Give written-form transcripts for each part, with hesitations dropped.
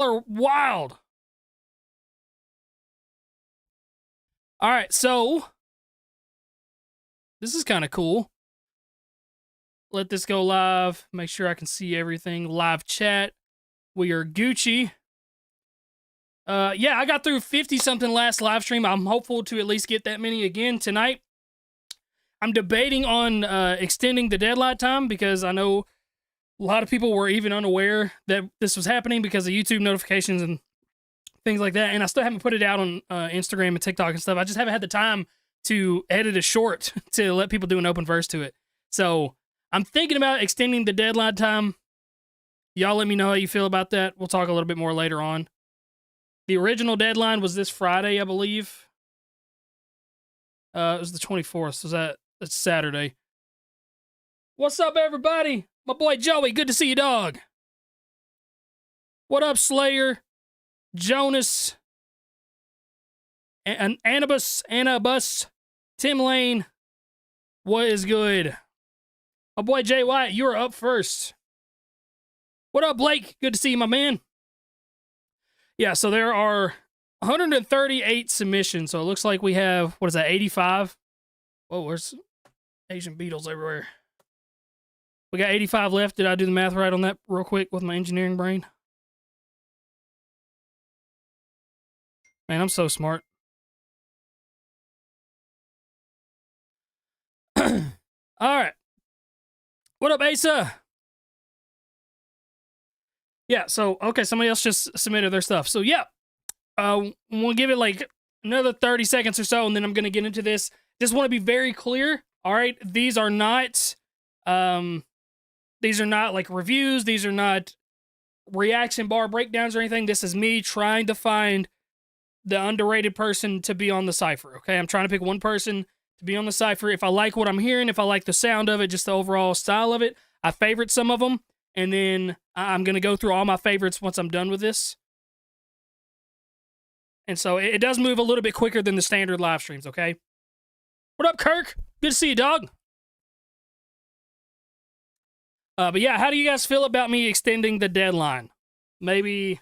are wild. All right, so this is kind of cool. Let this go live. Make sure I can see everything. Live chat. We are Gucci. Yeah, I got through 50-something last live stream. I'm hopeful to at least get that many again tonight. I'm debating on extending the deadline time because I know a lot of people were even unaware that this was happening because of YouTube notifications and things like that. And I still haven't put it out on Instagram and TikTok and stuff. I just haven't had the time to edit a short to let people do an open verse to it. So I'm thinking about extending the deadline time. Y'all let me know how you feel about that. We'll talk a little bit more later on. The original deadline was this Friday, I believe. It was the 24th, so that's Saturday. What's up, everybody? My boy Joey, good to see you, dog. What up, Slayer? Jonas? Anabus? Tim Lane? What is good? My boy Jay White, you're up first. What up, Blake? Good to see you, my man. Yeah, so there are 138 submissions, so it looks like we have, what is that, 85? Whoa, where's Asian beetles everywhere? We got 85 left. Did I do the math right on that real quick with my engineering brain? Man, I'm so smart. All right. What up, Asa? Yeah, so, okay, somebody else just submitted their stuff. So, yeah, we'll give it like another 30 seconds or so, and then I'm going to get into this. Just want to be very clear, all right? These are not like reviews. These are not reaction bar breakdowns or anything. This is me trying to find the underrated person to be on the Cypher, okay? I'm trying to pick one person to be on the Cypher. If I like what I'm hearing, if I like the sound of it, just the overall style of it, I favorite some of them. And then I'm going to go through all my favorites once I'm done with this. And so it does move a little bit quicker than the standard live streams, okay? What up, Kirk? Good to see you, dog. But yeah, how do you guys feel about me extending the deadline? Maybe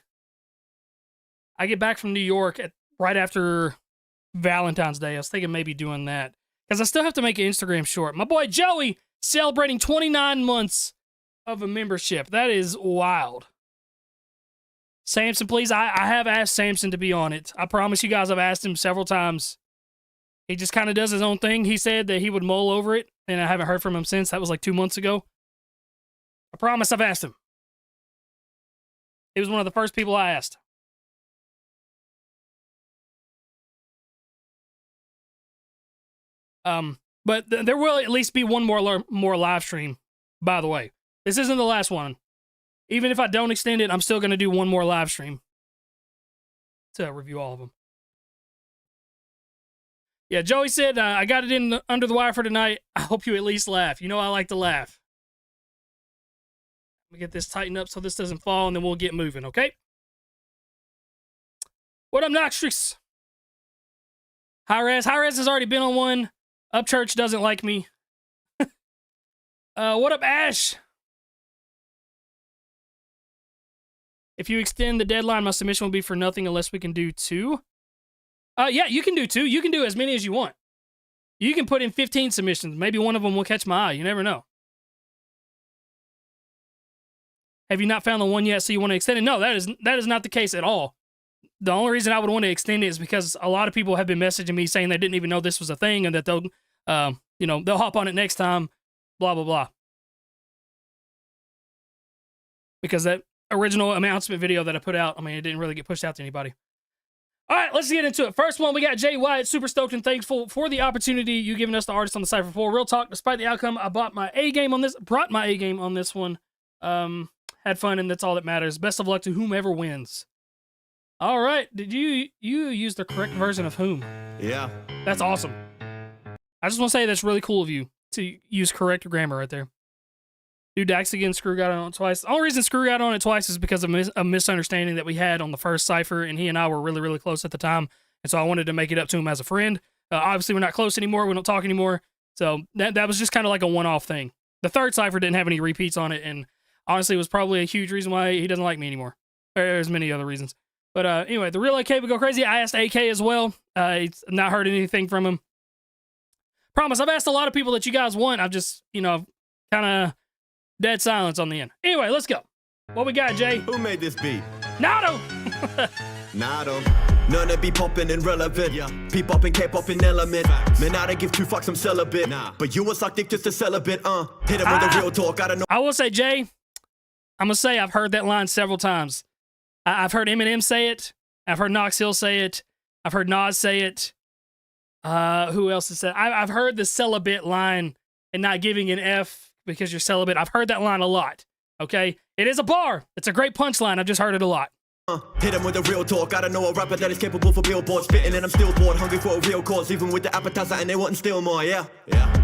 I get back from New York right after Valentine's Day. I was thinking maybe doing that. Because I still have to make an Instagram short. My boy Joey celebrating 29 months of a membership. That is wild. Samson, please. I have asked Samson to be on it. I promise you guys I've asked him several times. He just kind of does his own thing. He said that he would mull over it, and I haven't heard from him since. That was like 2 months ago. I promise I've asked him. He was one of the first people I asked. But there will at least be one more live stream, by the way. This isn't the last one. Even if I don't extend it, I'm still going to do one more live stream to review all of them. Yeah, Joey said, I got it in under the wire for tonight. I hope you at least laugh. You know I like to laugh. Let me get this tightened up so this doesn't fall, and then we'll get moving, okay? What up, Noxtrix? Hi-Res. Hi-Res has already been on one. Upchurch doesn't like me. What up, Ash? If you extend the deadline, my submission will be for nothing unless we can do 2. Yeah, you can do 2. You can do as many as you want. You can put in 15 submissions. Maybe one of them will catch my eye. You never know. Have you not found the one yet, so you want to extend it? No, that is not the case at all. The only reason I would want to extend it is because a lot of people have been messaging me saying they didn't even know this was a thing and that they'll, they'll hop on it next time, blah, blah, blah. Because that original announcement video that I put out, it didn't really get pushed out to anybody. All right, let's get into it. First one, we got Jay Wyatt, super stoked and thankful for the opportunity you giving us, the artist on the Cypher 4. Real talk, despite the outcome, I brought my A game on this one. Had fun, and that's all that matters. Best of luck to whomever wins. All right, did you use the correct version of whom? Yeah. That's awesome. I just want to say that's really cool of you to use correct grammar right there. Dude, Dax again, Screw got on it twice. The only reason Screw got on it twice is because of a misunderstanding that we had on the first Cypher, and he and I were really, really close at the time, and so I wanted to make it up to him as a friend. Obviously, we're not close anymore. We don't talk anymore, so that was just kind of like a one-off thing. The third Cypher didn't have any repeats on it, and honestly, it was probably a huge reason why he doesn't like me anymore. There's many other reasons. But anyway, the real AK would go crazy. I asked AK as well. It's not heard anything from him. Promise, I've asked a lot of people that you guys want. I've just, you know, kind of dead silence on the end. Anyway, let's go. What we got, Jay? Who made this beat? Nado! Nado. None of be poppin' and relevant. Yeah. P-poppin', K-poppin' element. Man, I don't give two fucks, I'm celibate. Nah. But you was suck dick just to celebrate. Hit him with the real talk, I don't know. I will say, Jay, I'm gonna say I've heard that line several times. I've heard Eminem say it. I've heard Knox Hill say it. I've heard Nas say it. Who else has said? I've heard the celibate line and not giving an F because you're celibate. I've heard that line a lot. Okay, it is a bar. It's a great punchline. I've just heard it a lot. Hit him with the real talk. I don't know a rapper that is capable for billboards. Spitting and I'm still bored, hungry for a real cause. Even with the appetizer and they wanting still more, yeah.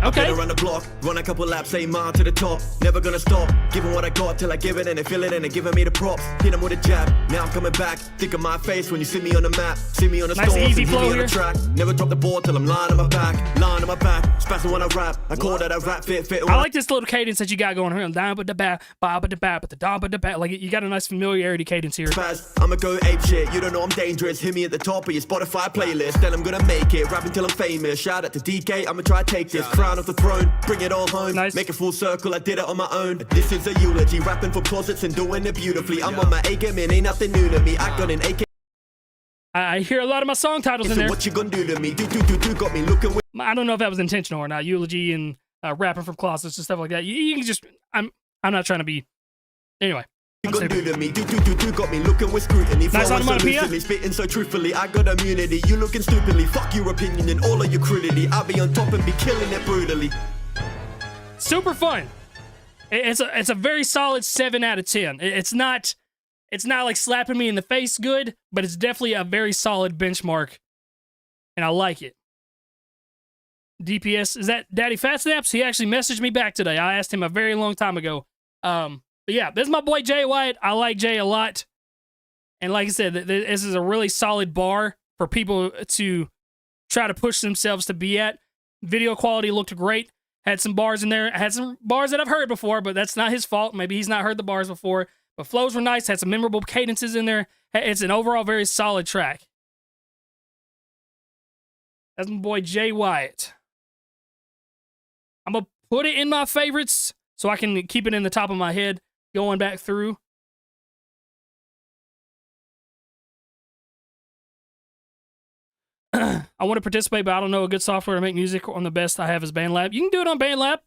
Okay. I've been around the block, run a couple laps, say mile to the top. Never gonna stop, giving what I got till I give it and they feel it and they're giving me the props. Hit them with a jab, now I'm coming back. Think of my face when you see me on the map. See me on the nice easy flow here. On the track. Never drop the ball till I'm lying on my back. Lying on my back, spazzing when I rap. I call that a rap fit. I like this little cadence that you got going here. Down but the bat, bob but the bat, but the dom but the bat. Like you got a nice familiarity cadence here. Spaz, I'ma go ape shit. You don't know I'm dangerous. Hit me at the top of your Spotify playlist. Then I'm gonna make it. Rap until I'm famous. Shout out to DK. I'ma try to take this crown off the throne. Bring it all home. Nice. Make it full circle. I did it on my own. This is a eulogy. Rapping from closets and doing it beautifully. I'm on my A game and ain't nothing new to me. I got an AK. I hear a lot of my song titles in there. What you gonna do to me? Do got me looking. I don't know if that was intentional or not. Eulogy and rapping from closets and stuff like that. You can just. I'm not trying to be. Anyway. You gonna do to me? Do got me looking with scrutiny. Nice onomatopoeia. Spitting so truthfully, I got immunity. You looking stupidly. Fuck your opinion and all of your crudity. I'll be on top and be killing it brutally. Super fun. It's a very solid 7 out of 10. It's not like slapping me in the face good, but it's definitely a very solid benchmark, and I like it. DPS, is that Daddy Fat Snaps? He actually messaged me back today. I asked him a very long time ago. But yeah, this is my boy Jay White. I like Jay a lot. And like I said, this is a really solid bar for people to try to push themselves to be at. Video quality looked great. Had some bars in there. Had some bars that I've heard before, but that's not his fault. Maybe he's not heard the bars before. But flows were nice. Had some memorable cadences in there. It's an overall very solid track. That's my boy Jay White. I'm going to put it in my favorites so I can keep it in the top of my head going back through. I want to participate, but I don't know a good software to make music on. The best I have is BandLab. You can do it on BandLab.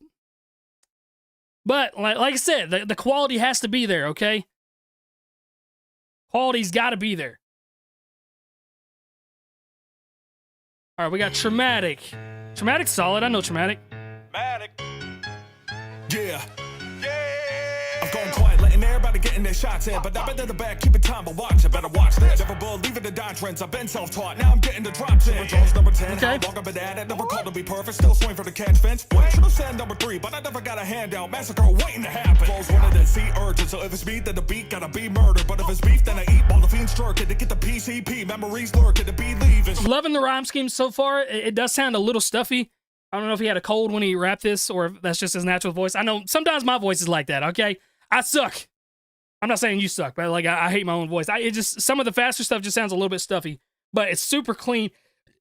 But, like I said, the quality has to be there, okay? Quality's got to be there. All right, we got Traumatic. Traumatic's solid. I know Traumatic. Yeah. I've gone quiet, letting everybody get in their shots in. But I've been in the back, keeping time, but watch, I better watch this. Never believing the doctrines, I've been self-taught. Now I'm getting the drops in. Jones number 10, okay. How long I've been at it, never called to be perfect. Still swing for the catch fence. Wait, should've said number 3, but I never got a handout. Massacre waiting to happen. Flows one of the sea urgent, so if it's beat, then the beat gotta be murder. But if it's beef, then I eat while the fiends jerking to get the PCP. Memories lurking to be leaving. Loving the rhyme scheme so far. It does sound a little stuffy. I don't know if he had a cold when he rapped this or if that's just his natural voice. I know sometimes my voice is like that, okay? I suck. I'm not saying you suck, but like I hate my own voice. It just, some of the faster stuff just sounds a little bit stuffy, but it's super clean.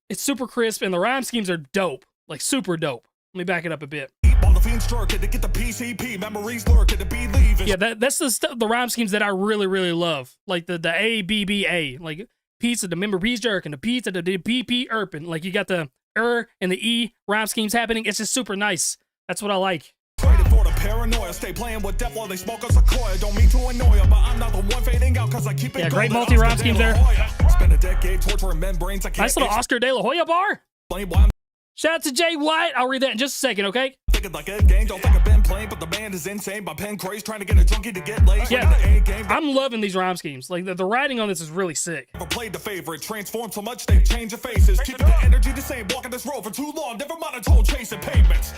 It's super crisp, and the rhyme schemes are dope. Like super dope. Let me back it up a bit. To get the PCP, memories lurking to be leaving. Yeah, that's the rhyme schemes that I really, really love. Like the ABBA, like pizza, the member P's jerking, the pizza, the PP erping. Like you got the and the E rhyme schemes happening. It's just super nice. That's what I like. Traded for the paranoia, stay playing with death while they smoke a sequoia. Don't mean to annoy ya, but I'm not the one fading out cause I keep it. Yeah, great multi-rhyme schemes there. Spend a decade torturing membranes. I can't. Nice little Oscar De La Hoya bar. Shout out to Jay White. I'll read that in just a second, okay? Thinking like a game, don't think I've been playing, but the band is insane. My pen craze, trying to get a junkie to get laid. Yeah, I'm loving these rhyme schemes. Like the writing on this is really sick. Never played the favorite, transformed so much they've changed their faces. Keeping the energy the same, walking this road for too long. Never monotone, chasing pavements.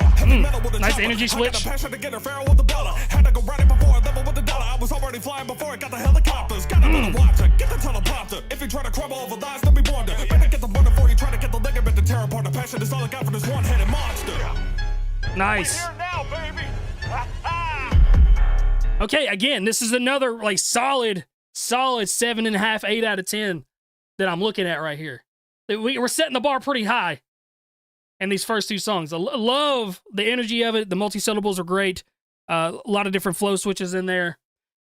Nice energy switch. I got the passion to get a pharaoh with the dollar. Had to go ride it before I level with the dollar. I was already flying before I got the helicopters. Got another watcher, get the teleprompter. If you try to crumble over lies, don't be wonder. Better get the one before you try to get the ligament to tear apart. The passion is all I got for this one-headed monster. Nice. Okay, again, this is another like solid solid 7.5, 8 out of 10 that I'm looking at right here. We're setting the bar pretty high in these first two songs. I love the energy of it. The multi-syllables are great. A lot of different flow switches in there.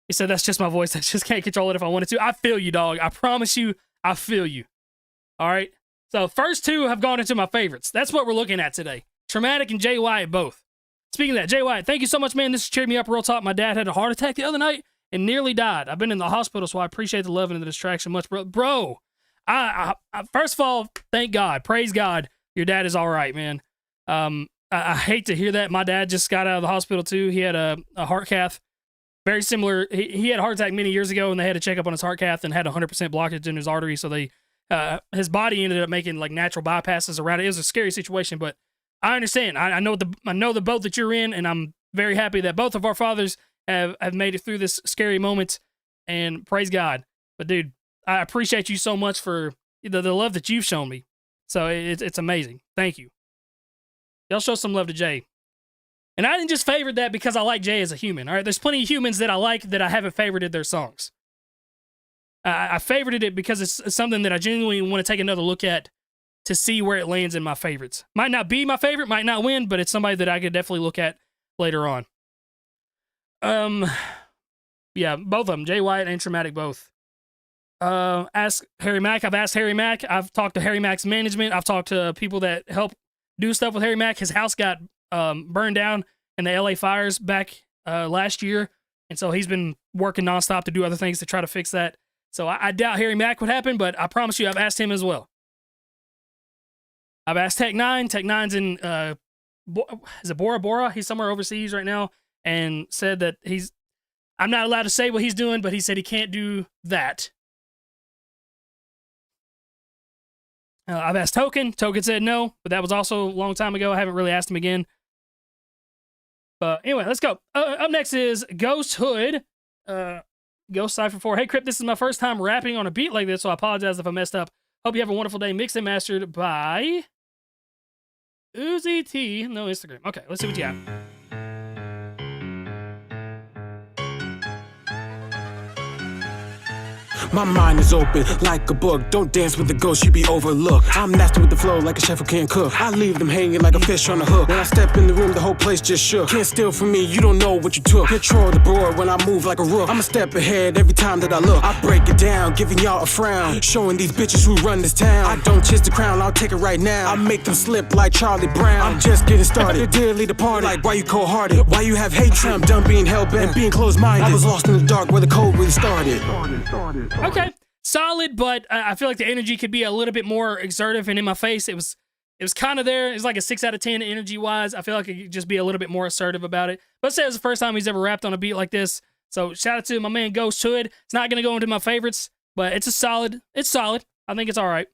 He said, that's just my voice. I just can't control it if I wanted to. I feel you, dog. I promise you, I feel you. All right? So first two have gone into my favorites. That's what we're looking at today. Traumatic and Jay Wyatt both. Speaking of that, Jay Wyatt, thank you so much, man. This has cheered me up real talk. My dad had a heart attack the other night and nearly died. I've been in the hospital, so I appreciate the love and the distraction much, bro. Bro, I first of all, thank God. Praise God. Your dad is all right, man. I hate to hear that. My dad just got out of the hospital, too. He had a heart cath. Very similar. He had a heart attack many years ago, and they had to check up on his heart cath and had 100% blockage in his artery, so they his body ended up making like natural bypasses around it. It was a scary situation, but I understand. I know the boat that you're in, and I'm very happy that both of our fathers have made it through this scary moment, and praise God. But dude, I appreciate you so much for the love that you've shown me. So it's amazing. Thank you. Y'all show some love to Jay. And I didn't just favorite that because I like Jay as a human. All right, there's plenty of humans that I like that I haven't favorited their songs. I favorited it because it's something that I genuinely want to take another look at to see where it lands in my favorites. Might not be my favorite, might not win, but it's somebody that I could definitely look at later on. Yeah, both of them, Jay Wyatt and Traumatic both. Ask Harry Mack. I've asked Harry Mack. I've talked to Harry Mack's management. I've talked to people that help do stuff with Harry Mack. His house got burned down in the LA fires back last year, and so he's been working nonstop to do other things to try to fix that. So I doubt Harry Mack would happen, but I promise you I've asked him as well. I've asked Tech 9. Tech 9's in, is it Bora Bora? He's somewhere overseas right now, and said that I'm not allowed to say what he's doing, but he said he can't do that. I've asked Token. Token said no, but that was also a long time ago. I haven't really asked him again. But anyway, let's go. Up next is Ghost Hood. Ghost Cypher 4. Hey, Crypt, this is my first time rapping on a beat like this, so I apologize if I messed up. Hope you have a wonderful day. Mixed and mastered by Uzi T. No Instagram. Okay, let's see what you got. My mind is open like a book. Don't dance with the ghost, you be overlooked. I'm nasty with the flow like a chef who can't cook. I leave them hanging like a fish on a hook. When I step in the room, the whole place just shook. Can't steal from me, you don't know what you took. Control the board when I move like a rook. I'm a step ahead every time that I look. I break it down, giving y'all a frown. Showing these bitches who run this town. I don't chase the crown, I'll take it right now. I make them slip like Charlie Brown. I'm just getting started, dearly departed. Like why you cold-hearted, why you have hatred. I'm done being hell-bent and being closed-minded. I was lost in the dark where the cold really started. Okay, solid, but I feel like the energy could be a little bit more exertive and in my face. It was kind of there. It's like a 6 out of 10 energy-wise. I feel like it could just be a little bit more assertive about it. But say it was the first time he's ever rapped on a beat like this. So shout out to my man Ghost Hood. It's not going to go into my favorites, but it's solid. I think it's all right.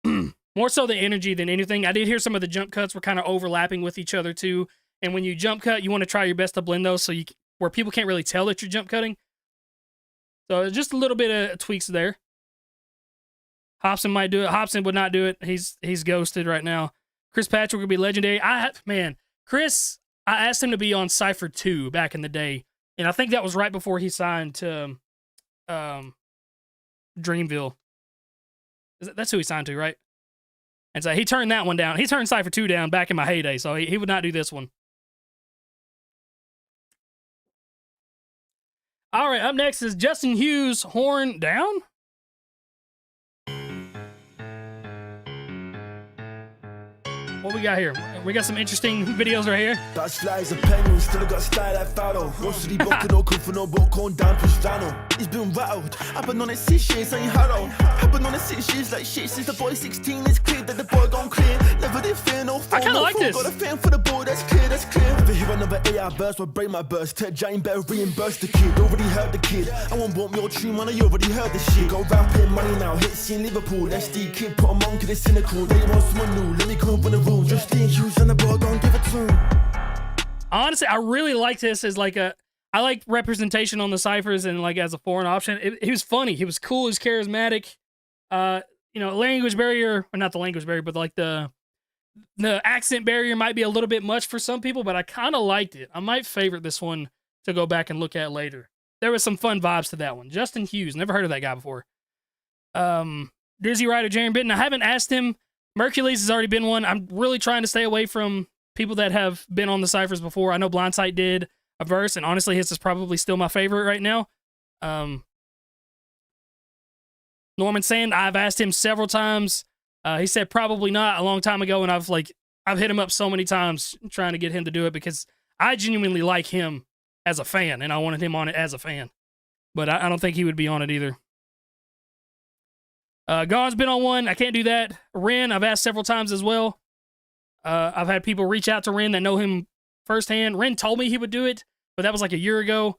More so the energy than anything. I did hear some of the jump cuts were kind of overlapping with each other too. And when you jump cut, you want to try your best to blend those so where people can't really tell that you're jump cutting. So just a little bit of tweaks there. Hobson might do it. Hobson would not do it. He's ghosted right now. Chris Patrick would be legendary. Chris, I asked him to be on Cypher 2 back in the day, and I think that was right before he signed to Dreamville. That's who he signed to, right? And so he turned that one down. He turned Cypher 2 down back in my heyday, so he would not do this one. All right, up next is Justin Hughes, Horn Down. What we got here? We got some interesting videos right here. That slides a penguin, still got style like Faro. Mostly bucket no come for no book on down push flannel. He's been rattled. I've been on it 6 years, ain't harrow. I've been on it 6 years like shit since the boy 16. It's clear that the boy gone clear. Never did fear no phone. I kinda like this. Got a fan for the boy, that's clear, that's clear. If I hear another AI burst, will break my burst. Tech giant better reimburse the kid. Already heard the kid. I won't want your tree, man, I already heard the shit. Go rapping money now, hit scene Liverpool. SD kid, put a monkey, they cynical. They want someone new, let me come from the room. Just think you and the boy gon' give it to him. Honestly, I really like this as like I like representation on the ciphers and like as a foreign option. He was funny. He was cool. He was charismatic. Language barrier, or not the language barrier, but like the accent barrier might be a little bit much for some people, but I kind of liked it. I might favorite this one to go back and look at later. there was some fun vibes to that one. Justin Hughes, never heard of that guy before. Dizzy Rider, Jaron Bitten. I haven't asked him. Mercules has already been one. I'm really trying to stay away from people that have been on the Cyphers before. I know Blindsight did a verse, and honestly, his is probably still my favorite right now. Norman Sand, I've asked him several times. He said probably not a long time ago, and I've hit him up so many times trying to get him to do it because I genuinely like him as a fan, and I wanted him on it as a fan. But I don't think he would be on it either. Gone's been on one. I can't do that. Ren, I've asked several times as well. I've had people reach out to Ren that know him firsthand. Ren told me he would do it, but that was like a year ago.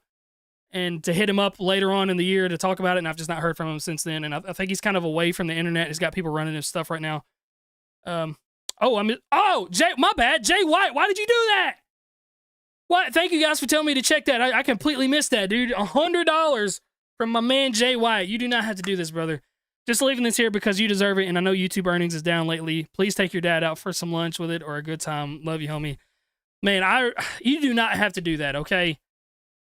And to hit him up later on in the year to talk about it, and I've just not heard from him since then. And I think he's kind of away from the internet. He's got people running his stuff right now. Jay, my bad. Jay White, why did you do that? What? Thank you guys for telling me to check that. I completely missed that, dude. $100 from my man Jay White. You do not have to do this, brother. Just leaving this here because you deserve it, and I know YouTube earnings is down lately. Please take your dad out for some lunch with it or a good time. Love you, homie. Man, you do not have to do that, okay?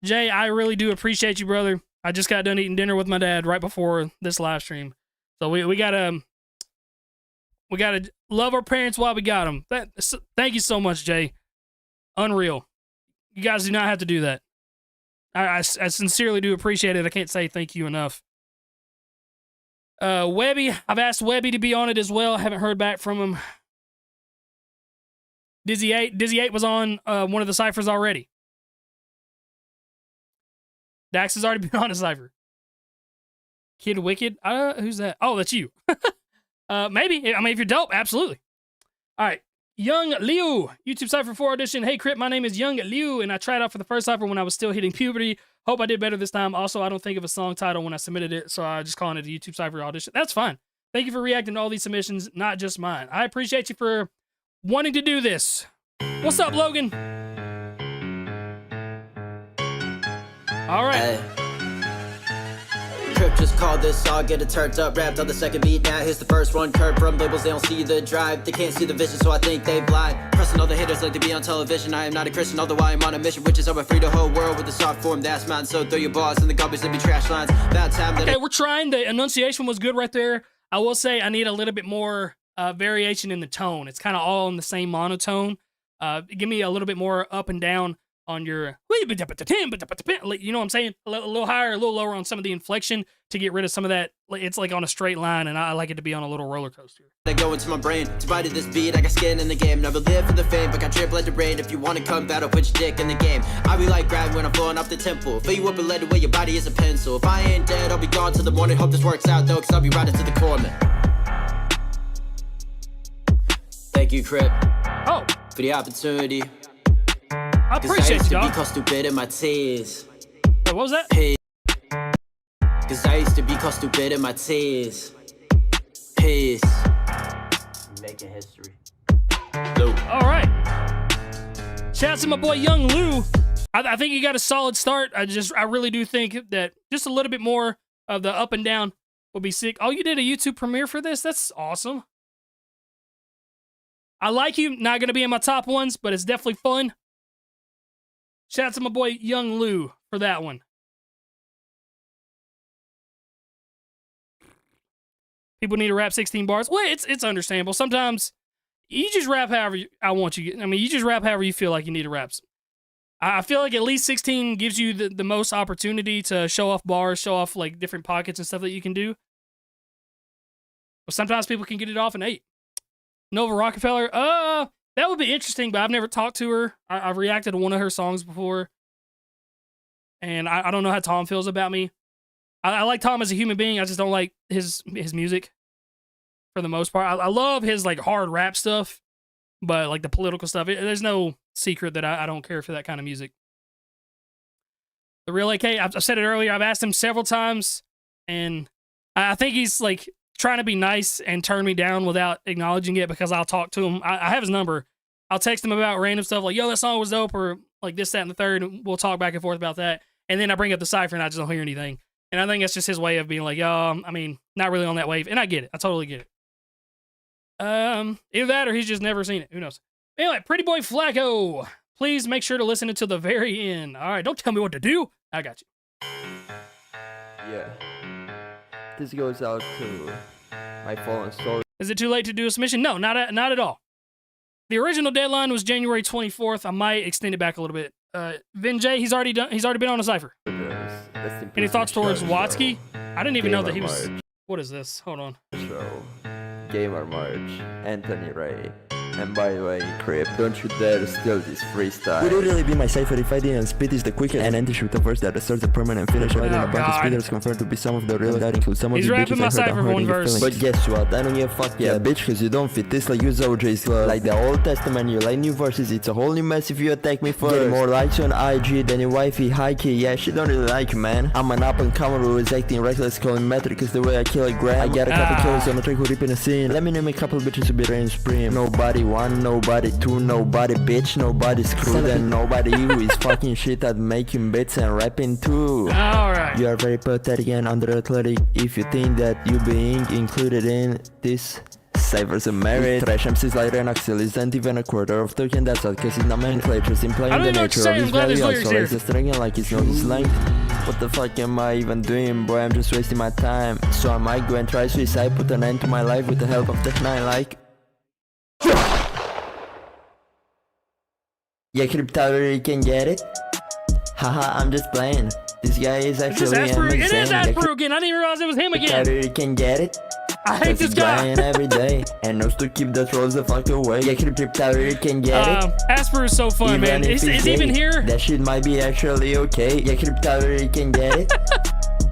Jay, I really do appreciate you, brother. I just got done eating dinner with my dad right before this live stream. So we gotta love our parents while we got them. Thank you so much, Jay. Unreal. You guys do not have to do that. I sincerely do appreciate it. I can't say thank you enough. Webby, I've asked Webby to be on it as well. I haven't heard back from him. Dizzy 8 was on one of the Cyphers already. Dax has already been on a Cypher. Kid Wicked? Who's that? Oh, that's you. Maybe. I mean, if you're dope, absolutely. All right. Young Liu, YouTube Cypher 4 audition. Hey, Crypt, my name is Young Liu, and I tried out for the first Cypher when I was still hitting puberty. Hope I did better this time. Also, I don't think of a song title when I submitted it, so I just calling it a YouTube Cypher audition. That's fine. Thank you for reacting to all these submissions, not just mine. I appreciate you for wanting to do this. What's up, Logan? All right. Crypt just called this all, get it turned up, wrapped on the second beat. Now here's the first one, curved from labels, they don't see the drive. They can't see the vision, so I think they blind. Pressing all the haters like to be on television. I am not a Christian, although I am on a mission, which is how I free the whole world with a soft form that's mine. So throw your balls in the garbage and be trash lines. That time that okay, we're trying. The enunciation was good right there. I will say I need a little bit more variation in the tone. It's kind of all in the same monotone. Give me a little bit more up and down on your, you know what I'm saying? A little higher, a little lower on some of the inflection to get rid of some of that. It's like on a straight line, and I like it to be on a little roller coaster. I go into my brain, divided this beat, I got skin in the game. Never live for the fame, but got drip like the rain. If you wanna come battle, put your dick in the game. I be like Grab when I'm blowing off the temple. Fill you up and let away, your body is a pencil. If I ain't dead, I'll be gone till the morning. Hope this works out though, cause I'll be riding to the corner. Thank you, Crypt. Oh, for the opportunity. I appreciate you, dog. Cause stupid in my tears. Wait, what was that? Hey. Cause I used to be called stupid in my tears. Peace. Making history. Lou. All right. Shout out to my boy Young Lou. I think he got a solid start. I really do think that just a little bit more of the up and down will be sick. Oh, you did a YouTube premiere for this? That's awesome. I like you. Not going to be in my top ones, but it's definitely fun. Shout out to my boy Young Lou for that one. People need to rap 16 bars. Well, it's understandable. Sometimes you just rap however I want you. I mean, you just rap however you feel like you need to rap. I feel like at least 16 gives you the most opportunity to show off bars, show off like different pockets and stuff that you can do. But sometimes people can get it off in 8. Nova Rockefeller, that would be interesting, but I've never talked to her. I've reacted to one of her songs before. And I don't know how Tom feels about me. I like Tom as a human being. I just don't like his music for the most part. I love his like hard rap stuff, but like the political stuff, there's no secret that I don't care for that kind of music. The Real AK, I've said it earlier. I've asked him several times, and I think he's like trying to be nice and turn me down without acknowledging it because I'll talk to him. I have his number. I'll text him about random stuff like, yo, that song was dope, or like this, that, and the third, and we'll talk back and forth about that. And then I bring up the Cypher and I just don't hear anything. And I think that's just his way of being like, yo, I mean, not really on that wave. And I get it. I totally get it. Either that or he's just never seen it. Who knows? Anyway, Pretty Boy Flacco. Please make sure to listen until the very end. All right, don't tell me what to do. I got you. Yeah. This goes out to my fallen soul. Is it too late to do a submission? No, not at all. The original deadline was January 24th. I might extend it back a little bit. Vin J, he's already been on a Cypher. Any thoughts towards Watsky? I didn't even know that he was. What is this? Hold on. Show. Gamer March, Anthony Ray. And by the way, Crypt, don't you dare steal this freestyle. Would it really be my Cypher if I didn't spit is the quickest and anti-shoot the verse that starts a permanent finish? I didn't a bunch of speeders confirmed to be some of the real that includes some of He's the rapping bitches my I heard Cypher for one verse. But guess what? I don't give a fuck, yeah, bitch, cause you don't fit this like use OJ's glove. Like the Old Testament, you like new verses, it's a whole new mess if you attack me first. Getting more likes on IG than your wifey, high key, yeah, she don't really like you, man. I'm an up and comer who is acting reckless, calling metric cause the way I kill a gram. I got a couple kills on a trick who rip in a scene. Let me name a couple bitches who be reigning supreme. Nobody one, nobody two, nobody bitch, nobody screwed, and nobody who is fucking shit at making beats and rapping too. Alright. You are very pathetic and under-athletic if you think that you being included in this Cypher's a merit. Trash MCs like Renaxil isn't even a quarter of token, that's all cause his nomenclature's implying the nature of his value. Also likes the string like his nose is length. What the fuck am I even doing, boy? I'm just wasting my time. So I might go and try suicide, put an end to my life with the help of Tech 9 like. Yeah, Crypt already can get it. Haha, I'm just playing. This guy is actually amazing. It is Asper again. I didn't even realize it was him again. Already can get it. I hate this guy. Every day and knows to keep the trolls the fuck away. Yeah, Crypt already can get it. Asper is so fun, man. Is he even here? That shit might be actually okay. Yeah, Crypt already can get it.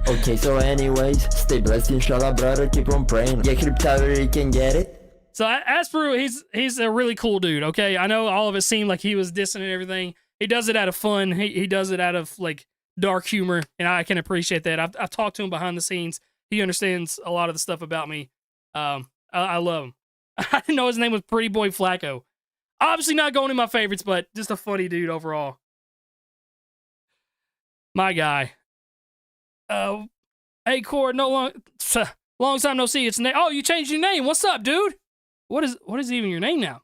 Okay, so anyways, stay blessed, inshallah, brother. Keep on praying. Yeah, Crypt already can get it. So Asper, he's a really cool dude, okay? I know all of it seemed like he was dissing and everything. He does it out of fun. He does it out of, like, dark humor, and I can appreciate that. I've talked to him behind the scenes. He understands a lot of the stuff about me. I love him. I didn't know his name was Pretty Boy Flacco. Obviously not going in my favorites, but just a funny dude overall. My guy. Hey, Cord, long time no see. It's oh, you changed your name. What's up, dude? What is even your name now?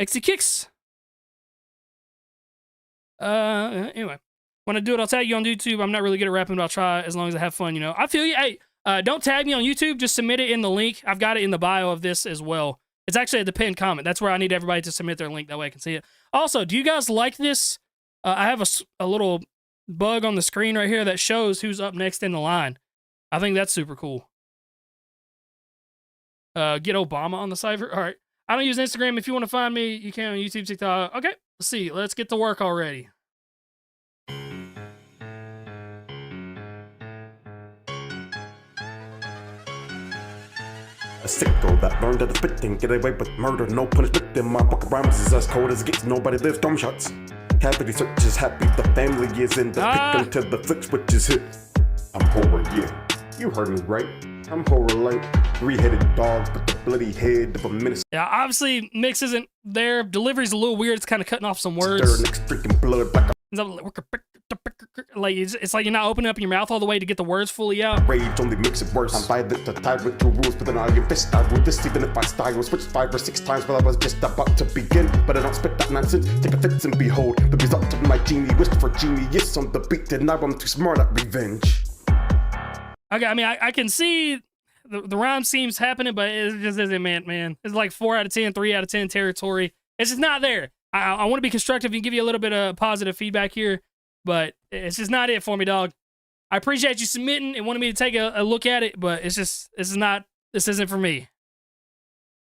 Exy Kicks. Anyway, when I do it, I'll tag you on YouTube. I'm not really good at rapping, but I'll try as long as I have fun, you know. I feel you. Hey, don't tag me on YouTube. Just submit it in the link. I've got it in the bio of this as well. It's actually at the pinned comment. That's where I need everybody to submit their link. That way I can see it. Also, do you guys like this? I have a little bug on the screen right here that shows who's up next in the line. I think that's super cool. Get Obama on the Cypher. All right. I don't use Instagram. If you want to find me, you can on YouTube, TikTok. Okay. Let's see. Let's get to work already. A sicko that learned that the spit thing get away with murder, no punishment. In my book of rhymes is as cold as it gets. Nobody lives storm shots. Happy searches happy. The family is in the victim to the flick switch is hit. I'm horror, yeah. You heard me right. I'm horror like 3-headed dog with the bloody head of a menace. Yeah, obviously Mix isn't there. Delivery's a little weird. It's kind of cutting off some words. Freaking blood like like it's like you're not opening up your mouth all the way to get the words fully out. Rage only makes it worse. I'm violent to tyrant to rules, but then I get pissed. I would this even if I style switch 5 or 6 times while I was just about to begin. But I don't spit that nonsense. Take offense and behold the result of my genie. Wish for genius on the beat, and now I'm too smart at revenge. Okay, I mean, I can see the rhyme seems happening, but it just isn't, man. It's like 4 out of 10, 3 out of 10 territory. It's just not there. I want to be constructive and give you a little bit of positive feedback here, but it's just not it for me, dog. I appreciate you submitting and wanting me to take a look at it, but it's just, this isn't for me.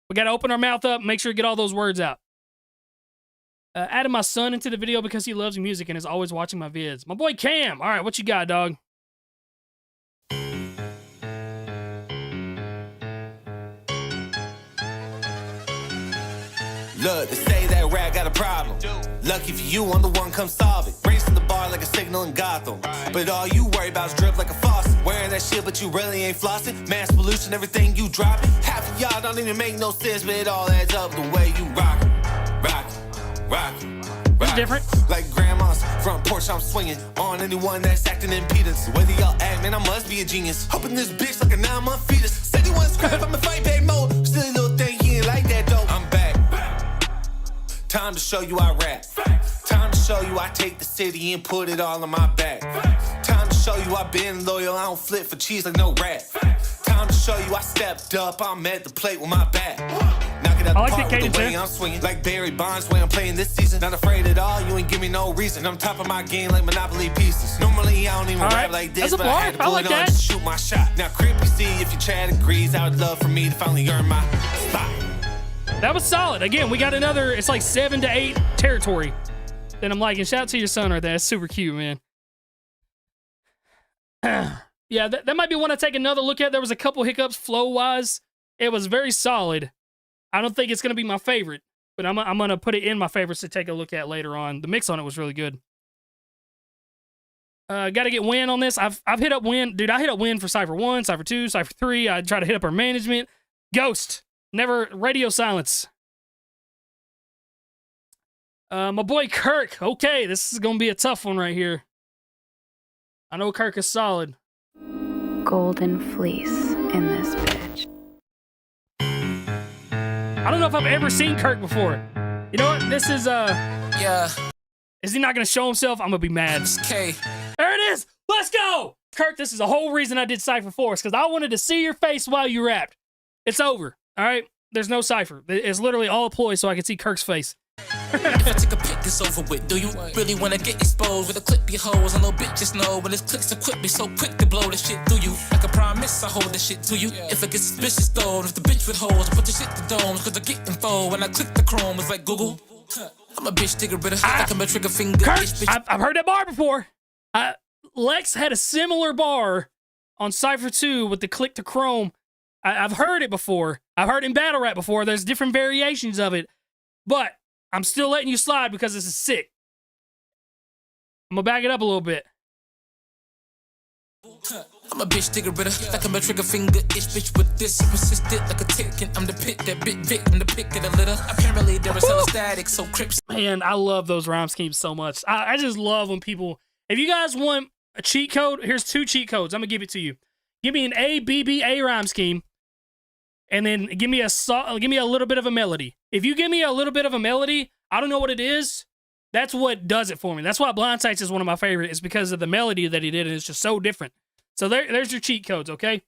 We got to open our mouth up and make sure to get all those words out. Added my son into the video because he loves music and is always watching my vids. My boy Cam. All right, what you got, dog? Look, they say that rap got a problem. Lucky for you, I'm the one come solve it. Racing the bar like a signal in Gotham. But all you worry about is drip like a faucet. Wearing that shit, but you really ain't flossing. Mass pollution, everything you dropping. Half of y'all don't even make no sense, but it all adds up the way you rock. It's different. Like grandma's front porch, I'm swinging on anyone that's acting impedance. Whether y'all act, man, I must be a genius. Hoping this bitch like a 9-month fetus. Said he wants scrap, I'm in fight back mode. Still a little thing, he ain't like that though. I'm back. Time to show you I rap. Time to show you I take the city and put it all on my back. show you I've been loyal. I don't flip for cheese like no rat. Time to show you I stepped up. I'm at the plate with my bat. Knock it out the park with the way I'm swinging. Like Barry Bonds, way I'm playing this season. Not afraid at all, you ain't give me no reason. I'm top of my game like Monopoly pieces. Normally I don't even rap like this, but I had to pull it on just shoot my shot. Now Crypt, you see if your Chad agrees, I would love for me to finally earn my spot. That was solid. Again, we got another, it's like 7 to 8 territory. Then I'm liking. Shout out to your son right there. That's super cute, man. Yeah, that might be one I take another look at. There was a couple hiccups flow-wise. It was very solid. I don't think it's going to be my favorite, but I'm going to put it in my favorites to take a look at later on. The mix on it was really good. Got to get Win on this. I've hit up Win. Dude, I hit up Win for Cypher 1, Cypher 2, Cypher 3. I try to hit up our management. Ghost. Never radio silence. My boy Kirk. Okay, this is going to be a tough one right here. I know Kirk is solid. Golden fleece in this bitch. I don't know if I've ever seen Kirk before. You know what? This is, Yeah. Is he not going to show himself? I'm going to be mad. Okay. There it is. Let's go. Kirk, this is the whole reason I did Cypher 4, because I wanted to see your face while you rapped. It's over. All right? There's no Cypher. It's literally all a ploy so I can see Kirk's face. If I take a pic, it's over with. Do you really wanna get exposed with a clip your hoes? A little bitch just know when this clicks equip me so quick to blow this shit through you. Like a promise, I hold this shit to you. If it gets suspicious though, if the bitch with hoes, I put the shit to domes, cause I get info when I click the chrome. It's like Google. I'm a bitch digger, but like I'm a trigger finger. Kirk, I've heard that bar before. Lex had a similar bar on Cypher 2 with the click to chrome. I've heard it before. I've heard it in battle rap before. There's different variations of it, but I'm still letting you slide because this is sick. I'm gonna back it up a little bit. I'm a bitch digger, but like I'm a trigger finger itch bitch with this. Persistent like a tick, and I'm the pit that bit Vic. I'm the pick of the litter. Apparently there was some static, so Crypt. Man, I love those rhyme schemes so much. I just love when people. If you guys want a cheat code, here's 2 cheat codes. I'm gonna give it to you. Give me an ABBA rhyme scheme, and then give me a little bit of a melody. If you give me a little bit of a melody, I don't know what it is. That's what does it for me. That's why Blindsights is one of my favorite. It's because of the melody that he did, and it's just so different. So there's your cheat codes, okay?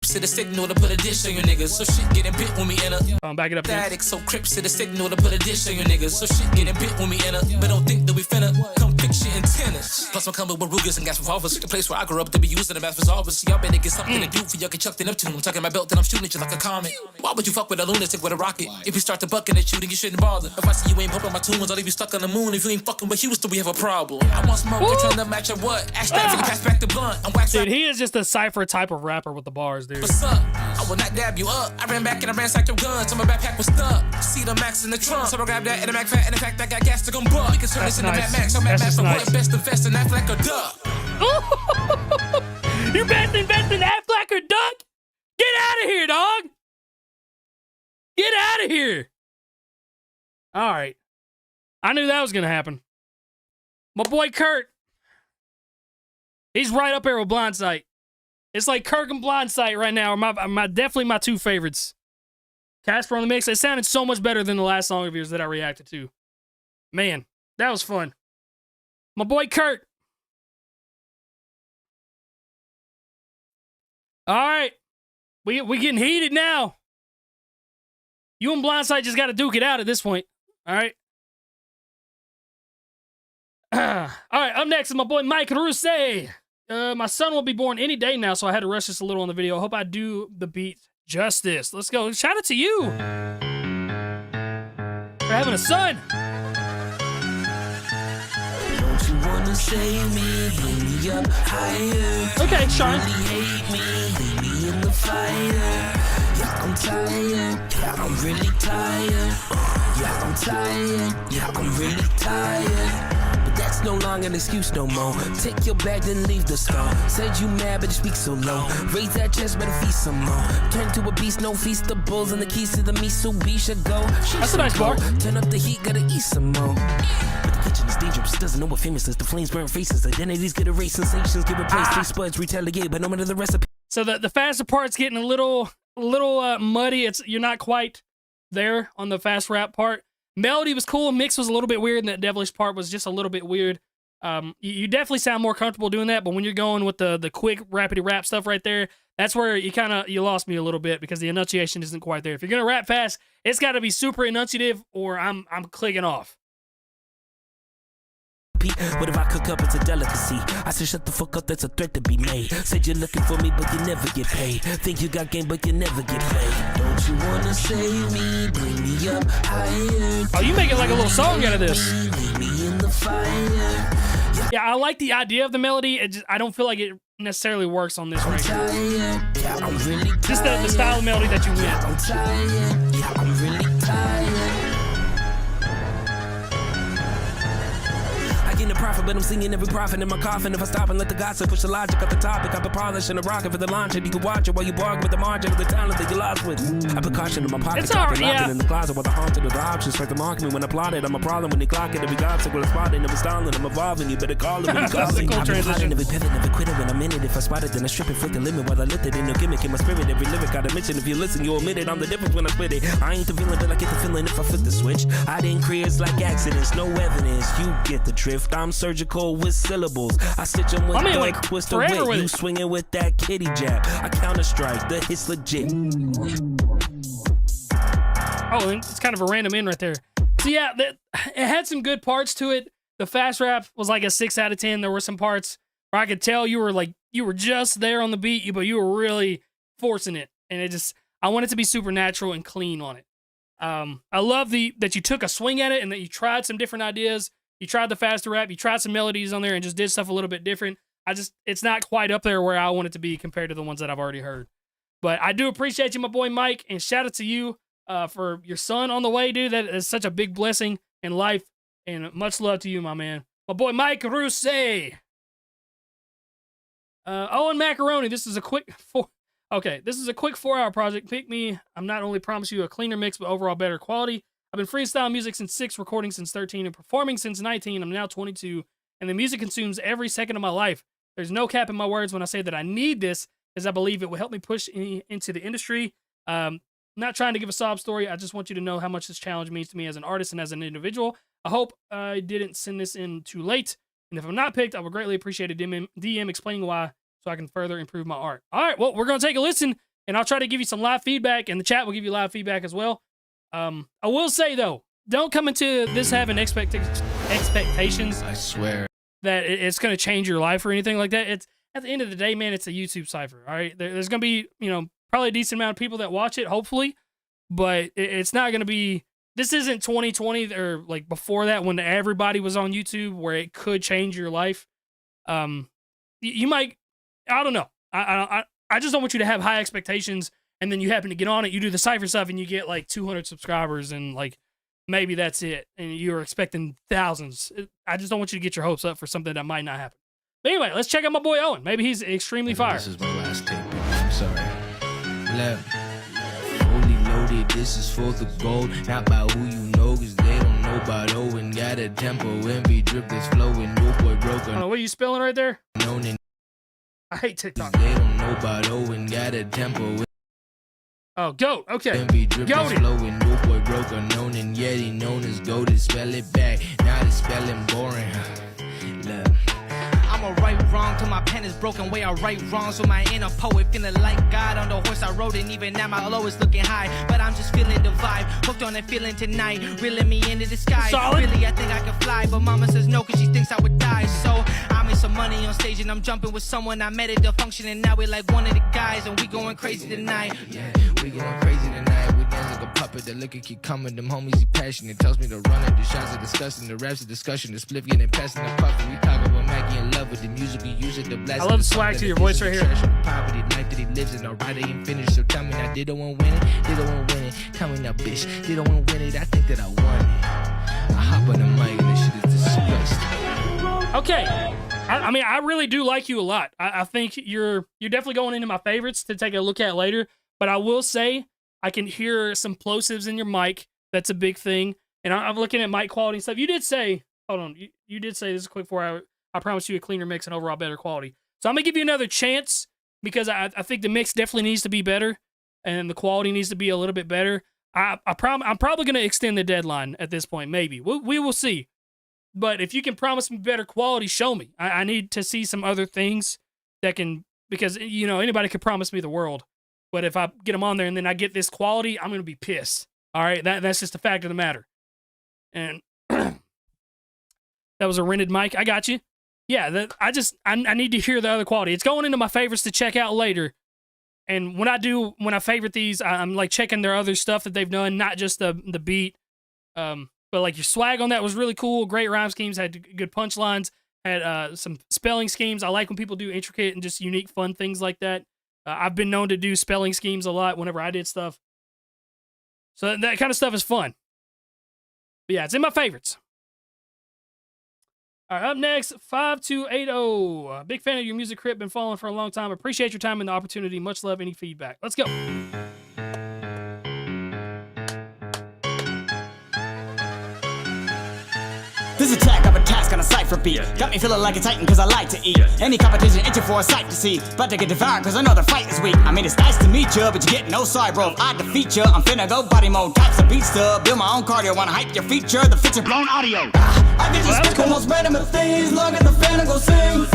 The signal to put a dish on your niggas, so shit getting bit when we enter. Back it up. Static, so Crypt to the signal to put a dish on your niggas, so shit getting bit when we enter. But don't think that we finna come fix shit in tennis. Plus I'm coming with Rugas and gas revolvers. The place where I grew up to be using the math resolvers. Y'all better get something to do for y'all get chucked in up to. I'm tucking my belt and I'm shooting at you like a comet. Why would you fuck with a lunatic with a rocket? If you start to bucking at you, then you shouldn't bother. If I see you ain't pumping my tunes, I'll leave you stuck on the moon. If you ain't fucking with Houston, we have a problem. I want smoke, we're trying to match up what? Hashtag pass back the blunt. I'm waxing. Dude, he is just a Cypher type of rapper with the bars, dude. What's up? I will not dab you up. I ran back and I ransacked your guns. So my backpack was stuck. See the max in the trunk. So I grabbed that in the Mac fat. And in fact, I got gas to go buck. We can turn this into Mad Max. So Mad Max for what? Best invest in Affleck or duck. You best invest in Affleck or duck? Get out of here, dog. Get out of here. All right. I knew that was going to happen. My boy Kurt. He's right up there with Blindsight. It's like Kirk and Blindsight right now are definitely my 2 favorites. Casper on the mix. It sounded so much better than the last song of yours that I reacted to. Man, that was fun. My boy Kurt. All right. We getting heated now. You and Blindsight just got to duke it out at this point. All right. All right, up next is my boy Mike Russe. My son will be born any day now, so I had to rush this a little on the video. I hope I do the beat justice. Let's go. Shout out to you for having a son. Don't you wanna save me? Bring me up higher. Okay, Sean. Really hate me? Leave me in the fire. Yeah, I'm tired. Yeah, I'm really tired. Yeah, I'm tired. Yeah, I'm really tired. That's no longer an excuse no more. Take your bag, then leave the store. Said you mad, but you speak so low. Raise that chest, better feast some more. Turn to a beast, no feastables, and the keys to the Mitsubishi go. That's a nice bar. Turn up the heat, gotta eat some more. But the kitchen is dangerous, doesn't know what famous is. The flames burn faces, identities get erased, sensations get replaced. Taste buds retaliate, but no matter the recipe. So the faster part's getting a little muddy. You're not quite there on the fast rap part. Melody was cool. Mix was a little bit weird, and that devilish part was just a little bit weird. You definitely sound more comfortable doing that, but when you're going with the quick rapidy rap stuff right there, that's where you lost me a little bit because the enunciation isn't quite there. If you're gonna rap fast, it's got to be super enunciative, or I'm clicking off. What if I cook up? It's a delicacy. I said shut the fuck up, that's a threat to be made. Said you're looking for me, but you never get paid. Think you got game, but you never get played. Don't you wanna save me? Bring me up higher. Oh, you make it like a little song out of this. Leave me in the fire. Yeah, I like the idea of the melody. I don't feel like it necessarily works on this right here. Just the style of melody that you went. I'm tired. Yeah, I'm really tired. The prophet, but I'm singing every prophet in my coffin. If I stop and let the gossip push the logic at the topic, I've been polishing the rocket for the launch, and you can watch it while you bargain with the margin of the talent that you lost with. I put caution in my pocket, it's alright, yeah. In the closet while the haunted of the options try to mock me when I plot it. I'm a problem when they clock it. Every obstacle is spotted, never stalling. I'm evolving. You better call it when you call That's a cool I've been transition. plotting, every pivot, never quit it when I'm in it. If I spot it, then I strip it, flip the limit while I lift it. Ain't no gimmick in my spirit. Every lyric got a mission. If you listen, you'll admit it. I'm the difference when I spit it. I ain't the villain, but I get the feeling if I flip the switch. I didn't create it's like accidents, no evidence. You get the drift. I'm surgical with syllables. I stitch them with like twist forever away. with You it. swinging with that kitty jab. I counter strike. The hit's legit. Oh, and it's kind of a random in right there. So yeah, it had some good parts to it. The fast rap was like a 6 out of 10. There were some parts where I could tell you were just there on the beat, but you were really forcing it, and I want it to be super natural and clean on it. I love that you took a swing at it and that you tried some different ideas. You tried the faster rap, you tried some melodies on there and just did stuff a little bit different. It's not quite up there where I want it to be compared to the ones that I've already heard. But I do appreciate you, my boy Mike, and shout out to you for your son on the way, dude. That is such a big blessing in life, and much love to you, my man. My boy Mike Rousset. Owen Macaroni, this is a quick 4-hour project. Pick me. I'm not only promise you a cleaner mix, but overall better quality. I've been freestyle music since 6, recording since 13, and performing since 19. I'm now 22, and the music consumes every second of my life. There's no cap in my words when I say that I need this, as I believe it will help me push into the industry. Not trying to give a sob story. I just want you to know how much this challenge means to me as an artist and as an individual. I hope I didn't send this in too late, and if I'm not picked, I would greatly appreciate a DM explaining why, so I can further improve my art. All right, well, we're going to take a listen, and I'll try to give you some live feedback, and the chat will give you live feedback as well. I will say, though, don't come into this having expectations. I swear. That it's going to change your life or anything like that. It's at the end of the day, man, it's a YouTube Cypher, all right? There's going to be, probably a decent amount of people that watch it, hopefully, but it's not going to be, this isn't 2020 or like before that when everybody was on YouTube where it could change your life. You might, I don't know. I just don't want you to have high expectations and then you happen to get on it, you do the Cypher stuff, and you get like 200 subscribers, and like maybe that's it, and you're expecting thousands. I just don't want you to get your hopes up for something that might not happen. But anyway, let's check out my boy Owen. Maybe he's extremely fire. This is my last tape. I'm sorry. Left. Fully loaded, this is for the gold. Not by who you know, cause they don't know about Owen. Got a tempo, envy, drip that's flowing. No boy broke. What are you spelling right there? Known in I hate TikTok. They don't know about Owen. Got a tempo. Oh, goat. Okay. Goated. Flowing, no boy broke, unknown and Yeti, known as goated. Spell it back, now the spelling boring. Look. I'ma right wrong till my pen is broken. Way I write wrong, so my inner poet feeling like God on the horse I rode. And even now my low is looking high, but I'm just feeling the vibe. Hooked on that feeling tonight, reeling me into the sky. Solid. Really, I think I can fly, but mama says no, cause she thinks I would die. So I made some money on stage and I'm jumping with someone I met at the function, and now we're like one of the guys, and we going crazy tonight. Yeah, we going crazy tonight. We dance like a puppet. The liquor keep coming. Them homies he passionate. Tells me to run it. The shots are disgusting. The raps are discussion. The spliff getting past and the puffin'. We talk about Mackie in love with the music. We use it to blast. I love the swag to your voice right here. Poverty life that he lives in. Alright, I ain't finished. So tell me now, did I want to win it? Did I want to win it? Tell me now, bitch. Did I want to win it? I think that I won it. I hop on the mic and this shit is disgusting. Okay. I mean, I really do like you a lot. I think you're definitely going into my favorites to take a look at later. But I will say, I can hear some plosives in your mic. That's a big thing. And I'm looking at mic quality and stuff. You did say, hold on, you did say this is a quick 4-hour. I promise you a cleaner mix and overall better quality. So I'm going to give you another chance because I think the mix definitely needs to be better and the quality needs to be a little bit better. I'm probably going to extend the deadline at this point, maybe. We will see. But if you can promise me better quality, show me. I need to see some other things that can, because, you know, anybody could promise me the world. But if I get them on there and then I get this quality, I'm going to be pissed. All right? That's just a fact of the matter. And that was a rented mic. I got you. Yeah, I need to hear the other quality. It's going into my favorites to check out later. And when I favorite these, I'm like checking their other stuff that they've done, not just the beat. But like your swag on that was really cool. Great rhyme schemes, had good punchlines, had some spelling schemes. I like when people do intricate and just unique, fun things like that. I've been known to do spelling schemes a lot whenever I did stuff. So that kind of stuff is fun. But yeah, it's in my favorites. All right, up next, 5280. Big fan of your music, Crypt. Been following for a long time. Appreciate your time and the opportunity. Much love. Any feedback? Let's go. This attack of a task on a Cypher beat got me feeling like a titan cause I like to eat. Any competition itching for a sight to see. About to get devoured cause I know the fight is weak. I mean it's nice to meet ya, but you get no sorry bro. If I defeat ya, I'm finna go body mode. Types of beats to build my own cardio. Wanna hype your feature, the feature blown audio. I get to speak the most random of things. Long as the fan go sing.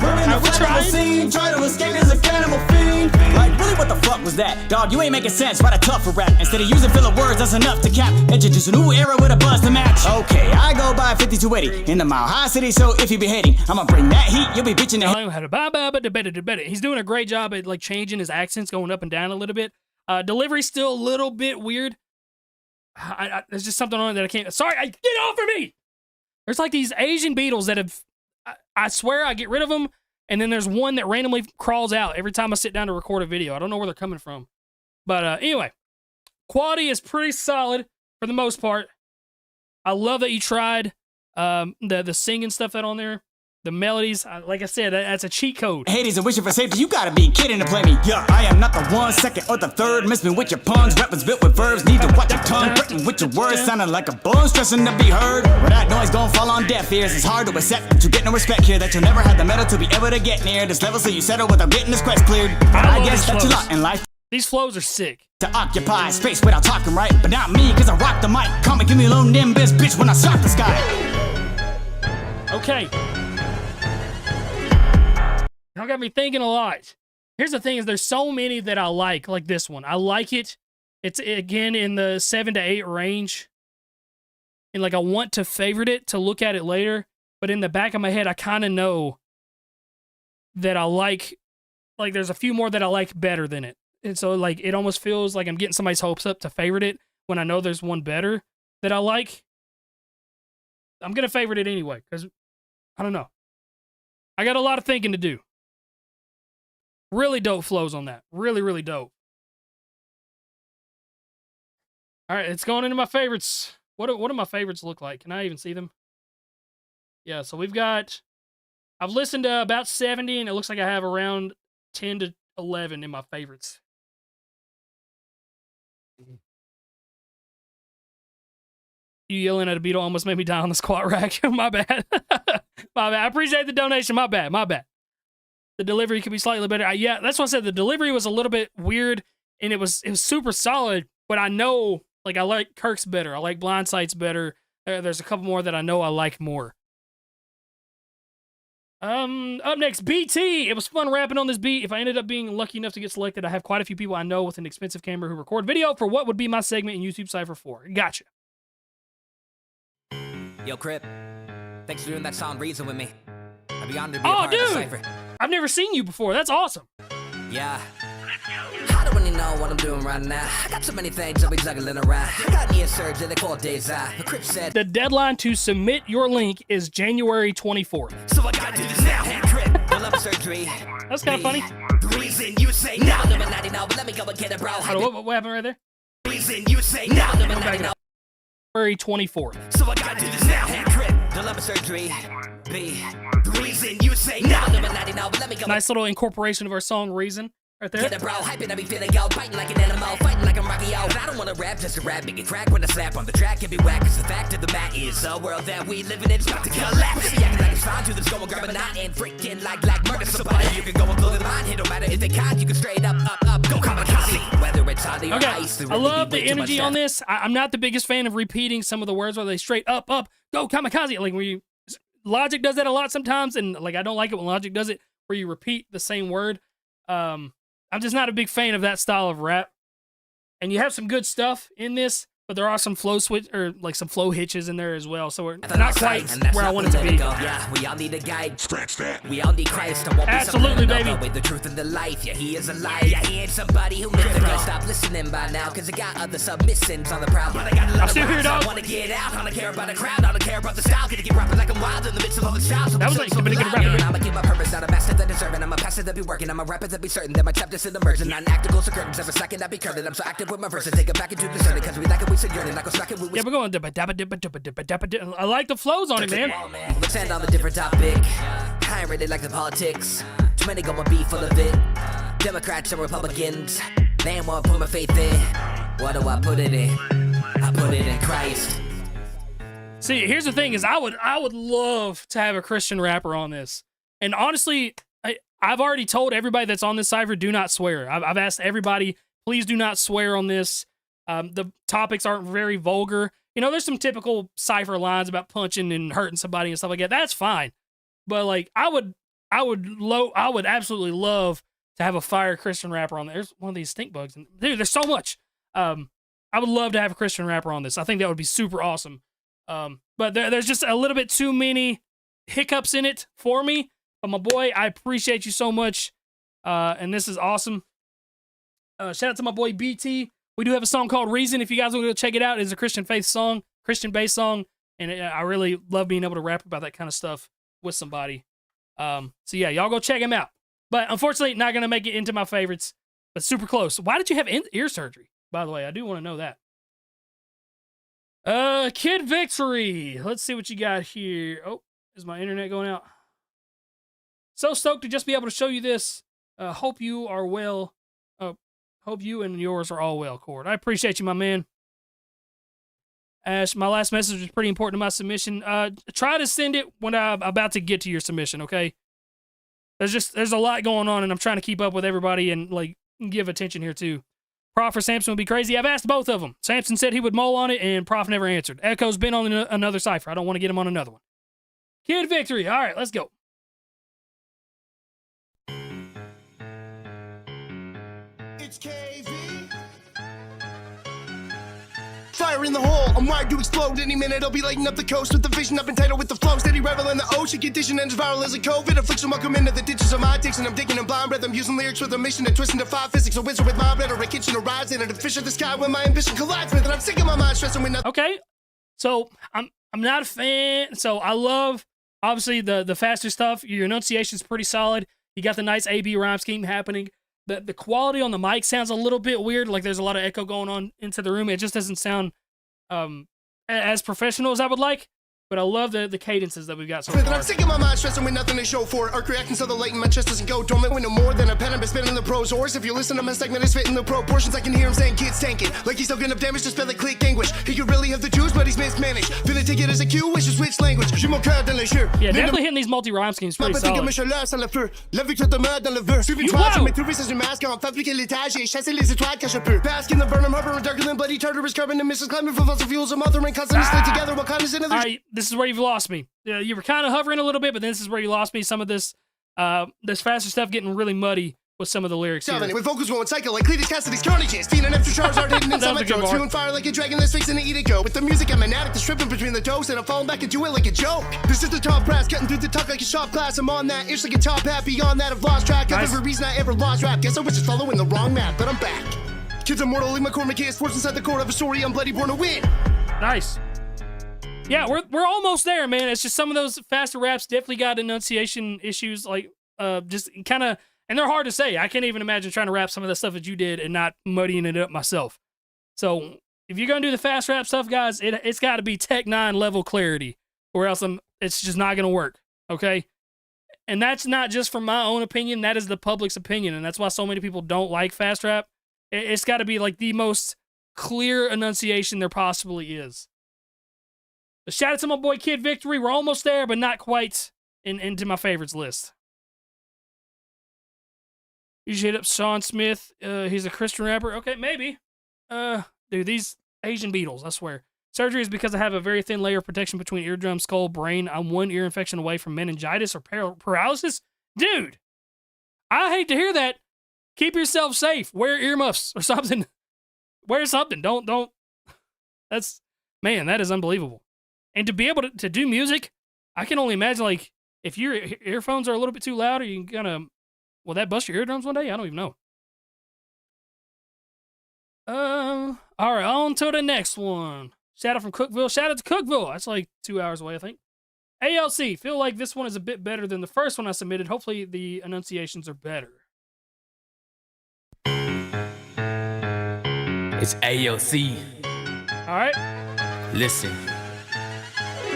We're in the flammable scene. Try to escape as a cannibal fiend. Like really what the fuck was that? Dog, you ain't making sense, write a tougher rap. Instead of using filler words, that's enough to cap. Introduce a new era with a buzz to match. Okay, I go by 5280 in the Mile High City, so if you be hating, I'ma bring that heat, you'll be bitching the He's doing a great job at like changing his accents, going up and down a little bit. Delivery's still a little bit weird. There's just something on it that I can't. Sorry, get off of me! There's like these Asian beetles that have. I swear I get rid of them, and then there's one that randomly crawls out every time I sit down to record a video. I don't know where they're coming from, but anyway, quality is pretty solid for the most part. I love that you tried the singing stuff that on there. The melodies, like I said, that's a cheat code. Hades and wishing for safety, you gotta be kidding to play me. Yeah, I am not the 1, 2nd, or the 3rd. Miss me with your puns, weapons built with verbs. Need to watch your tongue, threaten with your words. Sounding like a bun, stressing to be heard. Well, that noise gon' fall on deaf ears. It's hard to accept that you get no respect here. That you'll never have the metal to be able to get near this level, so you settle without getting this quest cleared. But I guess that's a lot in life. These flows are sick. To occupy space without talking right, but not me, cause I rock the mic. Come and give me a little nimbus, bitch, when I shock the sky. Okay. Y'all got me thinking a lot. Here's the thing is there's so many that I like this one. I like it. It's, again, in the 7 to 8 range. And, like, I want to favorite it to look at it later. But in the back of my head, I kind of know that I like, there's a few more that I like better than it. And so, like, it almost feels like I'm getting somebody's hopes up to favorite it when I know there's one better that I like. I'm going to favorite it anyway, because, I don't know. I got a lot of thinking to do. Really dope flows on that. Really, really dope. All right, it's going into my favorites. What do my favorites look like? Can I even see them? Yeah, so I've listened to about 70, and it looks like I have around 10 to 11 in my favorites. You yelling at a beetle almost made me die on the squat rack. My bad. My bad. I appreciate the donation. My bad. The delivery could be slightly better. Yeah, that's what I said. The delivery was a little bit weird, and it was super solid, but I know, like, I like Kirk's better. I like Blindsight's better. There's a couple more that I know I like more. Up next, BT. It was fun rapping on this beat. If I ended up being lucky enough to get selected, I have quite a few people I know with an expensive camera who record video for what would be my segment in YouTube Cypher 4. Gotcha. Yo, Crypt. Thanks for doing that song Reason with me. I'd be honored to be a part of the Cypher. I've never seen you before. That's awesome. Yeah. How do you know what I'm doing right now? I got so many things I'll be juggling around. I got knee surgery, they call days out. The Crypt said the deadline to submit your link is January 24th. So I gotta do this now. Crypt, I love surgery. That's kind of funny. The reason you say no, number 90 now, but let me go and get it, bro. What happened right there? The reason you say no, number 90 now. January 24th. So I gotta do this now. Crypt, the lumbar surgery. B. The reason you say no, number 90 now, but let me go. Nice little incorporation of our song Reason. Right there. Get it, bro, hyping, I be feeling out, biting like an animal, fighting like I'm Rocky out. I don't wanna rap just to rap, make it crack when I slap on the track, can be whack, cause the fact of the matter is the world that we live in, it's about to collapse. Be acting like it's fine, to this go and grab a knot and freaking like murder somebody. You can go and blow the line, it don't matter if they caught, you can straight up, go kamikaze. Whether it's Holly or ice, I love the energy on this. I'm not the biggest fan of repeating some of the words where they straight up, go kamikaze. Like when Logic does that a lot sometimes, and like I don't like it when Logic does it where you repeat the same word. I'm just not a big fan of that style of rap. And you have some good stuff in this, but there are some flow switch or like some flow hitches in there as well. So we're not quite where I want it to be. Yeah, we all need a guide. Scratch that. We all need Christ. I won't Absolutely, be baby. With the truth and the life. Yeah, he is alive. Yeah, he ain't somebody who lives to stop listening by now, cause I got other submissives on the prowl. But I got a lot of rhymes. I wanna get out. I don't care about the crowd. I don't care about the style. Gonna get rapping like I'm wild in the midst of all the shouts. That was like the beginning of rapping. I'ma keep my purpose. Not a master that deserving. I'm a pastor that be working. I'm a rapper that be certain that my chapters in emerging. Not acticals or curtains. Every second I be curving. I'm so active with my verses. Take it back into the journey, cause we like it, we secure it. Like a yeah, we're going I like the flows on it, man. Let's end on a different topic. I ain't really like the politics. Too many gonna be full of it. Democrats and Republicans. They ain't wanna put my faith in. What do I put it in? I put it in Christ. See, here's the thing: is I would love to have a Christian rapper on this. And honestly, I've already told everybody that's on this Cypher, do not swear. I've asked everybody, please do not swear on this. The topics aren't very vulgar. You know, there's some typical Cypher lines about punching and hurting somebody and stuff like that. That's fine. But like, I would absolutely love to have a fire Christian rapper on there. There's one of these stink bugs. And dude, there's so much. I would love to have a Christian rapper on this. I think that would be super awesome. But there's just a little bit too many hiccups in it for me. But my boy, I appreciate you so much. And this is awesome. Shout out to my boy BT. We do have a song called Reason. If you guys want to go check it out, it's a Christian faith song, Christian-based song, and I really love being able to rap about that kind of stuff with somebody. So yeah, y'all go check him out. But unfortunately, not gonna make it into my favorites, but super close. Why did you have ear surgery? By the way, I do want to know that. Kid Victory. Let's see what you got here. Oh, is my internet going out? So stoked to just be able to show you this. Hope you are well. Hope you and yours are all well, Cord. I appreciate you, my man. Ash, my last message was pretty important to my submission. Try to send it when I'm about to get to your submission, okay? There's a lot going on, and I'm trying to keep up with everybody and like give attention here too. Prof for Samson would be crazy. I've asked both of them. Samson said he would mull on it, and Prof never answered. Echo's been on another Cypher. I don't want to get him on another one. Kid Victory. All right, let's go. It's KV. Fire in the hole, I'm wired to explode. Any minute I'll be lighting up the coast with the vision up entitled with the flow. Steady revel in the ocean, condition ends viral as a COVID. Affliction welcome into the ditches of my addiction. I'm digging in blind breath, I'm using lyrics with a mission to twist into five physics. A wizard with my rhetoric, kitchen arrives in a fish of the sky when my ambition collides with it. I'm sick of my mind stressing with nothing. Okay, so I'm not a fan. So I love obviously the faster stuff. Your enunciation's pretty solid. You got the nice A/B rhyme scheme happening. The quality on the mic sounds a little bit weird. Like there's a lot of echo going on into the room. It just doesn't sound as professional as I would like. But I love the cadences that we've got so far. I'm sick of my mind stressing with nothing to show for it. Arc reacting so the light in my chest doesn't go dormant. With no more than a pen, I've been spinning the pros horse. If you listen to my segment, it's fitting the proportions. I can hear him saying kids tanking. Like he's soaking up damage to spell the click anguish. He could really have the juice, but he's mismanaged. Finna take it as a cue, wish to switch language. Yeah, definitely hitting these multi-rhyme schemes pretty solid. La victoire demeure dans le vœu. Suivi de toi, je m'ai trouvé sans une masque. En fabriquer l'étage et chasser les étoiles quand je peux. Bask in the Burnham Harbor, darker than bloody Tartarus, carbon emissions, climbing from fossil fuels, and mothering constantly stay together. What kind is another? Alright, this is where you've lost me. You were kind of hovering a little bit, but this is where you lost me. Some of this faster stuff getting really muddy with some of the lyrics here. With vocals going cycle like Cletus Cassidy's carnages. Feeding after Charizard hidden inside my throat. Spewing fire like a dragon that's fixing to eat a goat. With the music I'm an addict, stripping between the toes, and I'm falling back into it like a joke. This is the top brass, cutting through the talk like a shop class. I'm on that, ish like a top hat. Beyond that, I've lost track of every reason I ever lost rap. Guess I was just following the wrong map, but I'm back. Kids immortal, leave my core mechanics force inside the core of a story. I'm bloody born to win. Nice. Yeah, we're almost there, man. It's just some of those faster raps definitely got enunciation issues, like just kind of, and they're hard to say. I can't even imagine trying to rap some of the stuff that you did and not muddying it up myself. So if you're gonna do the fast rap stuff, guys, it's got to be Tech 9 level clarity, or else it's just not gonna work. Okay. And that's not just from my own opinion. That is the public's opinion. And that's why so many people don't like fast rap. It's got to be like the most clear enunciation there possibly is. But shout out to my boy Kid Victory. We're almost there, but not quite into my favorites list. You should hit up Sean Smith. He's a Christian rapper. Okay, maybe. Dude, these Asian Beatles, I swear. Surgery is because I have a very thin layer of protection between eardrum, skull, brain. I'm one ear infection away from meningitis or paralysis. Dude, I hate to hear that. Keep yourself safe. Wear earmuffs or something. Wear something. Don't. That's, man, that is unbelievable. And to be able to do music, I can only imagine, like, if your earphones are a little bit too loud, are you gonna, will that bust your eardrums one day? I don't even know. All right, on to the next one. Shout out from Cookville. Shout out to Cookville. That's like 2 hours away, I think. ALC, feel like this one is a bit better than the first one I submitted. Hopefully the enunciations are better. It's AOC. All right. Listen.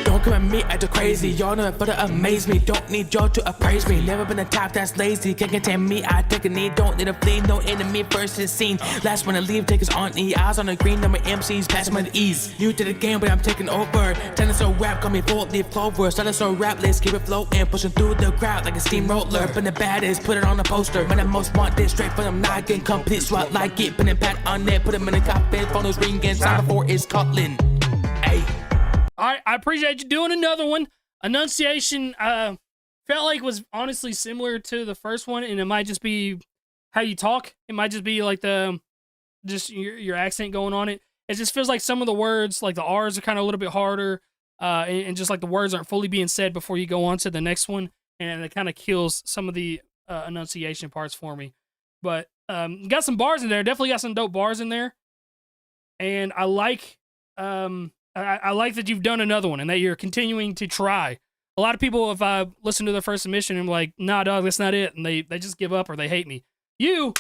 Don't come at me acting crazy, y'all know it, but it amaze me. Don't need y'all to appraise me. Never been a type that's lazy, can't contain me. I take a knee, don't need a flee. No enemy first is seen. Last one to leave, take us on E. Eyes on the green, number MCs, pass my ease. New to the game, but I'm taking over. Dinosaur rap, call me full leaf clover. Dinosaur rap, let's keep it floating. Pushing through the crowd like a steamroller. Been the baddest, put it on the poster. When I most want this, straight from them noggin. Complete swat like it, put a pat on it. Put him in the cockpit, phone is ringing. Sound before it's Scotland. Hey. All right, I appreciate you doing another one. Enunciation felt like was honestly similar to the first one, and it might just be how you talk. It might just be like just your accent going on it. It just feels like some of the words, like the R's are kind of a little bit harder, and just like the words aren't fully being said before you go on to the next one, and it kind of kills some of the enunciation parts for me. But got some bars in there. Definitely got some dope bars in there, and I like I like that you've done another one and that you're continuing to try. A lot of people, if I listen to their first submission, I'm like, nah, dog, that's not it. And they just give up or they hate me. You're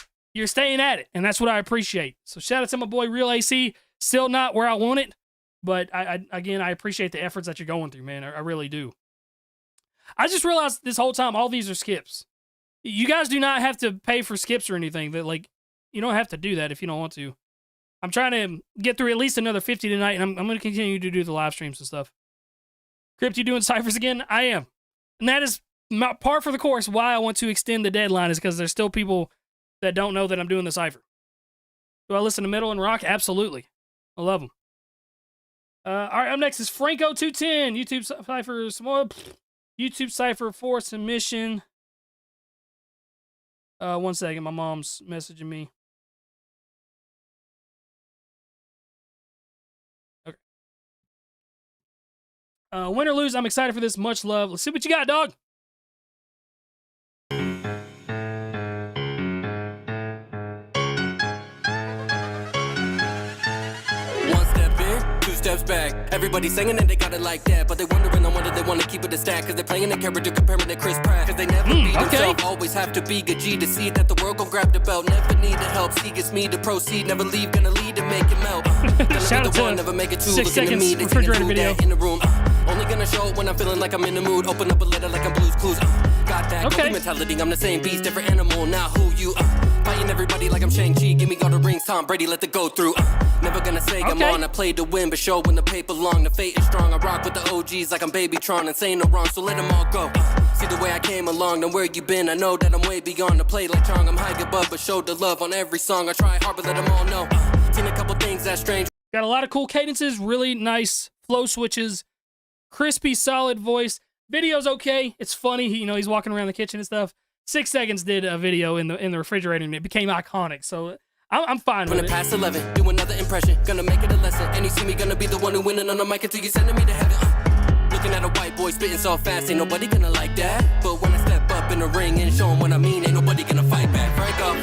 staying at it. And that's what I appreciate. So shout out to my boy, Real AC. Still not where I want it. But I appreciate the efforts that you're going through, man. I really do. I just realized this whole time, all these are skips. You guys do not have to pay for skips or anything. That, like, you don't have to do that if you don't want to. I'm trying to get through at least another 50 tonight, and I'm going to continue to do the live streams and stuff. Crypt, you doing ciphers again? I am. And that is par for the course why I want to extend the deadline, is because there's still people that don't know that I'm doing the cipher. Do I listen to metal and rock? Absolutely. I love them. All right, up next is Franco210. YouTube cipher, YouTube cipher for submission. 1 second, my mom's messaging me. Win or lose, I'm excited for this. Much love. Let's see what you got, dog. Steps back. Everybody singing and they got it like that, but they wondering on whether they want to keep it a stack, cause they're playing the character comparing to Chris Pratt, cause they never be themselves, always have to be good G to see that the world gon' grab the belt, never need the help, see gets me to proceed, never leave, gonna lead and make it melt, gonna be the one, never make it two, looking at me, they taking through that in the room, only gonna show it when I'm feeling like I'm in the mood, open up a letter like I'm Blue's Clues, got that goalie mentality, I'm the same beast, different animal, now who you, fighting everybody like I'm Shang-Chi, give me all the rings, Tom Brady, let the go through, never gonna say I'm on, I played to win, but show when the paper long, the fate is strong, I rock with the OGs like I'm Babytron, and say no wrong, so let them all go, see the way I came along, then where you been, I know that I'm way beyond the play like Chong, I'm high above, but show the love on every song, I try hard, but let them all know, seen a couple things that's strange. Got a lot of cool cadences, really nice flow switches, crispy, solid voice, video's okay, it's funny, he's walking around the kitchen and stuff. 6 Seconds did a video in the refrigerator and it became iconic, so I'm fine with it. Past 11, do another impression, gonna make it a lesson. And you see me gonna be the one who winning on the mic until you sending me to heaven. Looking at a white boy spitting so fast, ain't nobody gonna like that. But when I step up in the ring and show 'em what I mean, ain't nobody gonna fight back. Franco.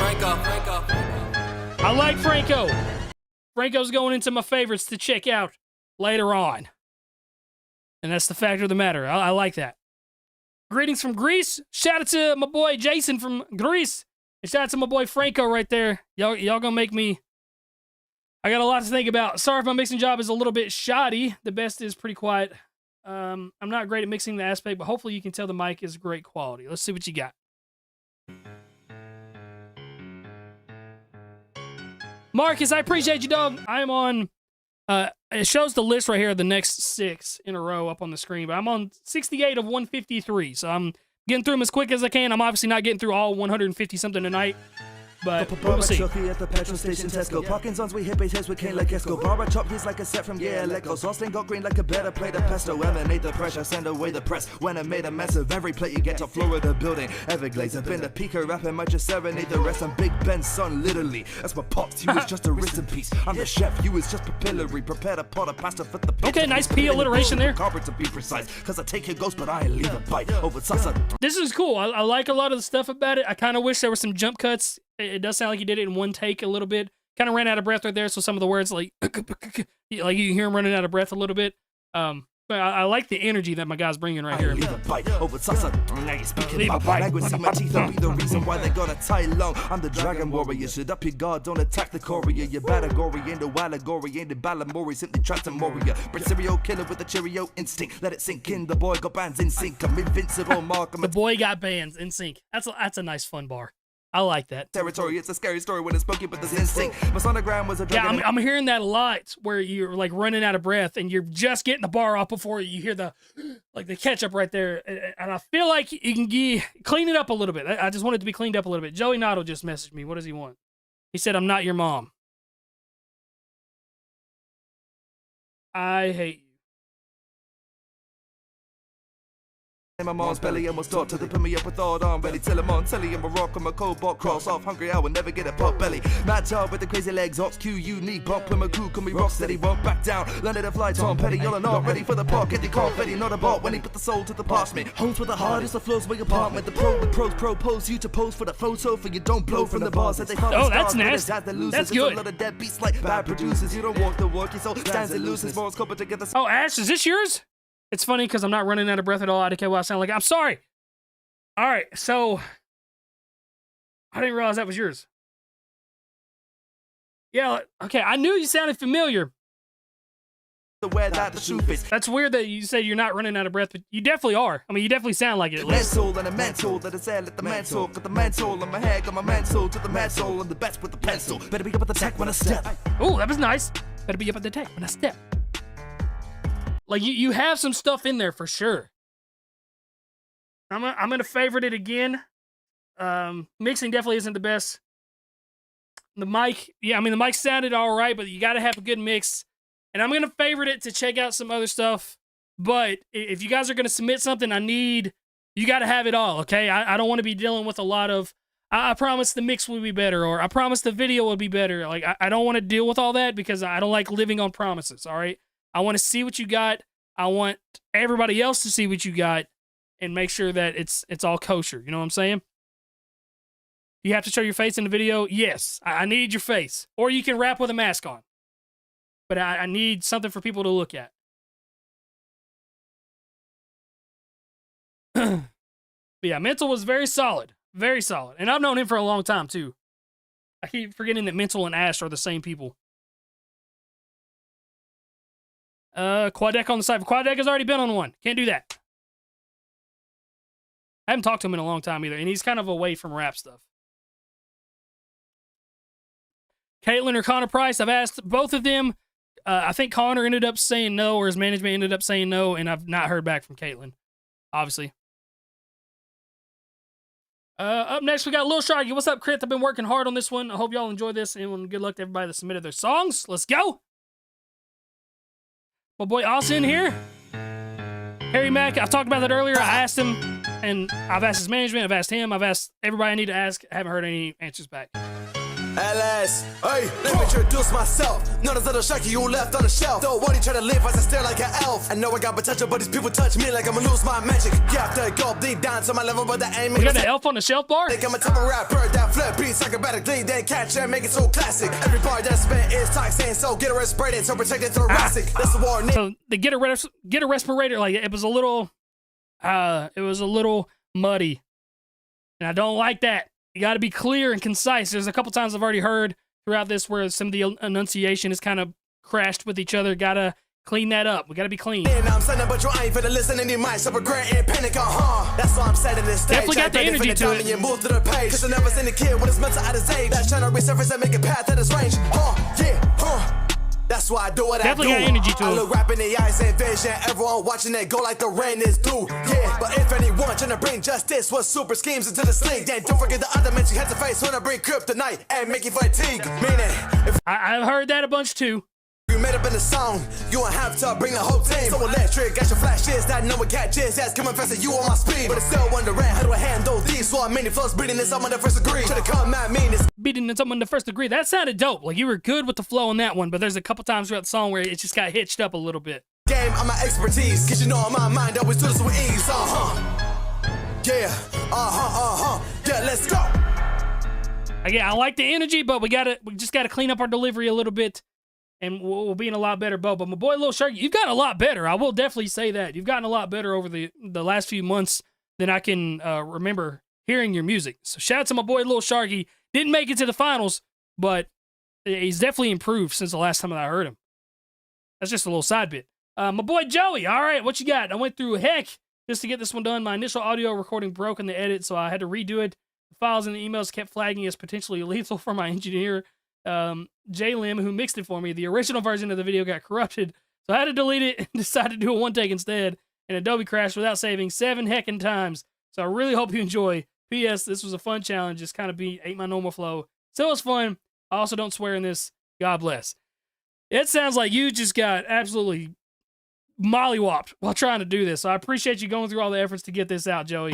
I like Franco. Franco's going into my favorites to check out later on. And that's the fact of the matter. I like that. Greetings from Greece. Shout out to my boy Jason from Greece. And shout out to my boy Franco right there. Y'all gonna make me... I got a lot to think about. Sorry if my mixing job is a little bit shoddy. The best is pretty quiet. I'm not great at mixing the aspect, but hopefully you can tell the mic is great quality. Let's see what you got. Marcus, I appreciate you, dog. I'm on, it shows the list right here of the next 6 in a row up on the screen, but I'm on 68 of 153, so I'm getting through them as quick as I can. I'm obviously not getting through all 150-something tonight, but we'll see. At the petrol station, Tesco. Parkinson's, we hit base heads with cane like Esco. Barber chop he's like a set from Lego. Sauceling got green like a better plate of pesto. Emanate the pressure, send away the press. When I made a mess of every plate, you get to Florida building. Everglades, I've been the peaker rapping, might just serenade the rest. I'm Big Ben's son, literally. That's my pops, you was just a written piece. I'm the chef, you was just papillary. Prepare a pot of pasta for the pizza. Okay, nice P alliteration there. Carpet to be precise, cause I take your ghost, but I ain't leave a bite. Over salsa. This is cool. I like a lot of the stuff about it. I kind of wish there were some jump cuts. It does sound like he did it in one take a little bit. Kind of ran out of breath right there, so some of the words like you can hear him running out of breath a little bit. But I like the energy that my guy's bringing right here. Leave a bite over salsa. Now you're speaking about language. See my teeth will be the reason why they got a tie long. I'm the dragon warrior. Shut up your guard, don't attack the courier. Your category ain't the allegory, ain't the Balamori. Simply trapped a Moria. But serial killer with a Cheerio instinct. Let it sink in. The boy got bands in sync. I'm invincible, Mark. The boy got bands in sync. That's a nice fun bar. I like that. Territory, it's a scary story when it's spoken, but there's instinct. My sonogram was a dragon. Yeah, I'm hearing that a lot where you're like running out of breath and you're just getting the bar off before you hear the ketchup right there. And I feel like you can clean it up a little bit. I just want it to be cleaned up a little bit. Joey Noddle just messaged me. What does he want? He said, I'm not your mom. I hate you. In my mom's belly, almost start to put me up with all on ready. Till I'm on telly, I'm a rock, I'm a cobalt cross off. Hungry, I will never get a pot belly. Mad child with the crazy legs, ox Q, unique bump with my crew, can we rock steady, won't back down. Landed to fly, Tom Petty, y'all are not ready for the park. Get the confetti, not a bot when he put the soul to the past me. Homes with the hardest, the flows where your apartment. The pro with pros propose you to pose for the photo, for you don't blow from the bars that they follow. Oh, that's nasty. That's good. A lot of dead beats like bad producers. You don't walk the walk, your soul stands and loses. Morals couple together. Oh, Ash, is this yours? It's funny because I'm not running out of breath at all. I don't care what I sound like. I'm sorry. All right, so I didn't realize that was yours. Yeah, okay, I knew you sounded familiar. That's weird that you say you're not running out of breath, but you definitely are. I mean, you definitely sound like it. At least. Mental and a mental that is let the mental. Got the mental on my head, got my mental to the mental and the best with the pencil. Better be up at the tech when I step. Oh, that was nice. Better be up at the tech when I step. Like you have some stuff in there for sure. I'm gonna favorite it again. Mixing definitely isn't the best. The mic, yeah, I mean the mic sounded all right, but you got to have a good mix. And I'm gonna favorite it to check out some other stuff. But if you guys are gonna submit something, you got to have it all. Okay, I don't want to be dealing with a lot of. I promise the mix will be better, or I promise the video will be better. Like I don't want to deal with all that because I don't like living on promises. All right. I want to see what you got. I want everybody else to see what you got and make sure that it's all kosher. You know what I'm saying? You have to show your face in the video? Yes, I need your face. Or you can rap with a mask on. But I need something for people to look at. But yeah, Mental was very solid. Very solid. And I've known him for a long time, too. I keep forgetting that Mental and Ash are the same people. Quadeck on the Cypher. Quadeck has already been on one. Can't do that. I haven't talked to him in a long time either, and he's kind of away from rap stuff. Caitlin or Connor Price, I've asked both of them. I think Connor ended up saying no, or his management ended up saying no, and I've not heard back from Caitlin, obviously. Up next, we got Lil Sharky. What's up, Crypt? I've been working hard on this one. I hope y'all enjoy this, and good luck to everybody that submitted their songs. Let's go! My boy Austin here. Harry Mack, I've talked about that earlier. I asked him, and I've asked his management, I've asked him, I've asked everybody I need to ask. I haven't heard any answers back. LS, hey, let me introduce myself. Known as Little Sharky, you left on the shelf. Don't worry, try to live as I stare like an elf. I know I got potential, but these people touch me like I'm gonna lose my magic. You have to go deep down to my level, but the aim is. We got the elf on the shelf bar? Think I'm a type of rapper that flip beats acrobatically, then catch and make it so classic. Every bar that's spent is toxic, so get a respirator to protect it thoracic. That's the warning. So the get a respirator, like it was a little muddy, and I don't like that. You got to be clear and concise. There's a couple times I've already heard throughout this where some of the enunciation is kind of crashed with each other. Got to Clean that up. We gotta be clean. And I'm saying, but you ain't finna listen in your mind, so regret and panic, That's why I'm setting this stage. Definitely got the energy to it. And move to the page. Cause I never seen a kid when it's mental at his age. That's trying to resurface and make a path at his range. That's why I do what Definitely I do. Got energy to I it. look rap in the eyes and vision. Everyone watching it go like the rain is due. Yeah, but if anyone trying to bring justice with super schemes into the sling, then don't forget the other men you had to face when I bring Crypt tonight and make you fatigue. Meaning, if I've heard that a bunch too. you made up in the song, you won't have to bring the whole team. So electric, got your flashes that no one catches. That's coming faster, you on my speed. But it's still wondering how do I handle these? So I many flows beating this, I'm on the first degree. Try to come at me, this Beating in someone the first degree. That sounded dope. Like you were good with the flow on that one, but there's a couple times throughout the song where it just got hitched up a little bit. game, I'm my expertise. Cause you know on my mind, I always do this with ease. Yeah, yeah, let's go. Again, I like the energy, but we just gotta clean up our delivery a little bit, and we'll be in a lot better boat. But my boy Lil Sharky, you've gotten a lot better. I will definitely say that. You've gotten a lot better over the last few months than I can remember hearing your music. So shout out to my boy Lil Sharky. Didn't make it to the finals, but he's definitely improved since the last time that I heard him. That's just a little side bit. My boy Joey, all right, what you got? I went through heck just to get this one done. My initial audio recording broke in the edit, so I had to redo it. The files and the emails kept flagging as potentially lethal for my engineer, Jay Lim, who mixed it for me. The original version of the video got corrupted, so I had to delete it and decided to do a one take instead. And Adobe crashed without saving 7 heckin' times. So I really hope you enjoy. P.S. This was a fun challenge. Just kind of ate my normal flow. So it was fun. I also don't swear in this. God bless. It sounds like you just got absolutely mollywopped while trying to do this. So I appreciate you going through all the efforts to get this out, Joey.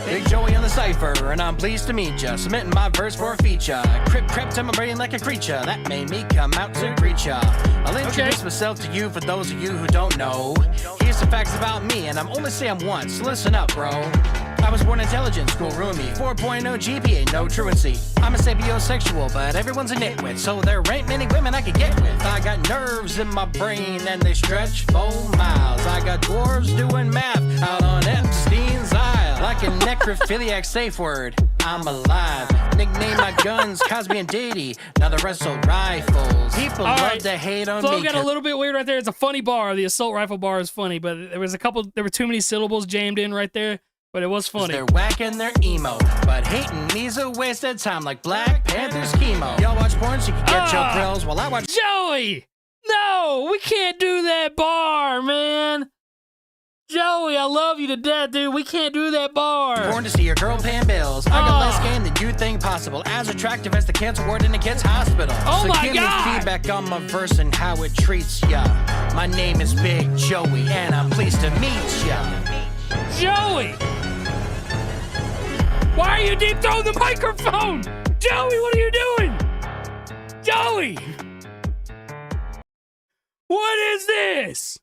Big Joey on the Cypher, and I'm pleased to meet ya. Submitting my verse for a feature. Crypt crept in my brain like a creature. That made me come out to greet ya. I'll introduce myself to you for those of you who don't know. Here's some facts about me, and I'm only saying once. Listen up, bro. I was born intelligent, school ruined me. 4.0 GPA, no truancy. I'm a sapiosexual, but everyone's a nitwit, so there ain't many women I could get with. I got nerves in my brain, and they stretch 4 miles. I got dwarves doing math out on Epstein's Isle. Like a necrophiliac safe word, I'm alive. Nickname my guns Cosby and Diddy. Now the rest are rifles. People love to hate on Flow me. got a little bit weird right there. It's a funny bar. The assault rifle bar is funny, but there were too many syllables jammed in right there. But it was funny. They're whack and they're emo, but hating me's a waste of time like Black Panther's chemo. Y'all watch porn so you can get your grills while I watch. Joey! No, we can't do that bar, man. Joey, I love you to death, dude. We can't do that bar. Born to see your girl paying bills. I got less game than you think possible. As attractive as the cancer ward in a kid's hospital. Oh so my give God. me feedback on my verse and how it treats ya. My name is Big Joey, and I'm pleased to meet ya. Joey! Why are you deep throwing the microphone? Joey, what are you doing? Joey! What is this?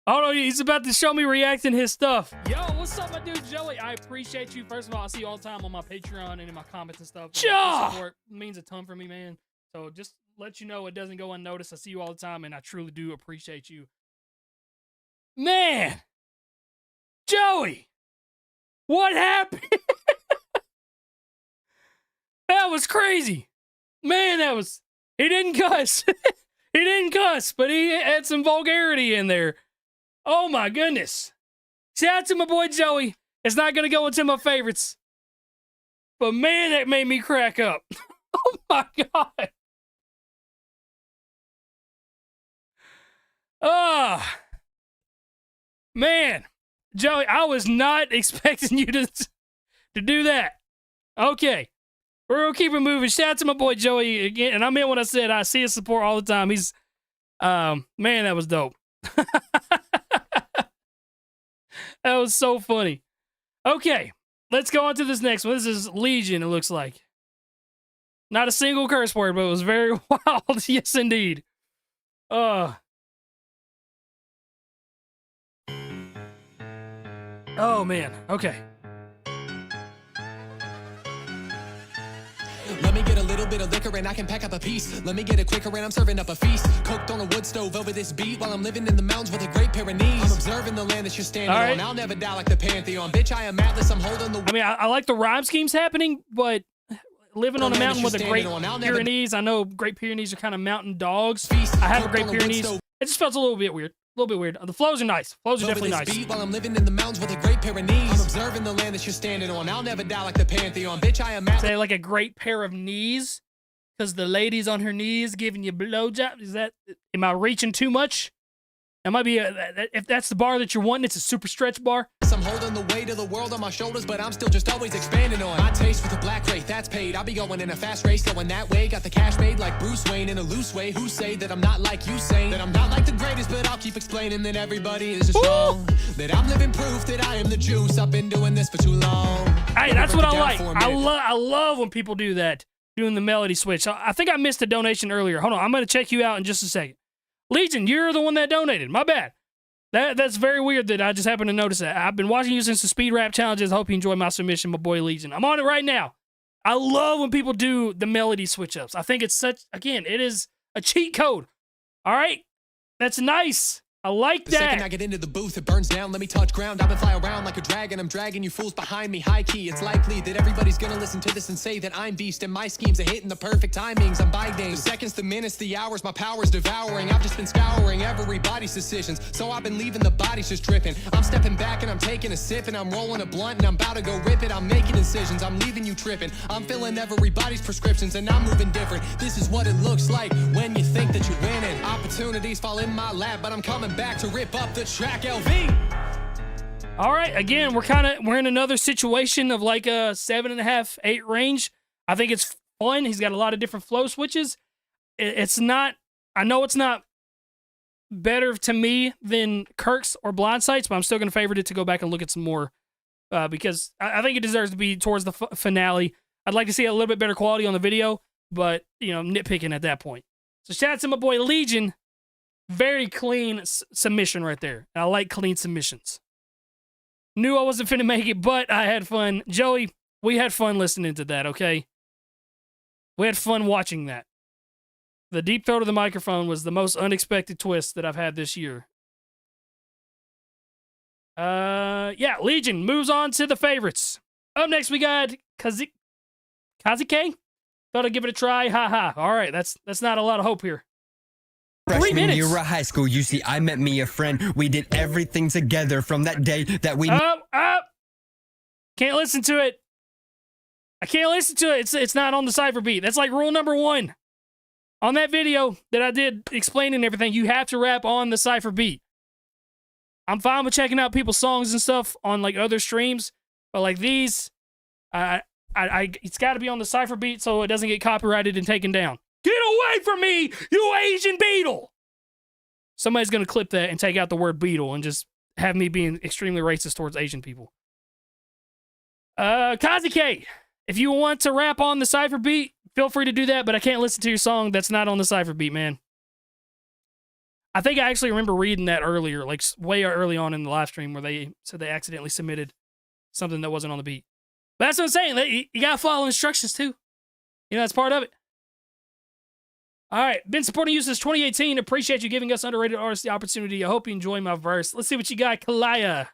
Oh no, he's about to show me reacting his stuff. Yo, what's up, my dude Joey? I appreciate you. First of all, I see you all the time on my Patreon and in my comments and stuff. Your support means a ton for me, man. So just let you know it doesn't go unnoticed. I see you all the time, and I truly do appreciate you. Man! Joey! What happened? That was crazy. Man, he didn't cuss. He didn't cuss, but he had some vulgarity in there. Oh my goodness. Shout out to my boy Joey. It's not going to go into my favorites. But man, that made me crack up. Oh my God. Man. Joey, I was not expecting you to do that. Okay. We're going to keep it moving. Shout out to my boy Joey again. And I meant what I said. I see his support all the time. He's, man, that was dope. That was so funny. Okay. Let's go on to this next one. This is Legion, it looks like. Not a single curse word, but it was very wild. Yes, indeed. Oh, man. Okay. Let me get a little bit of liquor and I can pack up a piece. Let me get it quicker and I'm serving up a feast. Cooked on a wood stove over this beat while I'm living in the mountains with a great pair of knees. I'm observing the land that you're standing on. I'll never die like the Pantheon. Bitch, I am Atlas. I'm holding the... I mean, I like the rhyme schemes happening, but living on a mountain with a Great Pyrenees. I know Great Pyrenees are kind of mountain dogs. I have a Great Pyrenees. It just felt a little bit weird. A little bit weird. The flows are nice. Flows are definitely nice. Beat while I'm living in the mountains with a Great Pyrenees. I'm observing the land that you're standing on. I'll never die like the Pantheon. Bitch, I am Say like a great pair of knees, because the lady's on her knees giving you blowjob. Is that? Am I reaching too much? That might be if that's the bar that you're wanting. It's a super stretch bar. I'm holding the weight of the world on my shoulders, but I'm still just always expanding on my taste with a black rate that's paid. I'll be going in a fast race, going that way. Got the cash made like Bruce Wayne in a loose way. Who say that I'm not like you, saying that I'm not like the greatest, but I'll keep explaining that everybody is just wrong. That I'm living proof that I am the juice. I've been doing this for too long. Hey, that's what I like. I love when people do that, doing the melody switch. I think I missed a donation earlier. Hold on, I'm gonna check you out in just a second. Legion, you're the one that donated. My bad. That's very weird that I just happened to notice that. I've been watching you since the speed rap challenges. I hope you enjoy my submission, my boy Legion. I'm on it right now. I love when people do the melody switch ups. I think it's again, it is a cheat code. All right? That's nice. I like that. The second I get into the booth, it burns down. Let me touch ground. I've been fly around like a dragon. I'm dragging you fools behind me. High key, it's likely that everybody's gonna listen to this and say that I'm beast and my schemes are hitting the perfect timings. I'm biding the seconds, the minutes, the hours. My power's devouring. I've just been scouring everybody's decisions. So I've been leaving the bodies just dripping. I'm stepping back and I'm taking a sip and I'm rolling a blunt and I'm about to go rip it. I'm making incisions. I'm leaving you tripping. I'm filling everybody's prescriptions and I'm moving different. This is what it looks like when you think that you're winning. Opportunities fall in my lap, but I'm coming back to rip up the track. LV. All right, again, we're in another situation of like a 7.5, 8 range. I think it's fun. He's got a lot of different flow switches. It's not, I know it's not better to me than Kirk's or Blindsights, but I'm still going to favorite it to go back and look at some more because I think it deserves to be towards the finale. I'd like to see a little bit better quality on the video, but, you know, nitpicking at that point. So shout out to my boy Legion. Very clean submission right there. I like clean submissions. Knew I wasn't finna make it, but I had fun. Joey, we had fun listening to that, okay? We had fun watching that. The deep throat of the microphone was the most unexpected twist that I've had this year. Yeah, Legion moves on to the favorites. Up next, we got Kazuke. Thought I'd give it a try. Ha. All right, that's not a lot of hope here. 3 Freshman minutes. year of high school, you see, I met me a friend. We did everything together from that day that we... Can't listen to it. I can't listen to it. It's not on the Cypher beat. That's like rule number 1. On that video that I did explaining everything, you have to rap on the Cypher beat. I'm fine with checking out people's songs and stuff on like other streams, but like these, it's got to be on the Cypher beat so it doesn't get copyrighted and taken down. Get away from me, you Asian beetle! Somebody's going to clip that and take out the word beetle and just have me being extremely racist towards Asian people. Kazuke, if you want to rap on the Cypher beat, feel free to do that, but I can't listen to your song that's not on the Cypher beat, man. I think I actually remember reading that earlier, like way early on in the live stream where they said they accidentally submitted something that wasn't on the beat. But that's what I'm saying. You got to follow instructions too. You know, that's part of it. All right, been supporting you since 2018. Appreciate you giving us underrated artists the opportunity. I hope you enjoy my verse. Let's see what you got, Kalaya.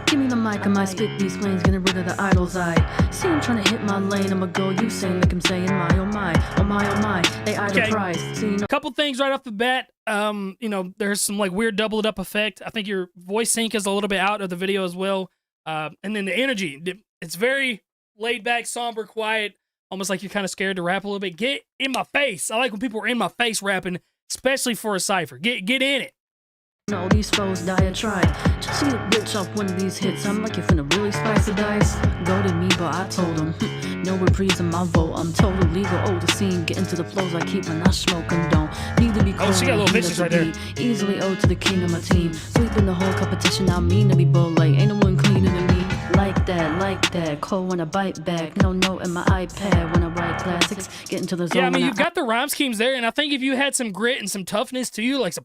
Give me the mic, I might spit these flames, getting rid of the idol's eye. See him trying to hit my lane, I'ma go, you saying, like I'm saying, my, oh my, oh my, oh my, they idol prize. See, you know. Couple things right off the bat. You know, there's some like weird doubled up effect. I think your voice sync is a little bit out of the video as well. And then the energy, it's very laid back, somber, quiet, almost like you're kind of scared to rap a little bit. Get in my face. I like when people are in my face rapping, especially for a Cypher. Get in it. No, these foes die a try. Just see the bitch off one of these hits. I'm like, you finna really spice the dice. Go to me, but I told him, no reprise in my vote. I'm total legal, old the scene. Get into the flows I keep when I smoke and don't need to be cool. Oh, she got little bitches right there. Easily owed to the king of my team. Sweeping the whole competition, I mean to be bold like ain't no one cleaner than me. Like that. Cold when I bite back. No note in my iPad when I write classics. Get into the zone. Yeah, I mean, you've got the rhyme schemes there, and I think if you had some grit and some toughness to you, like some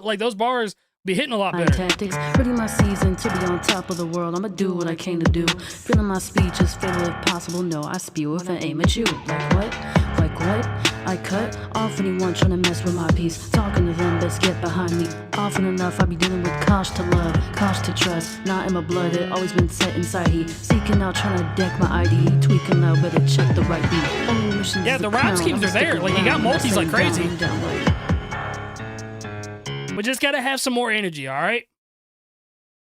like those bars be hitting a lot better. Tactics, ready my season to be on top of the world. I'ma do what I came to do. Feeling my speech is fatal if possible. No, I spew if I aim at you. Like what? I cut off anyone trying to mess with my peace. Talking to them, best get behind me. Often enough, I be dealing with cost to love, cost to trust. Not in my blood, it always been set inside. He seeking out, trying to deck my ID. He tweaking out, better check the right beat. Only missions Yeah, is the the rhyme crown. schemes I'm are there. sticking Like, you got around. multis I like say crazy. down, We just gotta have some more energy, all right?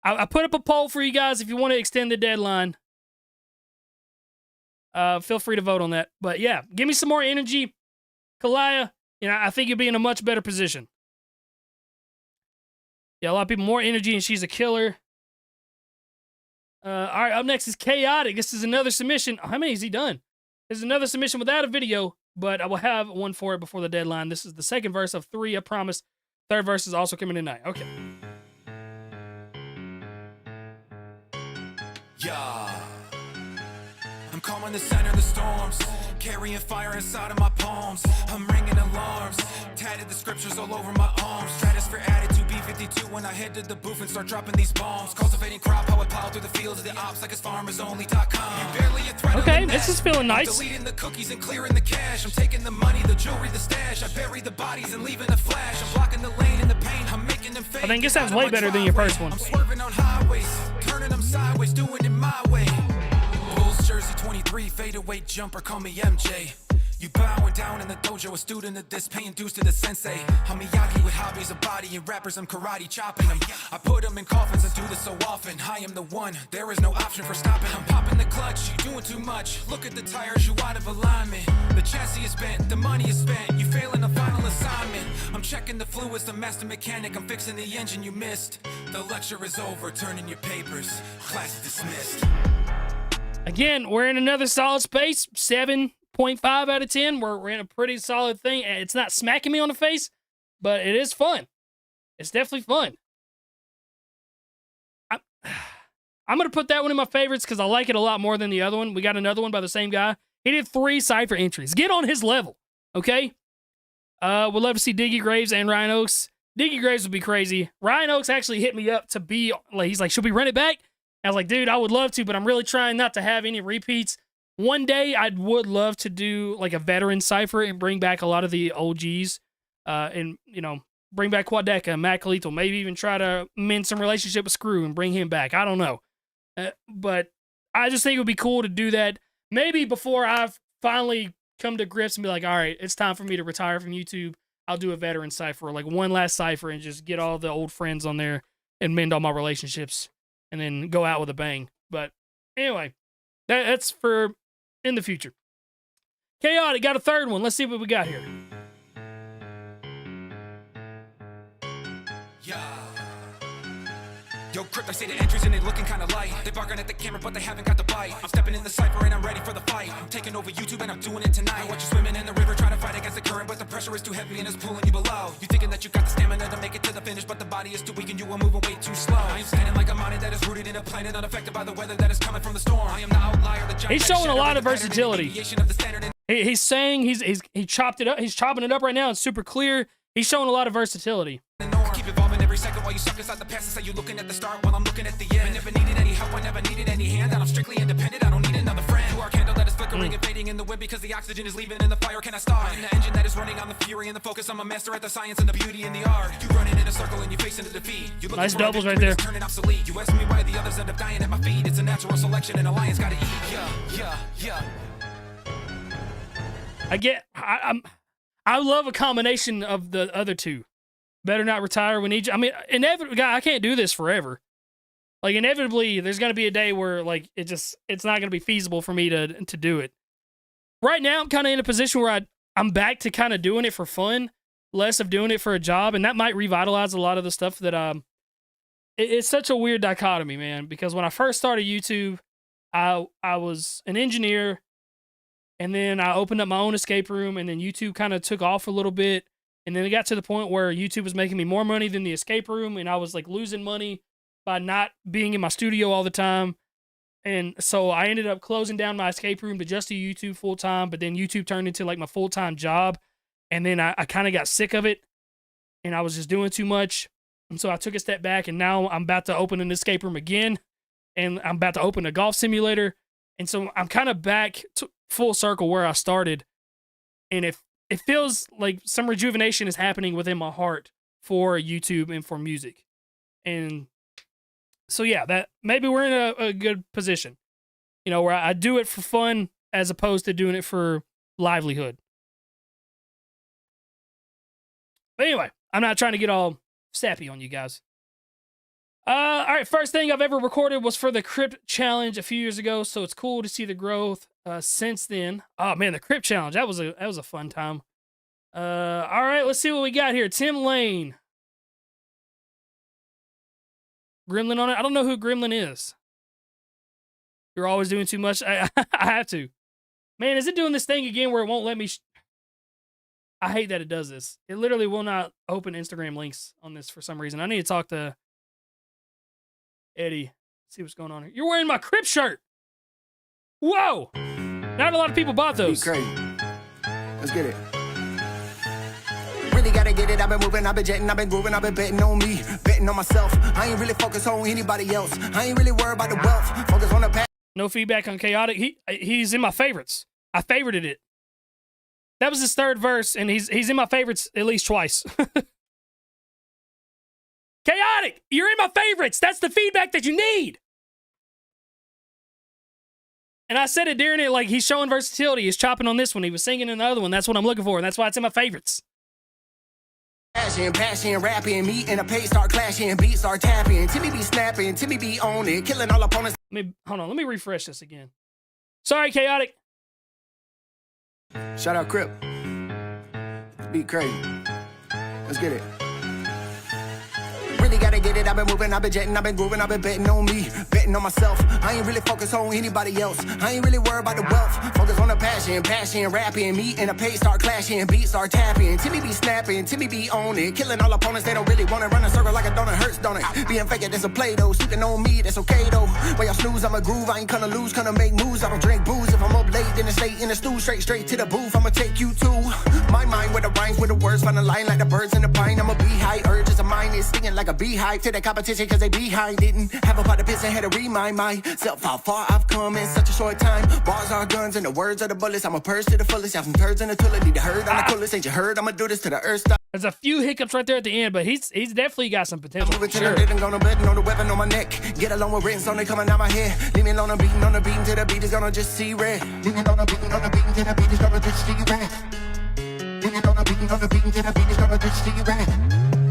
I put up a poll for you guys if you want to extend the deadline. Feel free to vote on that. But yeah, give me some more energy. Kalaya, you know, I think you'll be in a much better position. Yeah, a lot of people more energy, and she's a killer. All right, up next is Chaotic. This is another submission. How many has he done? This is another submission without a video, but I will have one for it before the deadline. This is the second verse of 3, I promise. Third verse is also coming tonight. Okay. Yeah. I'm calm in the center of the storms, carrying fire inside of my palms. I'm ringing alarms, tatted the scriptures all over my arms. Stratosphere added to B-52 when I head to the booth and start dropping these bombs. Cultivating crop, how I plow through the fields of the ops like it's farmersonly.com. You barely a threat. Okay, this is feeling nice. I'm deleting the cookies and clearing the cash. I'm taking the money, the jewelry, the stash. I bury the bodies and leaving a flash. I'm blocking the lane and the pain. I'm making them fake. I think this sounds way better than your first one. I'm swerving on highways, turning them sideways, doing it my way. Bulls jersey 23, fadeaway jumper, call me MJ. You bowing down in the dojo, a student of this, paying dues to the sensei. I'm Miyagi with hobbies of body and rappers, I'm karate chopping them. I put them in coffins and do this so often. I am the one, there is no option for stopping. I'm popping the clutch, you doing too much. Look at the tires, you out of alignment. The chassis is bent, the money is spent. You failing the final assignment. I'm checking the fluids, the master mechanic. I'm fixing the engine you missed. The lecture is over, turning your papers. Class dismissed. Again, we're in another solid space. 7.5 out of 10. We're in a pretty solid thing. It's not smacking me on the face, but it is fun. It's definitely fun. I'm going to put that one in my favorites because I like it a lot more than the other one. We got another one by the same guy. He did 3 Cypher entries. Get on his level, okay? We'd love to see Diggy Graves and Ryan Oaks. Diggy Graves would be crazy. Ryan Oaks actually hit me up to be, like, he's like, should we run it back? I was like, dude, I would love to, but I'm really trying not to have any repeats. One day, I would love to do like a veteran Cypher and bring back a lot of the OGs, and you know, bring back Quadeca, Mac Lethal, maybe even try to mend some relationship with Screw and bring him back. I don't know, but I just think it would be cool to do that. Maybe before I've finally come to grips and be like, all right, it's time for me to retire from YouTube. I'll do a veteran Cypher, like one last Cypher, and just get all the old friends on there and mend all my relationships. And then go out with a bang. But anyway, that's for in the future. Chaotic got a third one. Let's see what we got here. Yo, Crypt, I see the entries and they looking kinda light. They barking at the camera, but they haven't got the bite. I'm stepping in the Cypher and I'm ready for the fight. I'm taking over YouTube and I'm doing it tonight. I watch you swimming in the river, trying to fight against the current, but the pressure is too heavy and it's pulling you below. You thinking that you got the stamina to make it to the finish, but the body is too weak and you are moving way too slow. I am standing like a mountain that is rooted in a planet, unaffected by the weather that is coming from the storm. I am the outlier, the giant. He's showing a lot of versatility. He's saying he chopped it up. He's chopping it up right now. It's super clear. He's showing a lot of versatility. Keep evolving every second while you suck inside the past. It's how you looking at the start while I'm looking at the end. I never needed any help, I never needed any hand. And I'm strictly independent, I don't need another friend. You are a candle that is flickering and fading in the wind because the oxygen is leaving in the fire. Can I start? I'm the engine that is running on the fury and the focus. I'm a master at the science and the beauty and the art. You running in a circle and you're facing a defeat. You look nice doubles right there. Turning obsolete. You ask me why the others end up dying at my feet. It's a natural selection and a lion's gotta eat. Yeah. I love a combination of the other two. Better not retire when I mean, inevitably, I can't do this forever. Like, inevitably, there's going to be a day where, like, it's not going to be feasible for me to do it. Right now, I'm kind of in a position where I'm back to kind of doing it for fun, less of doing it for a job, and that might revitalize a lot of the stuff that, it's such a weird dichotomy, man, because when I first started YouTube, I was an engineer, and then I opened up my own escape room, and then YouTube kind of took off a little bit. And then it got to the point where YouTube was making me more money than the escape room, and I was like losing money by not being in my studio all the time. And so I ended up closing down my escape room to just do YouTube full time, but then YouTube turned into like my full-time job. And then I kind of got sick of it, and I was just doing too much. And so I took a step back, and now I'm about to open an escape room again, and I'm about to open a golf simulator. And so I'm kind of back to full circle where I started. And if it feels like some rejuvenation is happening within my heart for YouTube and for music. And so, yeah, that maybe we're in a good position, you know, where I do it for fun as opposed to doing it for livelihood. But anyway, I'm not trying to get all sappy on you guys. All right, first thing I've ever recorded was for the Crypt challenge a few years ago, so it's cool to see the growth since then. Oh man, the Crypt challenge, that was a fun time. All right, let's see what we got here. Tim Lane. Gremlin on it. I don't know who Gremlin is. You're always doing too much. I have to. Man, is it doing this thing again where it won't let me? I hate that it does this. It literally will not open Instagram links on this for some reason. I need to talk to Eddie. See what's going on here. You're wearing my Crypt shirt. Whoa. Not a lot of people bought those. Be crazy. Let's get it. Really gotta get it. I've been moving, I've been jetting, I've been grooving, I've been betting on me, betting on myself. I ain't really focused on anybody else. I ain't really worried about the wealth. Focus on the past. No feedback on Chaotic. He's in my favorites. I favorited it. That was his third verse, and he's in my favorites at least twice. Chaotic, you're in my favorites. That's the feedback that you need. And I said it during it, like he's showing versatility. He's chopping on this one. He was singing in the other one. That's what I'm looking for, and that's why it's in my favorites. Passion, rapping, me and a page start clashing, beats start tapping, Timmy be snapping, Timmy be on it, killing all opponents. Hold on, let me refresh this again. Sorry, Chaotic. Shout out Crypt. Be crazy. Let's get it. Really gotta get it. I've been moving, I've been jetting, I've been grooving, I've been betting on me, betting on myself. I ain't really focused on anybody else. I ain't really worried about the wealth. Focus on the passion, rapping, me and a page start clashing, beats start tapping, Timmy be snapping, Timmy be on it, killing all opponents. They don't really wanna run a circle like a donut hurts, don't it? Being fake, that's a play though. Sleeping on me, that's okay though. While y'all snooze, I'm a groove. I ain't gonna lose, gonna make moves. I don't drink booze. If I'm up late, then it's stay in the stew, straight to the booth. I'ma take you to my mind with the rhymes, with the words, find a line like the birds in the pine. I'm a beehive, urges of mine is stinging like a beehive to the competition, cause they behind. Didn't have a pot of piss and had to remind myself how far I've come in such a short time. Bars are guns and the words are the bullets. I'm a purse to the fullest. Have some turds in the toilet. Need to herd on the coolest. Ain't you heard? I'ma do this to the earth stop. There's a few hiccups right there at the end, but he's definitely got some potential. Moving to the rhythm, gonna bet on the weapon on my neck. Get along with written, so they coming out my head. Leave me alone, I'm beating on the beat till the beat is gonna just see red. Leave me alone, I'm beating on the beat till the beat is gonna just see red. Leave me alone, I'm beating on the beat till the beat is gonna just see red.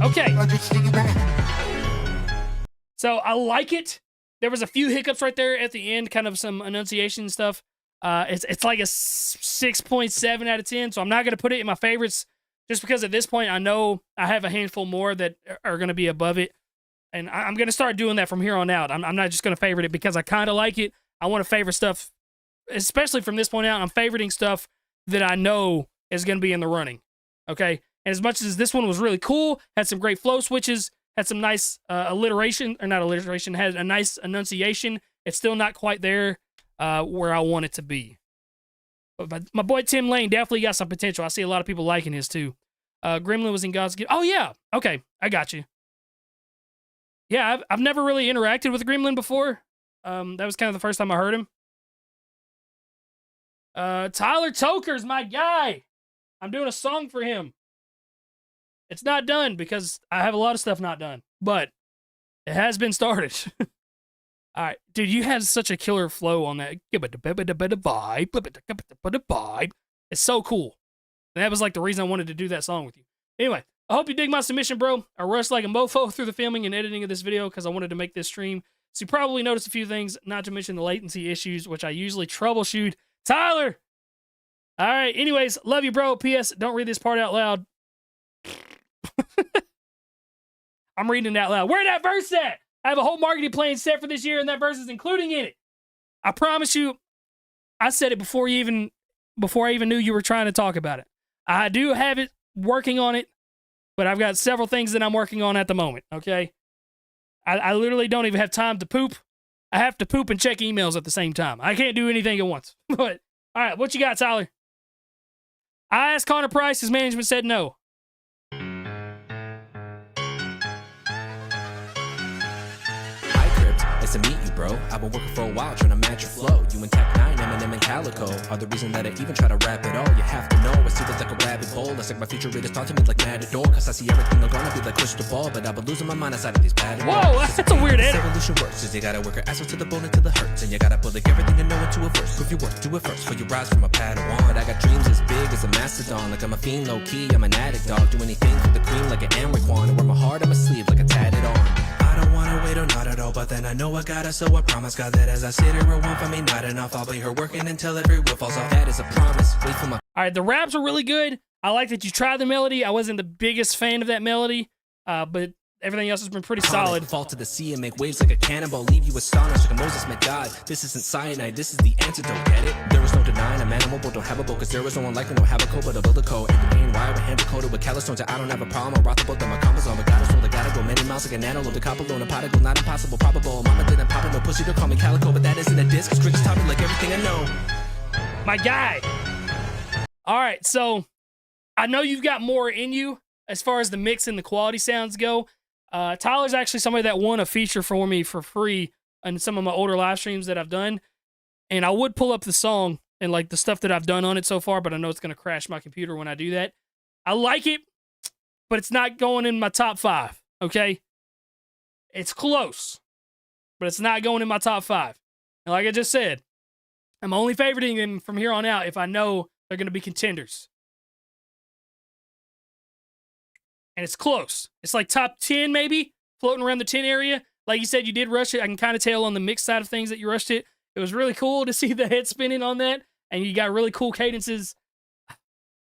Okay. So I like it. There was a few hiccups right there at the end, kind of some enunciation stuff. It's like a 6.7 out of 10, so I'm not going to put it in my favorites just because at this point I know I have a handful more that are going to be above it. And I'm going to start doing that from here on out. I'm not just going to favorite it because I kind of like it. I want to favorite stuff, especially from this point out. I'm favoriting stuff that I know is going to be in the running. Okay? And as much as this one was really cool, had some great flow switches, had some nice alliteration, or not alliteration, had a nice enunciation, it's still not quite there where I want it to be. But my boy Tim Lane definitely got some potential. I see a lot of people liking his too. Gremlin was in God's gift. Oh, yeah. Okay, I got you. Yeah, I've never really interacted with Gremlin before. That was kind of the first time I heard him. Tyler Toker's my guy. I'm doing a song for him. It's not done because I have a lot of stuff not done, but it has been started. All right, dude, you had such a killer flow on that. It's so cool. And that was like the reason I wanted to do that song with you. Anyway, I hope you dig my submission, bro. I rushed like a mofo through the filming and editing of this video because I wanted to make this stream. So you probably noticed a few things, not to mention the latency issues, which I usually troubleshoot. Tyler! All right, anyways, love you, bro. P.S. Don't read this part out loud. I'm reading it out loud. Where that verse at? I have a whole marketing plan set for this year, and that verse is including in it. I promise you, I said it before I even knew you were trying to talk about it. I do have it, working on it, but I've got several things that I'm working on at the moment, okay? I literally don't even have time to poop. I have to poop and check emails at the same time. I can't do anything at once. But, all right, what you got, Tyler? I asked Connor Price. His management said no. to meet you, bro. I've been working for a while trying to match your flow. You and Tech 9, Eminem and Calico are the reason that I even try to rap at all. You have to know, I see what's like a rabbit hole. That's like my future it is taught to me like Matador. Cause I see everything I'm gonna be like crystal ball. But I've been losing my mind inside of these bad Whoa, that's a weird edit. Evolution works is you gotta work your ass off to the bone until it hurts. And you gotta put like everything you know into a verse. Prove your worth, do it first for you rise from a Padawan. But I got dreams as big as a mastodon. Like I'm a fiend low key, I'm an addict dog. Do anything for the cream like an Amriquan. And wear my heart on my sleeve like a tatted on. I don't wanna wait or not at all, but then I know I gotta, so I promise God that as I sit here or one for me not enough, I'll be here working until every wheel falls off. That is a promise. Wait for my. All right, the raps are really good. I like that you tried the melody. I wasn't the biggest fan of that melody, but everything else has been pretty solid. Fall to the sea and make waves like a cannonball. Leave you astonished like a Moses met God. This isn't cyanide, this is the antidote, get it? There is no denying a man, but don't have a boat. Cause there is no one like me, no have a code, but a build a code. And the main wire with hand coded with callous I don't have a problem. I rock the boat that my compass on. But God is told I gotta go many miles like an antelope. The copper loan, a pot not impossible, probable. Mama didn't pop it, no pussy to call me calico. But that isn't a disc, cause Chris taught me like everything I know. My guy. All right, so I know you've got more in you as far as the mix and the quality sounds go. Tyler's actually somebody that won a feature for me for free on some of my older live streams that I've done. And I would pull up the song and like the stuff that I've done on it so far, but I know it's going to crash my computer when I do that. I like it, but it's not going in my top 5, okay? It's close, but it's not going in my top 5. And like I just said, I'm only favoriting them from here on out if I know they're going to be contenders. And it's close. It's like top 10 maybe, floating around the 10 area. Like you said, you did rush it. I can kind of tell on the mix side of things that you rushed it. It was really cool to see the head spinning on that, and you got really cool cadences.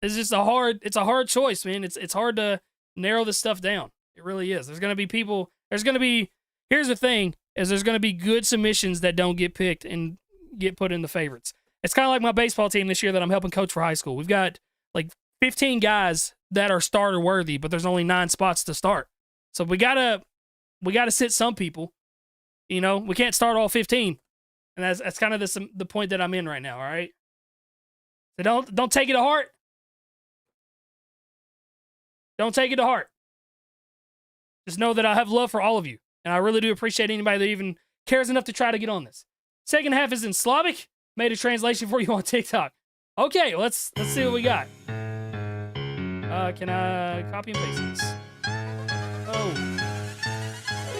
It's just a hard choice, man. It's hard to narrow this stuff down. It really is. There's going to be people, here's the thing, is there's going to be good submissions that don't get picked and get put in the favorites. It's kind of like my baseball team this year that I'm helping coach for high school. We've got like 15 guys that are starter worthy, but there's only 9 spots to start. So we gotta sit some people. You know, we can't start all 15, and that's kind of the point that I'm in right now. All right, so don't take it to heart. Don't take it to heart. Just know that I have love for all of you, and I really do appreciate anybody that even cares enough to try to get on this. Second half is in Slavic. Made a translation for you on TikTok. Okay, let's see what we got. Can I copy and paste this? Oh.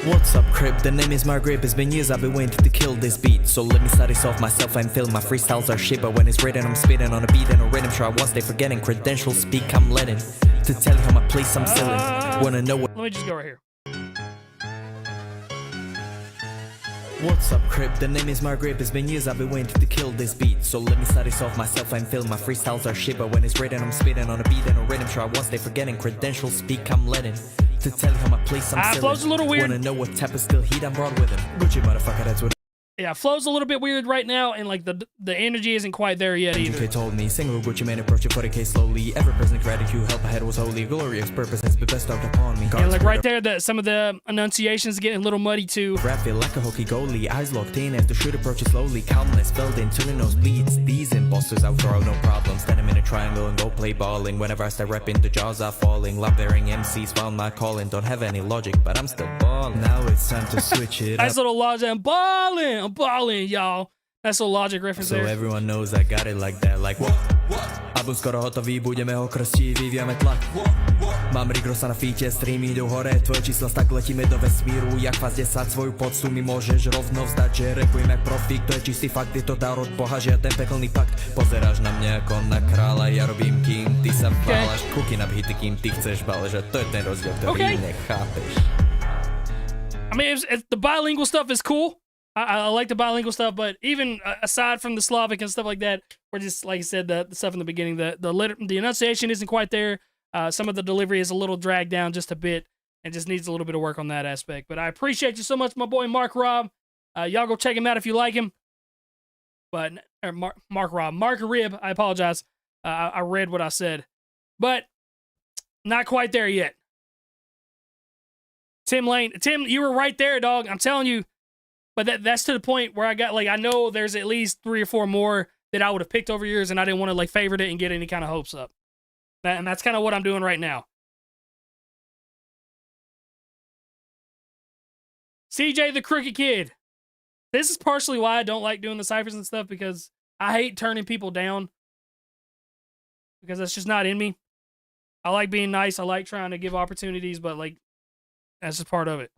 What's up, Crypt? The name is Margaret. It's been years I've been waiting to kill this beat. So let me start this off myself and feel my freestyles are shit. But when it's written, I'm spitting on a beat and a rhythm. Sure, once they forgetting credentials speak, I'm letting to tell you how my place I'm selling. Wanna know what? Let me just go right here. What's up, Crypt? The name is Margaret. It's been years I've been waiting to kill this beat. So let me start this off myself and feel my freestyles are shit. But when it's written, I'm spitting on a beat and a rhythm. Sure, once they forgetting credentials speak, I'm letting to tell you how my place I'm selling. Flow's a little weird. Wanna know what type of still heat I'm brought with him? Gucci motherfucker, that's what. Yeah, flow's a little bit weird right now, and like the energy isn't quite there yet either. They told me, single Gucci man approach it for the case slowly. Ever present gratitude, help ahead was holy. Glorious purpose has been bestowed upon me. And like right there, some of the enunciations getting a little muddy too. Rap feel like a hokey goalie, eyes locked in as the shoot approaches slowly. Calmness filled into the nosebleeds. These imposters out throw no problem. Stand them in a triangle and go play balling. Whenever I start rapping, the jaws are falling. Love bearing MCs found my calling. Don't have any logic, but I'm still balling. Now it's time to switch it up. Nice little logic. I'm balling, y'all. That's a Logic reference so there. So everyone knows I got it like that, like what? Album skoro hotový, budeme ho krstiť, vyvíjame tlak. Mám rigro sa na fíte, streamy idú hore, tvoje čísla tak letíme do vesmíru. Jak faz 10, svoju poctu mi môžeš rovno vzdať, že repujem jak profík, to je čistý fakt, je to dar od Boha, žiaden pekelný pakt. Pozeráš na mňa ako na kráľa, ja robím kým ty sa válaš, kuky na hity, kým ty chceš baležať, to je ten rozdiel, ktorý nechápeš. I mean, the bilingual stuff is cool. I like the bilingual stuff, but even aside from the Slavic and stuff like that, we're just, like I said, the stuff in the beginning, the enunciation isn't quite there. Some of the delivery is a little dragged down just a bit and just needs a little bit of work on that aspect. But I appreciate you so much, my boy Mark Rob. Y'all go check him out if you like him. But Mark Rib, I apologize. I read what I said. But not quite there yet. Tim Lane, you were right there, dog. I'm telling you. But that's to the point where I got, like, I know there's at least 3 or 4 more that I would have picked over yours, and I didn't want to, like, favorite it and get any kind of hopes up. And that's kind of what I'm doing right now. CJ the Crooked Kid. This is partially why I don't like doing the ciphers and stuff, because I hate turning people down, because that's just not in me. I like being nice. I like trying to give opportunities, but like, that's just part of it.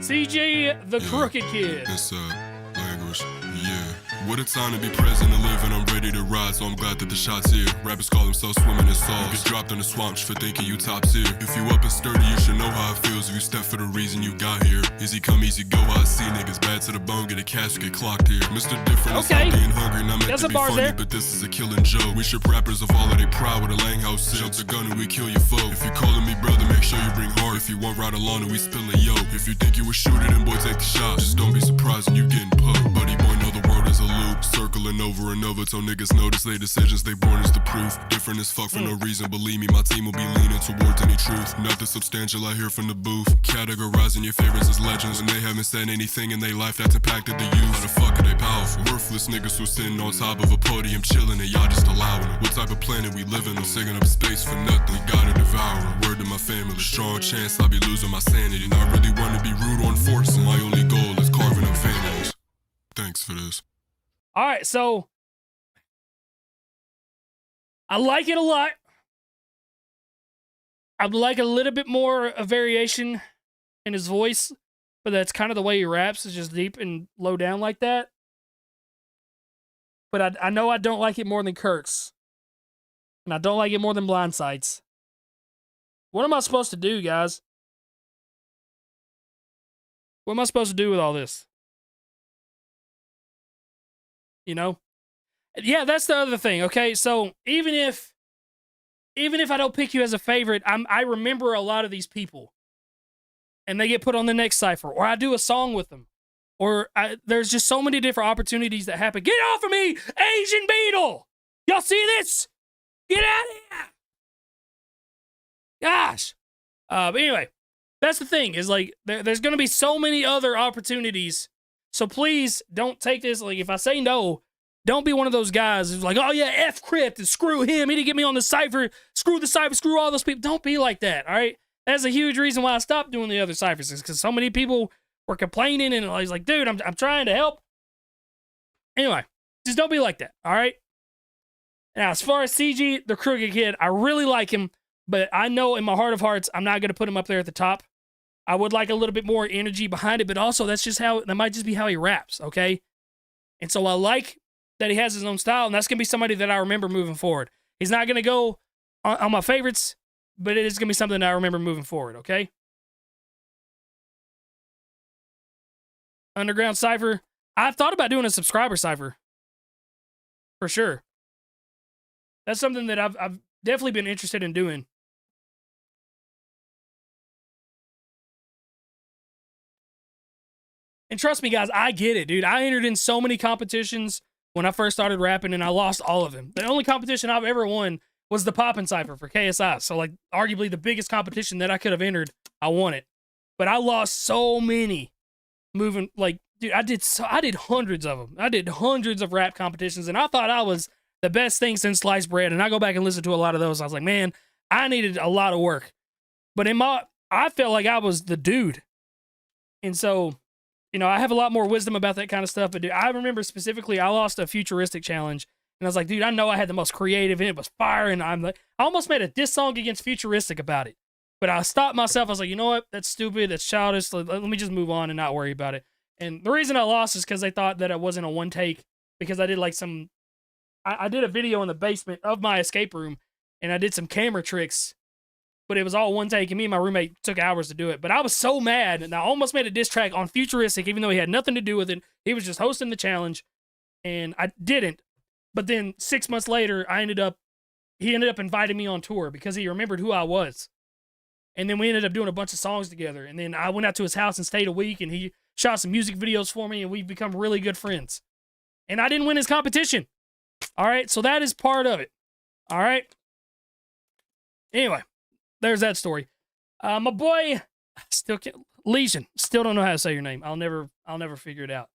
CJ the Crooked Kid. It's language. Yeah. What a time to be present and live, and I'm ready to ride, so I'm glad that the shot's here. Rappers call themselves swimming in sauce. Get dropped in the swamp for thinking you top tier. If you up and sturdy, you should know how it feels if you step for the reason you got here. Easy come, easy go, I see niggas bad to the bone, get a cash, get clocked here. Mr. Different is not being hungry, not meant to be funny, there. But this is a killing joke. We ship rappers of all of their pride with a Langhouse sit. Jump the gun and we kill your foe. If you calling me brother, make sure you bring heart. If you want ride along and we spilling yo. If you think you a shooter, then boy take the shot. Just don't be surprised when you getting poked. Buddy boy know the world is a loop, circling over and over till niggas notice their decisions, they born is the proof. Different as fuck for no reason, believe me, my team will be leaning towards any truth. Nothing substantial I hear from the booth. Categorizing your favorites as legends, and they haven't said anything in their life that's impacted the youth. How the fuck are they powerful? Worthless niggas who sitting on top of a podium chilling, and y'all just allowing it. What type of planet we living on? Singing up space for nothing, we gotta devour it. Word to my family, strong chance I'll be losing my sanity. And I really want to be rude or enforcing. My only goal is carving up vanities. Thanks for this. All right, so I like it a lot. I'd like a little bit more a variation in his voice, but that's kind of the way he raps, is just deep and low down like that. But I know I don't like it more than Kirk's, and I don't like it more than Blindside's. What am I supposed to do, guys? What am I supposed to do with all this? You know? Yeah, that's the other thing, okay? So even if I don't pick you as a favorite, I remember a lot of these people. And they get put on the next Cypher. Or I do a song with them. Or there's just so many different opportunities that happen. Get off of me, Asian Beetle! Y'all see this? Get out of here! Gosh. But anyway, that's the thing, is like, there's going to be so many other opportunities. So please don't take this, like, if I say no, don't be one of those guys who's like, oh yeah, F Crypt and screw him. He didn't get me on the Cypher. Screw the Cypher, screw all those people. Don't be like that, all right? That's a huge reason why I stopped doing the other Cyphers, is because so many people were complaining, and I was like, dude, I'm trying to help. Anyway, just don't be like that, all right? Now, as far as CG, the Crooked Kid, I really like him, but I know in my heart of hearts, I'm not going to put him up there at the top. I would like a little bit more energy behind it, but also that might just be how he raps, okay? And so I like that he has his own style, and that's going to be somebody that I remember moving forward. He's not going to go on my favorites, but it is going to be something that I remember moving forward, okay? Underground Cypher. I've thought about doing a subscriber Cypher. For sure. That's something that I've definitely been interested in doing. And trust me, guys, I get it, dude. I entered in so many competitions when I first started rapping, and I lost all of them. The only competition I've ever won was the Poppin' Cypher for KSI. So, like, arguably the biggest competition that I could have entered, I won it. But I lost so many moving, like, dude, I did hundreds of them. I did hundreds of rap competitions, and I thought I was the best thing since sliced bread. And I go back and listen to a lot of those. I was like, man, I needed a lot of work. But I felt like I was the dude. And so, you know, I have a lot more wisdom about that kind of stuff, but dude, I remember specifically I lost a futuristic challenge, and I was like, dude, I know I had the most creative, and it was fire, and I almost made a diss song against futuristic about it, but I stopped myself. I was like, you know what? That's stupid. That's childish. Let me just move on and not worry about it. And the reason I lost is because they thought that it wasn't a one take, because I did like I did a video in the basement of my escape room, and I did some camera tricks, but it was all one take, and me and my roommate took hours to do it. But I was so mad, and I almost made a diss track on Futuristic, even though he had nothing to do with it. He was just hosting the challenge, and I didn't. But then 6 months later, he ended up inviting me on tour because he remembered who I was. And then we ended up doing a bunch of songs together. And then I went out to his house and stayed a week, and he shot some music videos for me, and we've become really good friends. And I didn't win his competition. All right, so that is part of it. All right. Anyway. There's that story. My boy, Legion. Still don't know how to say your name. I'll never figure it out.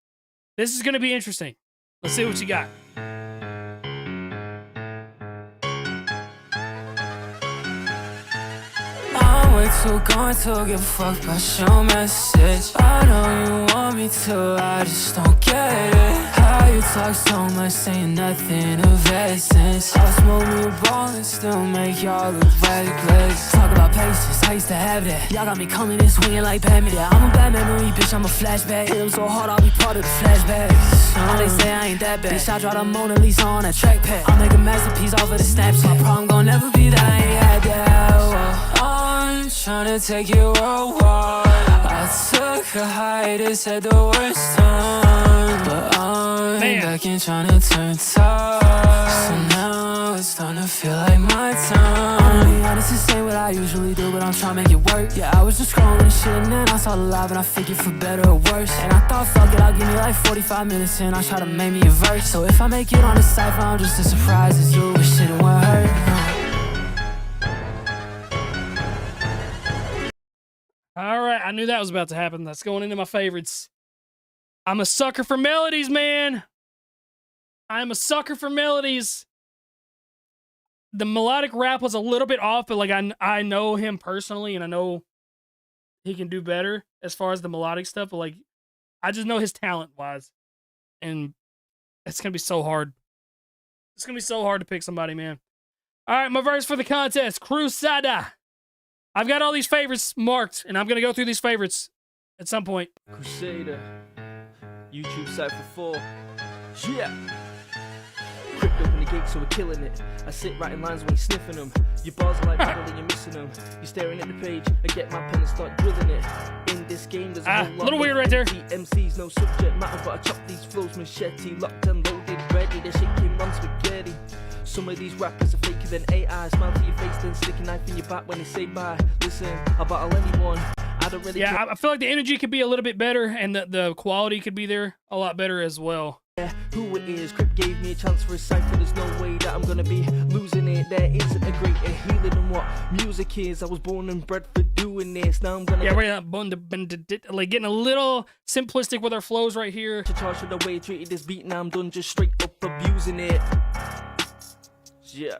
This is gonna be interesting. Let's see what you got. I way too going to give a fuck about your message. I know you want me to, I just don't get it. How you talk so much, saying nothing of essence. I'll smoke me a ball and still make y'all look reckless. Talk about patience, I used to have that. Y'all got me coming and swinging like Batman. Yeah, I'm a bad memory, bitch, I'm a flashback. Hit 'em so hard, I'll be part of the flashbacks. They say I ain't that bad. Bitch, I draw the Mona Lisa on a trackpad. I'll make a masterpiece off of the Snapchat. My problem gon' never be that I ain't had that. I'm tryna take you worldwide. I took a hiatus at the worst time, but I'm back and tryna turn top. So now it's starting to feel like my time. I'll be honest and say what I usually do, but I'm tryna make it work. Yeah, I was just scrolling shit and then I saw the live and I figured for better or worse. And I thought, fuck it, I'll give me like 45 minutes and I try to make me a verse. So if I make it on the Cypher, I'm just as surprised as you. But shit, it won't hurt. All right, I knew that was about to happen. That's going into my favorites. I'm a sucker for melodies, man. I'm a sucker for melodies. The melodic rap was a little bit off, but like I know him personally, and I know he can do better as far as the melodic stuff. But like, I just know his talent wise, and it's gonna be so hard. It's gonna be so hard to pick somebody, man. All right, my verse for the contest: Crusada. I've got all these favorites marked, and I'm going to go through these favorites at some point. Crusader, YouTube Cypher 4, yeah. Crypt open the gate, so we're killing it. I sit writing lines when you're sniffing them. Your bars are like battle and you're missing them. You're staring at the page, I get my pen and start drilling it. In this game, there's a whole lot little weird right there. MCs, no subject matter, but I chop these flows machete. Locked and loaded, ready, the shit came on spaghetti. Some of these rappers are faker than AI. Smile to your face, then stick a knife in your back when they say bye. Listen, I'll battle anyone. I don't really care. I feel like the energy could be a little bit better, and the quality could be there a lot better as well. Who it is, Crypt gave me a chance for a cypher. There's no way that I'm gonna be losing it. There isn't a greater healing than what music is. I was born and bred for doing this. Now I'm gonna like getting a little simplistic with our flows right here. To charge for the way I treated this beat, now I'm done just straight up abusing it. Yeah.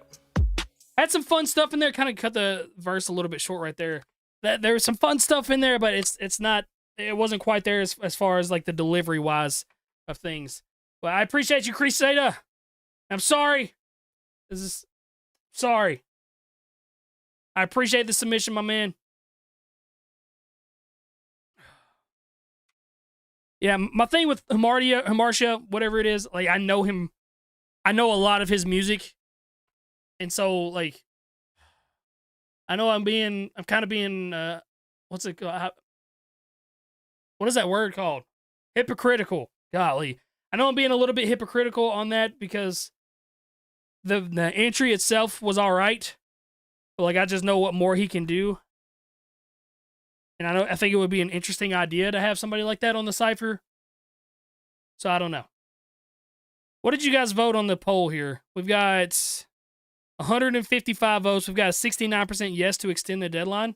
Had some fun stuff in there. Kind of cut the verse a little bit short right there. There was some fun stuff in there, but it's not. It wasn't quite there as far as like the delivery wise of things. But I appreciate you, Crusader. I'm sorry. Sorry. I appreciate the submission, my man. Yeah, my thing with Hamartia, whatever it is, like I know him. I know a lot of his music. And so, like, I know I'm kind of being, what's it called? What is that word called? Hypocritical. Golly. I know I'm being a little bit hypocritical on that because the entry itself was all right. But, like, I just know what more he can do. And I think it would be an interesting idea to have somebody like that on the Cypher. So, I don't know. What did you guys vote on the poll here? We've got 155 votes. We've got a 69% yes to extend the deadline.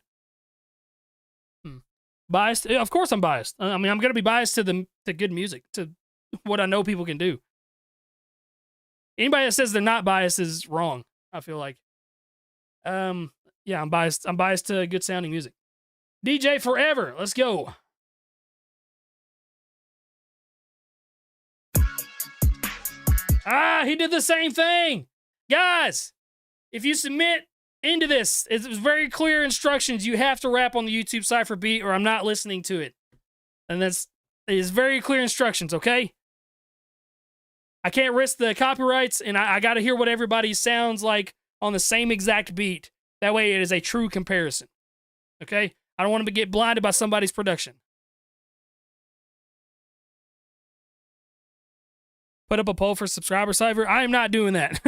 Biased? Of course I'm biased. I mean, I'm going to be biased to good music, to what I know people can do. Anybody that says they're not biased is wrong, I feel like. Yeah, I'm biased. I'm biased to good sounding music. DJ Forever. Let's go. He did the same thing. Guys, if you submit into this, it's very clear instructions. You have to rap on the YouTube Cypher beat or I'm not listening to it. And it is very clear instructions, okay? I can't risk the copyrights, and I got to hear what everybody sounds like on the same exact beat. That way it is a true comparison, okay? I don't want to get blinded by somebody's production. Put up a poll for subscriber Cypher. I am not doing that.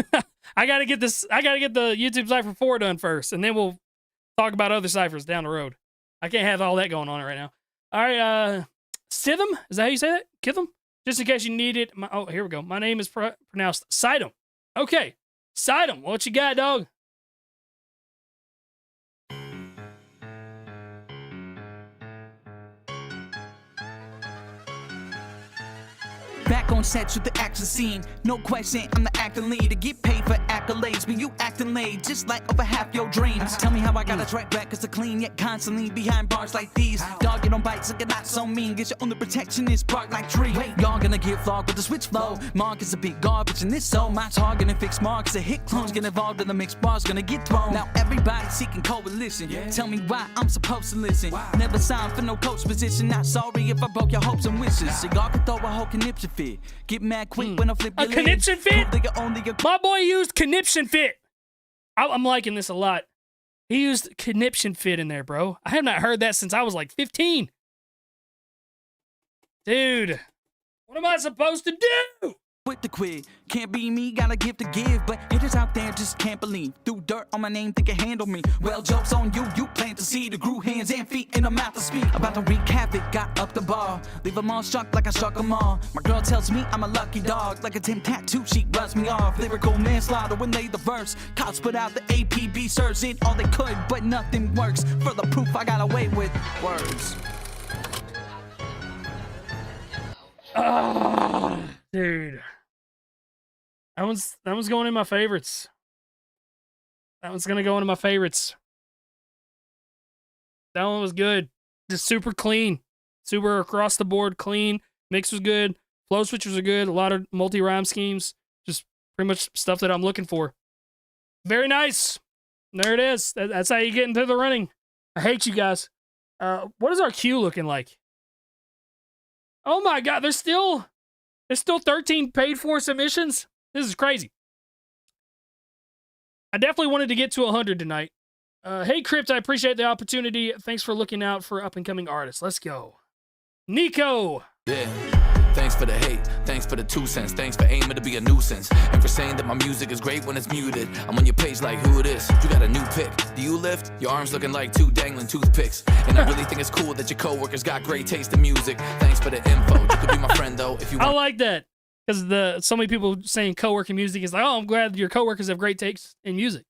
I gotta get the YouTube Cypher 4 done first, and then we'll talk about other Cyphers down the road. I can't have all that going on right now. All right, Sitham? Is that how you say that? Kitham? Just in case you need it. Oh, here we go. My name is pronounced Sidem. Okay. Sidem, what you got, dog? Back back on set with the action scene. No question, I'm the acting lead to get paid for accolades. When you acting late, just like over half your dreams. Tell me how I got a track back, cause I clean yet constantly behind bars like these. Dog, you don't bite, so you're not so mean. Get your only protection is bark like tree. Y'all gonna get flogged with the switch flow. Mark is a big garbage in this soul. My target and fix marks. A hit clones get involved in the mixed bars, gonna get thrown. Now everybody seeking coalition. Tell me why I'm supposed to listen. Never signed for no coach position. Not sorry if I broke your hopes and wishes. So y'all can throw a whole conniption fit. Get mad quick when I flip your A conniption fit? Only My boy used conniption fit. I'm liking this a lot. He used conniption fit in there, bro. I have not heard that since I was like 15. Dude, what am I supposed to do? With the quid, can't be me, got a gift to give, but haters out there just can't believe. Threw dirt on my name, think it handle me. Well, joke's on you, you plant the seed, the grew hands and feet in the mouth to speak. About to wreak havoc, got up the bar, leave them all struck like I struck them all. My girl tells me I'm a lucky dog, like a Tim tattoo, she runs me off. Lyrical manslaughter when they the verse. Cops put out the APB search, did all they could, but nothing works. For the proof, I got away with words. Oh, dude. That one's going in my favorites. That one's gonna go into my favorites. That one was good. Just super clean. Super across the board clean. Mix was good. Flow switches are good. A lot of multi-rhyme schemes. Just pretty much stuff that I'm looking for. Very nice. There it is. That's how you get into the running. I hate you guys. What is our queue looking like? Oh my god, there's still 13 paid for submissions. This is crazy. I definitely wanted to get to 100 tonight. Hey, Crypt, I appreciate the opportunity. Thanks for looking out for up-and-coming artists. Let's go. Nico. Yeah. Thanks for the hate, thanks for the 2 cents, thanks for aiming to be a nuisance, and for saying that my music is great when it's muted. I'm on your page like, who it is? You got a new pick. Do you lift? Your arms looking like 2 dangling toothpicks. And I really think it's cool that your coworkers got great taste in music. Thanks for the info. You could be my friend though if you want. I like that. Because so many people saying co-working music is like, oh, I'm glad your coworkers have great taste in music.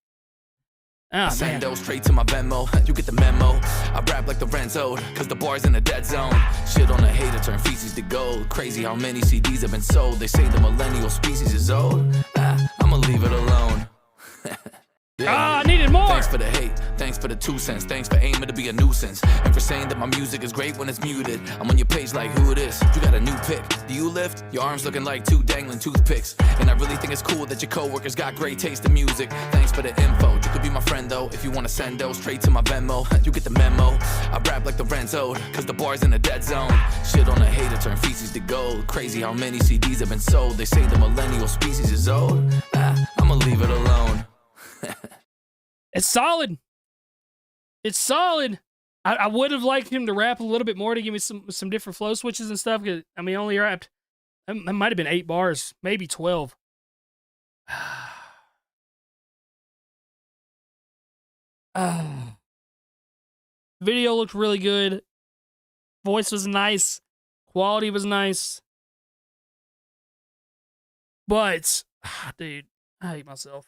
Ah, Send man. those straight to my Venmo, you get the memo. I rap like the Renzo, cause the bar's in a dead zone. Shit on a hater, turn feces to gold. Crazy how many CDs have been sold. They say the millennial species is old. I'ma leave it alone. I needed more. Thanks for the hate, thanks for the 2 cents, thanks for aiming to be a nuisance, and for saying that my music is great when it's muted. I'm on your page like, who it is? You got a new pick. Do you lift? Your arms looking like 2 dangling toothpicks. And I really think it's cool that your coworkers got great taste in music. Thanks for the info. You could be my friend though if you wanna send those straight to my Venmo. You get the memo. I rap like the Renzo, cause the bar's in a dead zone. Shit on a hater, turn feces to gold. Crazy how many CDs have been sold. They say the millennial species is old. I'ma leave it alone. It's solid. It's solid. I would have liked him to rap a little bit more to give me some different flow switches and stuff. Cause I mean, only rapped. It might have been 8 bars, maybe 12. Video looked really good. Voice was nice. Quality was nice. But, dude, I hate myself.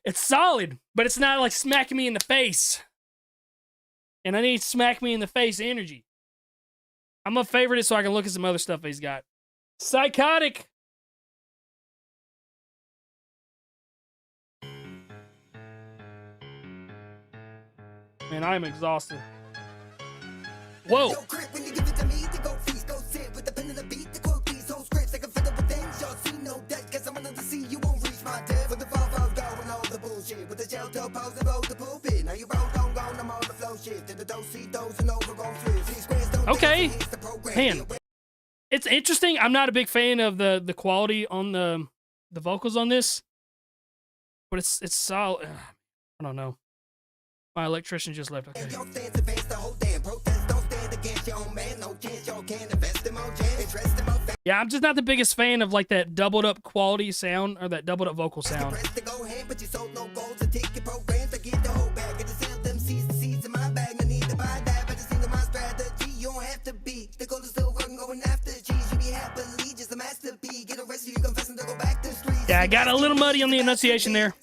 It's solid, but it's not like smacking me in the face. And I need smack me in the face energy. I'm gonna favorite it so I can look at some other stuff he's got. Psychotic. Man, I am exhausted. Whoa. Okay. Man, it's interesting. I'm not a big fan of the quality on the vocals on this, but it's solid. I don't know. My electrician just left. Okay. Yeah, I'm just not the biggest fan of like that doubled up quality sound or that doubled up vocal sound. Yeah, I got a little muddy on the enunciation there.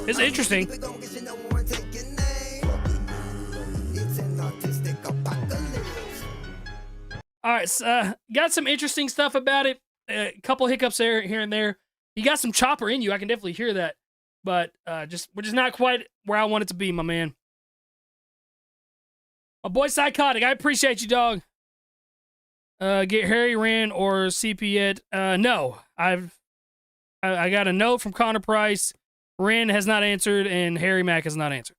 It's interesting. All right, so, got some interesting stuff about it. A couple hiccups there, here and there. You got some chopper in you. I can definitely hear that, but we're just not quite where I want it to be, my man. My boy Psychotic, I appreciate you, dog. Get Harry Rand or CP yet? No, I got a note from Connor Price. Rand has not answered, and Harry Mack has not answered.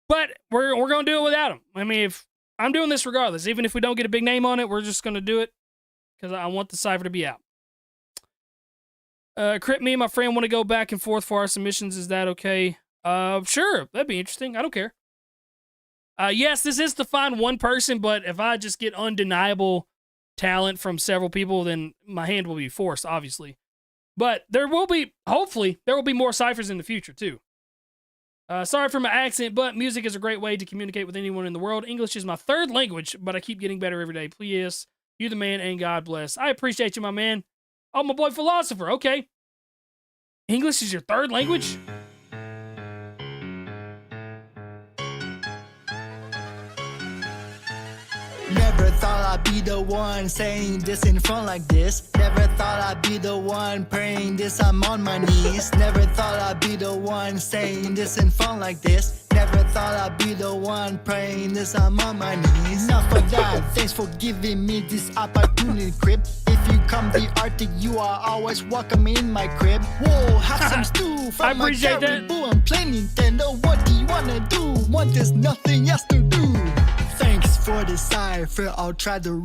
But we're gonna do it without him. I mean, if I'm doing this regardless, even if we don't get a big name on it, we're just gonna do it because I want the Cypher to be out. Crypt, me and my friend want to go back and forth for our submissions. Is that okay? Sure, that'd be interesting. I don't care. Yes, this is to find one person, but if I just get undeniable talent from several people, then my hand will be forced, obviously. But there will be, hopefully, there will be more ciphers in the future, too. Sorry for my accent, but music is a great way to communicate with anyone in the world. English is my third language, but I keep getting better every day. Please, you the man, and God bless. I appreciate you, my man. Oh, my boy Philosopher, okay. English is your third language? Never thought I'd be the one saying this in front like this. Never thought I'd be the one praying this, I'm on my knees. Never thought I'd be the one saying this in front like this. Never thought I'd be the one praying this, I'm on my knees. Enough for that, thanks for giving me this opportunity, Crypt. If you come the Arctic, you are always welcome in my crib. Whoa, have some stew from my caribou. I'm playing Nintendo, what do you wanna do? Want there's nothing else to do. Thanks for the cipher, I'll try to...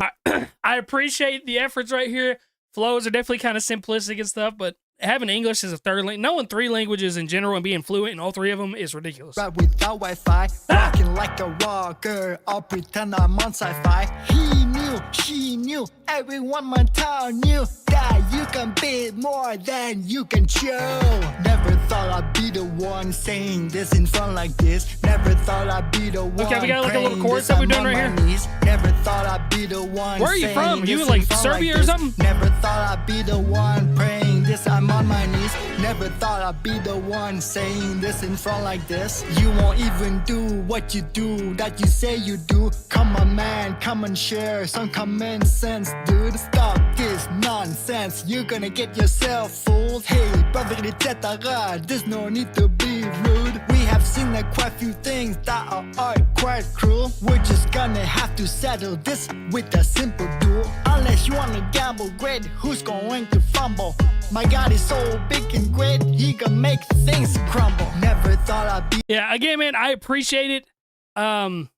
I appreciate the efforts right here. Flows are definitely kind of simplistic and stuff, but having English as a third language, knowing three languages in general and being fluent in all three of them is ridiculous. Right without Wi-Fi, walking like a rocker, I'll pretend I'm on sci-fi. He knew, she knew, everyone my town knew that you can be more than you can show. Never thought I'd be the one saying this in front like this. Never thought I'd be the one. Okay, we got like a little chorus that we're doing right here. Knees. Never thought I'd be the one. Where are you from? You in like Serbia like or something? Never thought I'd be the one praying this, I'm on my knees. Never thought I'd be the one saying this in front like this. You won't even do what you do that you say you do. Come on, man, come and share some common sense, dude. Stop this nonsense, you're gonna get yourself fooled. Hey, brother, etc. There's no need to be rude. We have seen like quite few things that are quite cruel. We're just gonna have to settle this with a simple duel. Unless you wanna gamble great, who's going to fumble? My God is so big and great, he can make things crumble. Never thought I'd be... Yeah, again, man, I appreciate it. I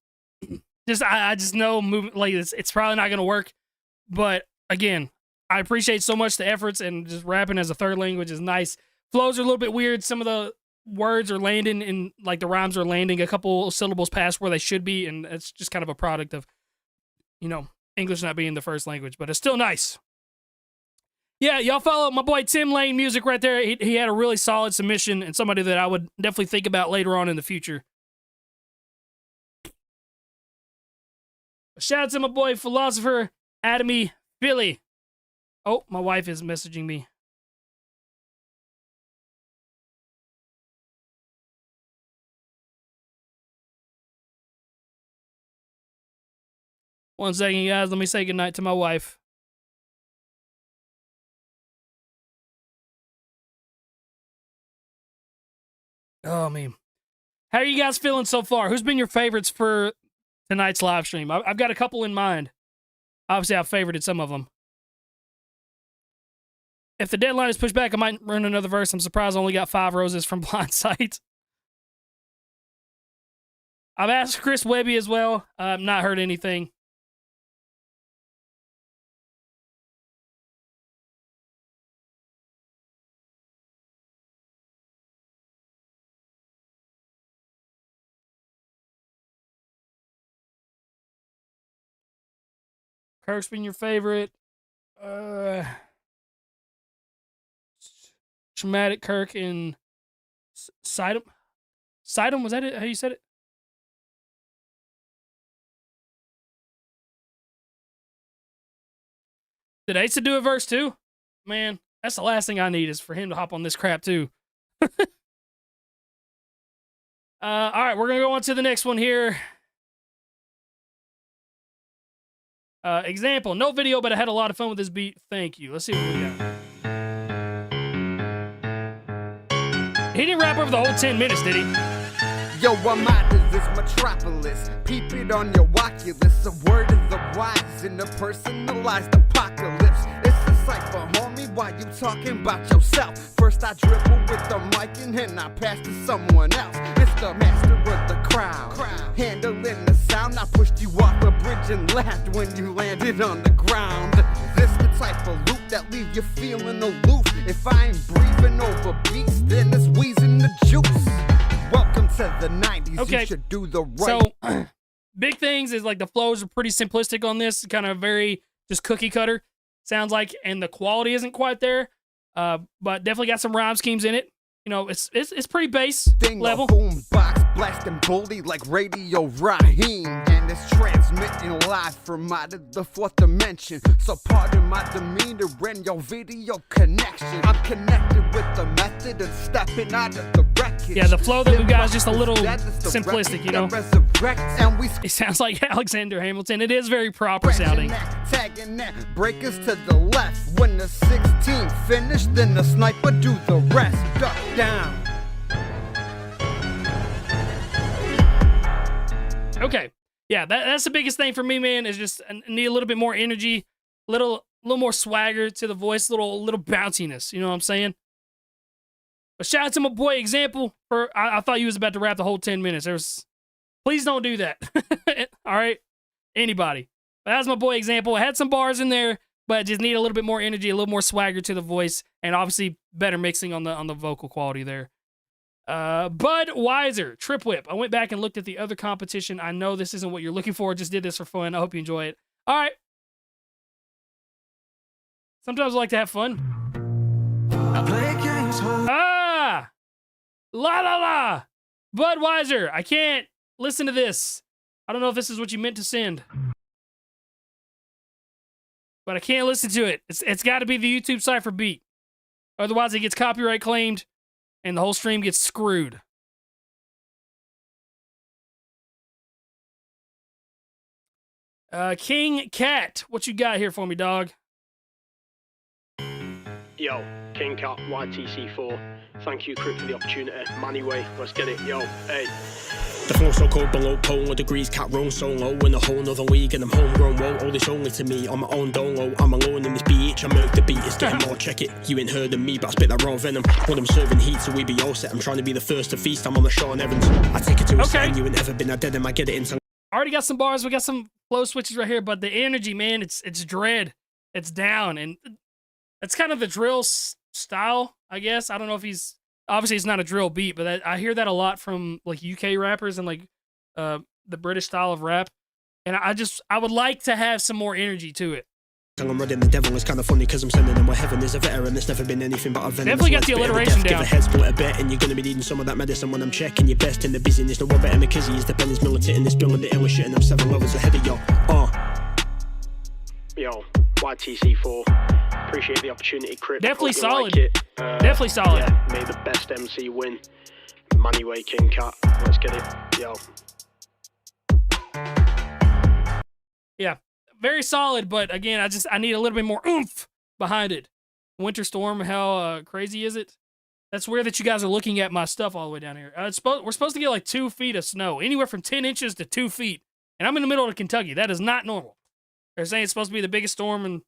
just know moving like it's probably not gonna work. But again, I appreciate so much the efforts, and just rapping as a third language is nice. Flows are a little bit weird. Some of the words are landing in, like the rhymes are landing a couple syllables past where they should be, and it's just kind of a product of, you know, English not being the first language, but it's still nice. Yeah, y'all follow my boy Tim Lane Music right there. He had a really solid submission and somebody that I would definitely think about later on in the future. Shout out to my boy Philosopher Atomy Philly. Oh, my wife is messaging me. One second, guys. Let me say goodnight to my wife. Oh, man. How are you guys feeling so far? Who's been your favorites for tonight's live stream? I've got a couple in mind. Obviously, I've favorited some of them. If the deadline is pushed back, I might run another verse. I'm surprised I only got 5 roses from Blind Sight. I've asked Chris Webby as well. I've not heard anything. Kirk's been your favorite. Traumatic Kirk and Sidem. Sidem, was that it? How you said it? Did Asa do a verse too? Man, that's the last thing I need is for him to hop on this crap too. All right, we're gonna go on to the next one here. Example, no video, but I had a lot of fun with this beat. Thank you. Let's see what we got. He didn't rap over the whole 10 minutes, did he? Yo, I'm out of this metropolis. Peep it on your Oculus. A word of the wise in a personalized apocalypse. It's a Cypher, homie. Why you talking about yourself? First I dribble with the mic and then I pass to someone else. It's the master of the crowd. Handling the sound. I pushed you off a bridge and laughed when you landed on the ground. This the type of loop that leave you feeling aloof. If I ain't breathing over beats, then it's wheezing the juice. Welcome to the 90s. Okay. You should do the right. So, big things is like the flows are pretty simplistic on this, kind of very just cookie cutter, sounds like, and the quality isn't quite there, but definitely got some rhyme schemes in it. You know, it's pretty bass level. Boom box blasting boldly like Radio Raheem, and it's transmitting live from out of the fourth dimension. So pardon my demeanor and your video connection. I'm connected with the method and stepping out of the wreckage. Yeah, the flow that we got is just a little simplistic, you know. It sounds like Alexander Hamilton. It is very proper sounding. Tagging that, breakers to the left. When the 16 finish, then the sniper do the rest. Duck down. Okay, yeah, that's the biggest thing for me, man. Is just I need a little bit more energy, little more swagger to the voice, little bounciness. You know what I'm saying? But shout out to my boy Example for I thought you was about to rap the whole 10 minutes. Please don't do that. All right, anybody. But that's my boy Example. I had some bars in there, but just need a little bit more energy, a little more swagger to the voice, and obviously better mixing on the vocal quality there. Budweiser, Trip Whip. I went back and looked at the other competition. I know this isn't what you're looking for. Just did this for fun. I hope you enjoy it. All right. Sometimes I like to have fun. Ah! La la la! Budweiser, I can't listen to this. I don't know if this is what you meant to send. But I can't listen to it. It's got to be the YouTube Cypher beat. Otherwise, it gets copyright claimed, and the whole stream gets screwed. King Cat, what you got here for me, dog? Yo, King Cat, YTC4. Thank you, Crypt, for the opportunity. Manny-way, let's get it. Yo, hey. The flow so cold below, pole degrees, cat roll so low in a whole nother league, and I'm homegrown, whoa, all this only to me, on my own dolo, I'm alone in this beach, I murk the beat, it's getting more, check it, you ain't heard of me, but I spit that raw venom, when I'm serving heat, so we be all set, I'm trying to be the first to feast, I'm on the Sean Evans, I take it to a sign, you ain't ever been, I dead him, I get it in some. Already got some bars, we got some flow switches right here, but the energy, man, it's dread, it's down, and it's kind of the drill style, I guess, I don't know if he's, obviously it's not a drill beat, but I hear that a lot from, like, UK rappers and, like, the British style of rap, and I would like to have some more energy to it. I'm running the devil is kind of funny because I'm sending them where heaven is a veteran. There's never been anything but a venom. Definitely got the alliteration down. Give a head split a bit, and you're gonna be needing some of that medicine when I'm checking your best in the business. No one better McKizzy is the Benny's militant in this building, the illest shit, and I'm 7 levels ahead of yo. Yo, YTC4. Appreciate the opportunity, Crypt. Definitely solid. Like Definitely solid. Yeah, may the best MC win. Manny-way, King Cat. Let's get it. Yo. Yeah, very solid, but again, I need a little bit more oomph behind it. Winter Storm, how crazy is it? That's weird that you guys are looking at my stuff all the way down here. We're supposed to get like 2 feet of snow, anywhere from 10 inches to 2 feet, and I'm in the middle of Kentucky. That is not normal. They're saying it's supposed to be the biggest storm, and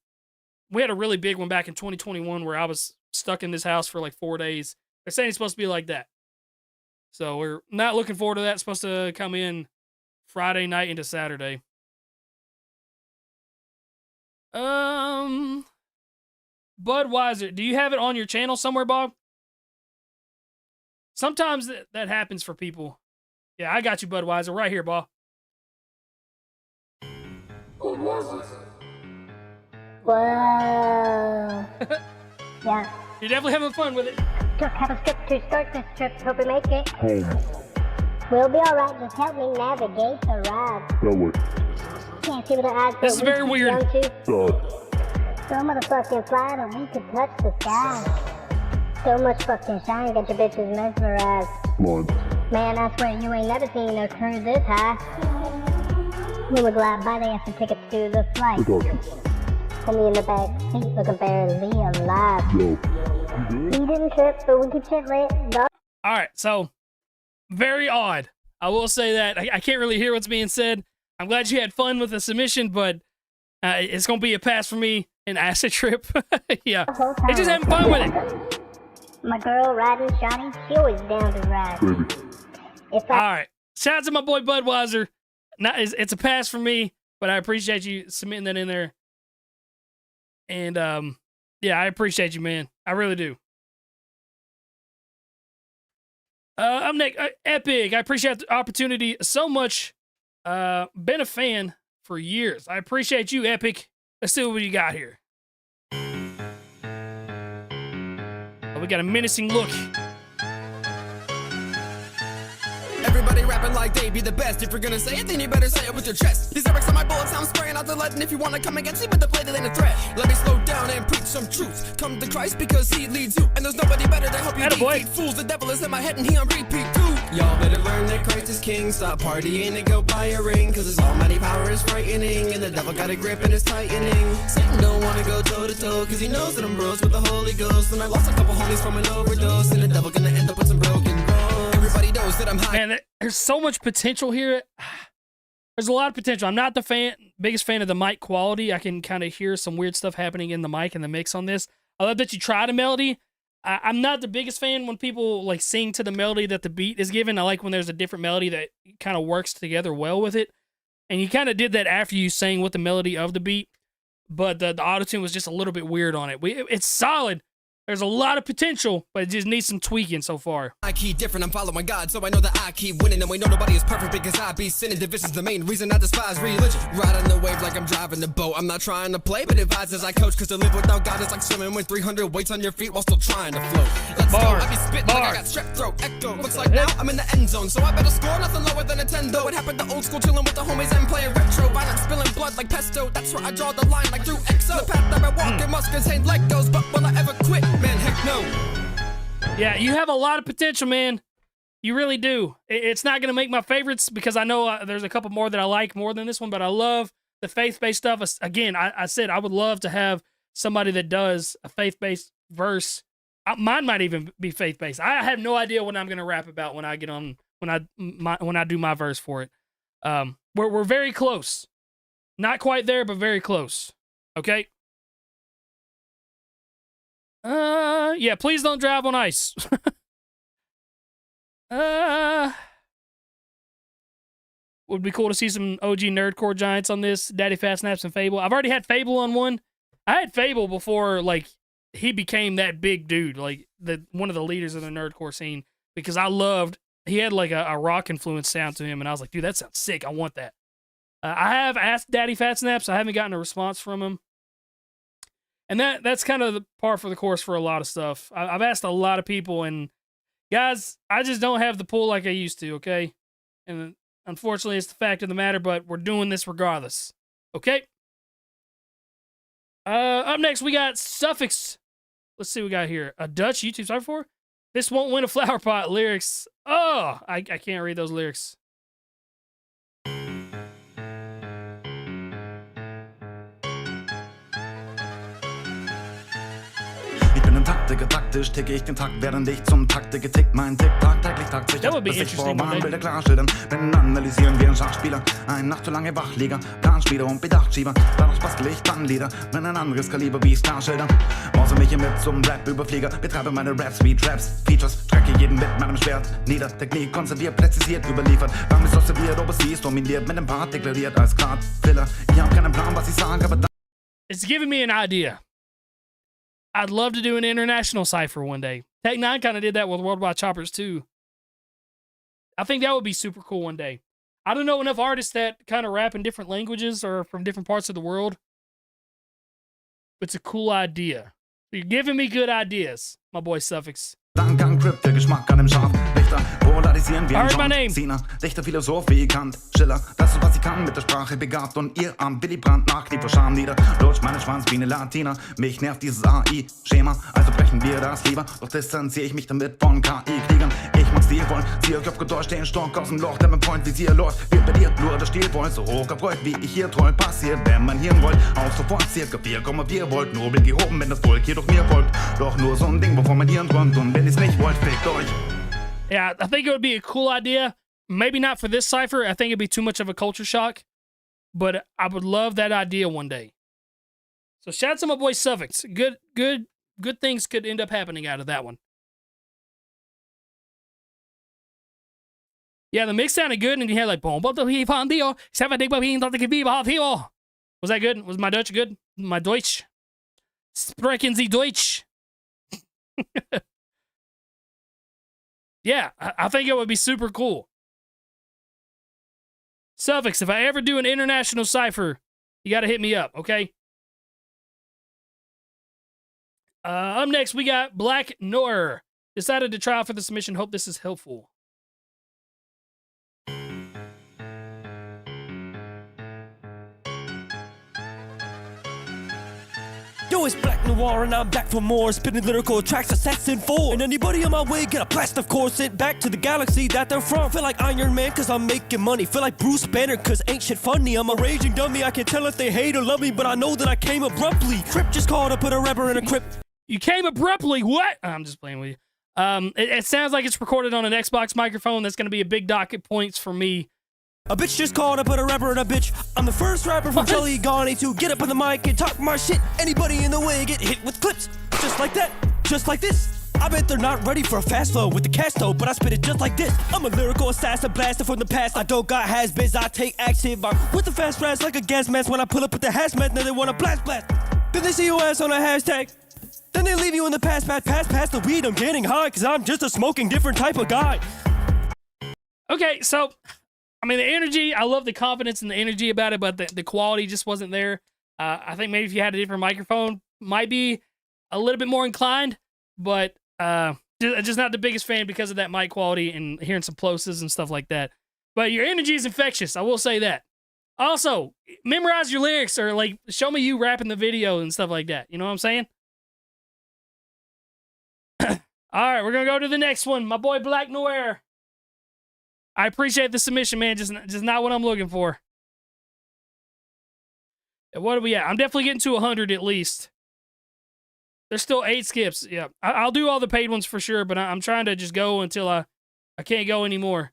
we had a really big one back in 2021 where I was stuck in this house for like 4 days. They're saying it's supposed to be like that. So we're not looking forward to that. It's supposed to come in Friday night into Saturday. Budweiser, do you have it on your channel somewhere, Bob? Sometimes that happens for people. Yeah, I got you, Budweiser, right here, Bob. Budweiser. Whoa. Yeah. You're definitely having fun with it. Just have a script to start this trip. Hope we make it. Home. We'll be alright. Just help me navigate the ride. That way. Can't see with the eyes. This is very weird. So motherfucking fly and we could touch the sky. So much fucking shine, got your bitches mesmerized. Man, I swear you ain't never seen a crew this high. We would glide by, they have some tickets to the flight. Put me in the back seat, looking barely alive. We didn't trip, but we keep shit lit. All right, so very odd. I will say that I can't really hear what's being said. I'm glad you had fun with the submission, but it's gonna be a pass for me. An acid trip. Yeah, it's just having fun with it. My girl riding shotty, she always down to ride. All right, shout out to my boy Budweiser. It's a pass for me, but I appreciate you submitting that in there. And yeah, I appreciate you, man. I really do. I'm next. Epic. I appreciate the opportunity so much. Been a fan for years. I appreciate you, Epic. Let's see what you got here. Oh, we got a menacing look. Everybody rapping like they be the best. If you're gonna say it, then you better say it with your chest. These lyrics on my bullets, I'm spraying out the lead. And if you wanna come against me with the blade, it ain't a threat. Let me slow down and preach some truth. Come to Christ because he leads you. And there's nobody better to help you defeat fools. The devil is in my head and he on repeat too. Y'all better learn that Christ is king. Stop partying and go buy a ring. Cause his almighty power is frightening. And the devil got a grip and it's tightening. Satan don't wanna go toe to toe. Cause he knows that I'm bros with the Holy Ghost. And I lost a couple homies from an overdose. And the devil gonna end up with some broken bones. Everybody knows that I'm high. Man, there's so much potential here. There's a lot of potential. I'm not the biggest fan of the mic quality. I can kind of hear some weird stuff happening in the mic and the mix on this. I love that you tried a melody. I'm not the biggest fan when people like sing to the melody that the beat is given. I like when there's a different melody that kind of works together well with it. And you kind of did that after you sang with the melody of the beat. But the auto-tune was just a little bit weird on it. It's solid. There's a lot of potential, but it just needs some tweaking so far. I keep different, I'm following God, so I know that I keep winning. And we know nobody is perfect because I be sinning. Division's the main reason I despise religion. Riding the wave like I'm driving the boat. I'm not trying to play, but advise as I coach. Cause to live without God is like swimming with 300 weights on your feet while still trying to float. Let's go, I be spitting like I got strep throat. Echo, looks like now I'm in the end zone. So I better score nothing lower than a 10 though. It happened to old school chilling with the homies and playing retro. Violence spilling blood like pesto. That's where I draw the line like through EXO. The path that I walk it must contain Legos. But will I ever quit? Man, heck no. Yeah, you have a lot of potential, man. You really do. It's not going to make my favorites because I know there's a couple more that I like more than this one, but I love the faith-based stuff. Again, I said I would love to have somebody that does a faith-based verse. Mine might even be faith-based. I have no idea what I'm going to rap about when I get on when I do my verse for it. We're very close. Not quite there, but very close. Okay? Yeah, please don't drive on ice. Would be cool to see some OG nerdcore giants on this. Daddy Fat Snaps and Fable. I've already had Fable on one. I had Fable before, like, he became that big dude, like, one of the leaders of the nerdcore scene, because he had, like, a rock influence sound to him, and I was like, dude, that sounds sick. I want that. I have asked Daddy Fat Snaps. I haven't gotten a response from him. And that's kind of the par for the course for a lot of stuff. I've asked a lot of people, and guys, I just don't have the pull like I used to, okay? And unfortunately, it's the fact of the matter, but we're doing this regardless, okay? Up next, we got Suffix. Let's see what we got here. A Dutch YouTube Cypher for? This won't win a flower pot lyrics. Oh, I can't read those lyrics. Ich bin ein Taktiker, taktisch ticke ich den Takt, während ich zum Takte getickt. Mein Tick-Tack täglich takt sich ab, bis ich vor Bilder klar schildern. Bin analysieren wie ein Schachspieler, ein Nacht zu lange Wachlieger, Planspieler und Bedachtschieber. Daraus bastel ich dann Lieder, wenn ein anderes Kaliber wie Starschilder. Mause mich mit zum Rap-Überflieger, betreibe meine Raps wie Traps, Features, strecke jeden mit meinem Schwert nieder. Technik konserviert, präzisiert, überliefert, Raum ist observiert, Overseas dominiert, mit dem Part deklariert als Gradfiller. Ich hab keinen Plan, was ich sage, aber It's giving me an idea. I'd love to do an international cipher one day. Tech 9 kind of did that with Worldwide Choppers too. I think that would be super cool one day. I don't know enough artists that kind of rap in different languages or from different parts of the world. It's a cool idea. You're giving me good ideas, my boy Suffix. Dank an Crypt, der Geschmack an dem Schaf. Richter polarisieren wie ein Heard my name. John Cena. Dichter, Philosoph wie Kant, Schiller. Das ist, was ich kann, mit der Sprache begabt. Und ihr am Willy Brandt nachlief vor Scham nieder. Lutsch meine Schwanzbiene Latina. Mich nervt dieses AI-Schema. Also brechen wir das lieber. Doch distanziere ich mich damit von KI-Kriegern. Ich mach's dir wollen. Sie ihr Kopf gedäuscht, den Stock aus dem Loch. Der mein Point Visier läuft. Wird bei dir nur der Stilvoll. So hoch erfreut, wie ich hier toll passiert. Wenn man Hirn rollt, auch sofort circa 4,4 Volt. Nobel gehoben, wenn das Volk hier durch mir folgt. Doch nur so ein Ding, wovon man Hirn träumt. Und wenn ich's nicht wollt, fickt euch. Yeah, I think it would be a cool idea. Maybe not for this Cypher. I think it'd be too much of a culture shock. But I would love that idea one day. So shout out to my boy Suffix. Good things could end up happening out of that one. Yeah, the mix sounded good, and you had like boom, was that good? Was my Dutch good? My Deutsch? Sprechen Sie Deutsch? Yeah, I think it would be super cool. Suffix, if I ever do an international Cypher, you got to hit me up, okay? Up next, we got Black Noir. Decided to try out for the submission. Hope this is helpful. Yo, it's Black Noir and I'm back for more. Spinning lyrical tracks, assassin 4. And anybody on my way, get a blast of course. Sent back to the galaxy that they're from. Feel like Iron Man cause I'm making money. Feel like Bruce Banner cause ain't shit funny. I'm a raging dummy, I can't tell if they hate or love me. But I know that I came abruptly. Crypt just called to put a rapper in a crypt. You came abruptly, what? I'm just playing with you. It sounds like it's recorded on an Xbox microphone. That's gonna be a big docket points for me. A bitch just called to put a rapper in a bitch. I'm the first rapper from Charlie Garney to get up on the mic and talk my shit. Anybody in the way get hit with clips. Just like that, just like this. I bet they're not ready for a fast flow with the cast though, but I spit it just like this. I'm a lyrical assassin blaster from the past. I don't got has-beens, I take action. I'm with the fast blast like a gas mask. When I pull up with the hazmat, then they wanna blast. Then they see your ass on a hashtag. Then they leave you in the past the weed. I'm getting high cause I'm just a smoking different type of guy. Okay, so I mean, the energy, I love the confidence and the energy about it, but the quality just wasn't there. I think maybe if you had a different microphone, might be a little bit more inclined, but just not the biggest fan because of that mic quality and hearing some plosives and stuff like that. But your energy is infectious, I will say that. Also, memorize your lyrics or, like, show me you rapping the video and stuff like that. You know what I'm saying? All right, we're going to go to the next one. My boy Black Noir. I appreciate the submission, man. Just not what I'm looking for. What are we at? I'm definitely getting to 100 at least. There's still 8 skips. Yeah, I'll do all the paid ones for sure, but I'm trying to just go until I can't go anymore.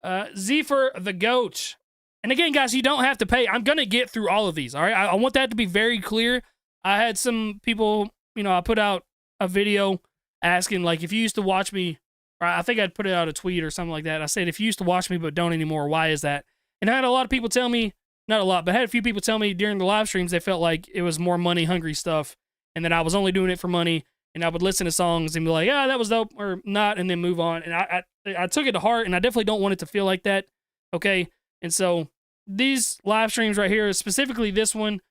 Cypher the Goat. And again, guys, you don't have to pay. I'm going to get through all of these, all right? I want that to be very clear. I had some people, I put out a video asking, like, if you used to watch me, or I think I'd put it out a tweet or something like that. I said, if you used to watch me but don't anymore, why is that? And I had a lot of people tell me, not a lot, but I had a few people tell me during the live streams they felt like it was more money-hungry stuff and that I was only doing it for money, and I would listen to songs and be like, yeah, that was dope, or not, and then move on. And I took it to heart, and I definitely don't want it to feel like that, okay? And so these live streams right here, specifically this one,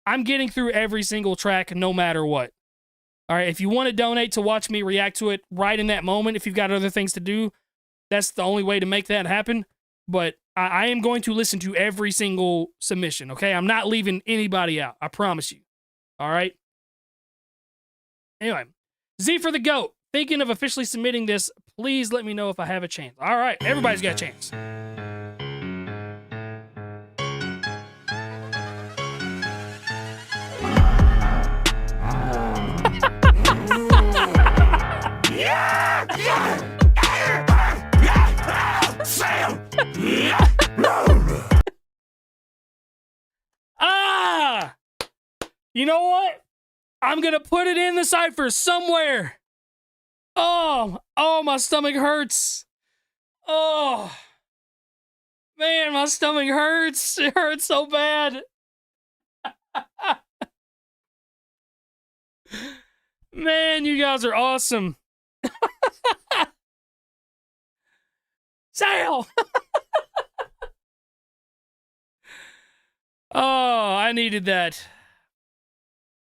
I'm getting through every single track no matter what. All right, if you want to donate to watch me react to it right in that moment, if you've got other things to do, that's the only way to make that happen. But I am going to listen to every single submission, okay? I'm not leaving anybody out. I promise you. All right? Anyway, Cypher the Goat. Thinking of officially submitting this. Please let me know if I have a chance. All right, everybody's got a chance. You know what? I'm gonna put it in the Cypher somewhere. Oh, my stomach hurts. Oh, man, my stomach hurts. It hurts so bad. Man, you guys are awesome. Sale. Oh, I needed that.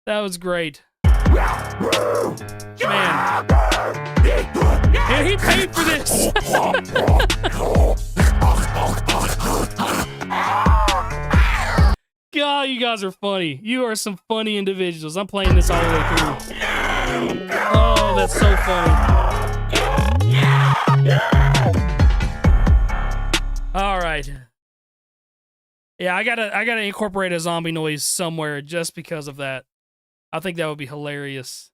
That was great. Man. And he paid for this. God, you guys are funny. You are some funny individuals. I'm playing this all the way through. Oh, that's so funny. All right. Yeah, I gotta incorporate a zombie noise somewhere just because of that. I think that would be hilarious.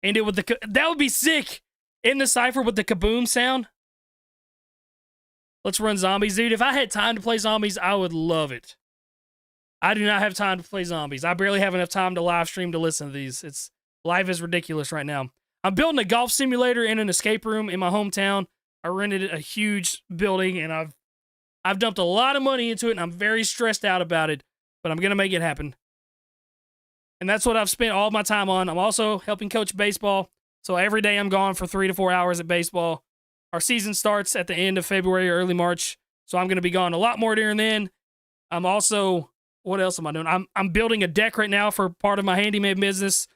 And it would that would be sick in the Cypher with the kaboom sound. Let's run zombies, dude. If I had time to play zombies, I would love it. I do not have time to play zombies. I barely have enough time to live stream to listen to these. Life is ridiculous right now. I'm building a golf simulator in an escape room in my hometown. I rented a huge building, and I've dumped a lot of money into it, and I'm very stressed out about it, but I'm going to make it happen. And that's what I've spent all my time on. I'm also helping coach baseball, so every day I'm gone for 3 to 4 hours at baseball. Our season starts at the end of February or early March, so I'm going to be gone a lot more during then. I'm also, what else am I doing? I'm building a deck right now for part of my handyman business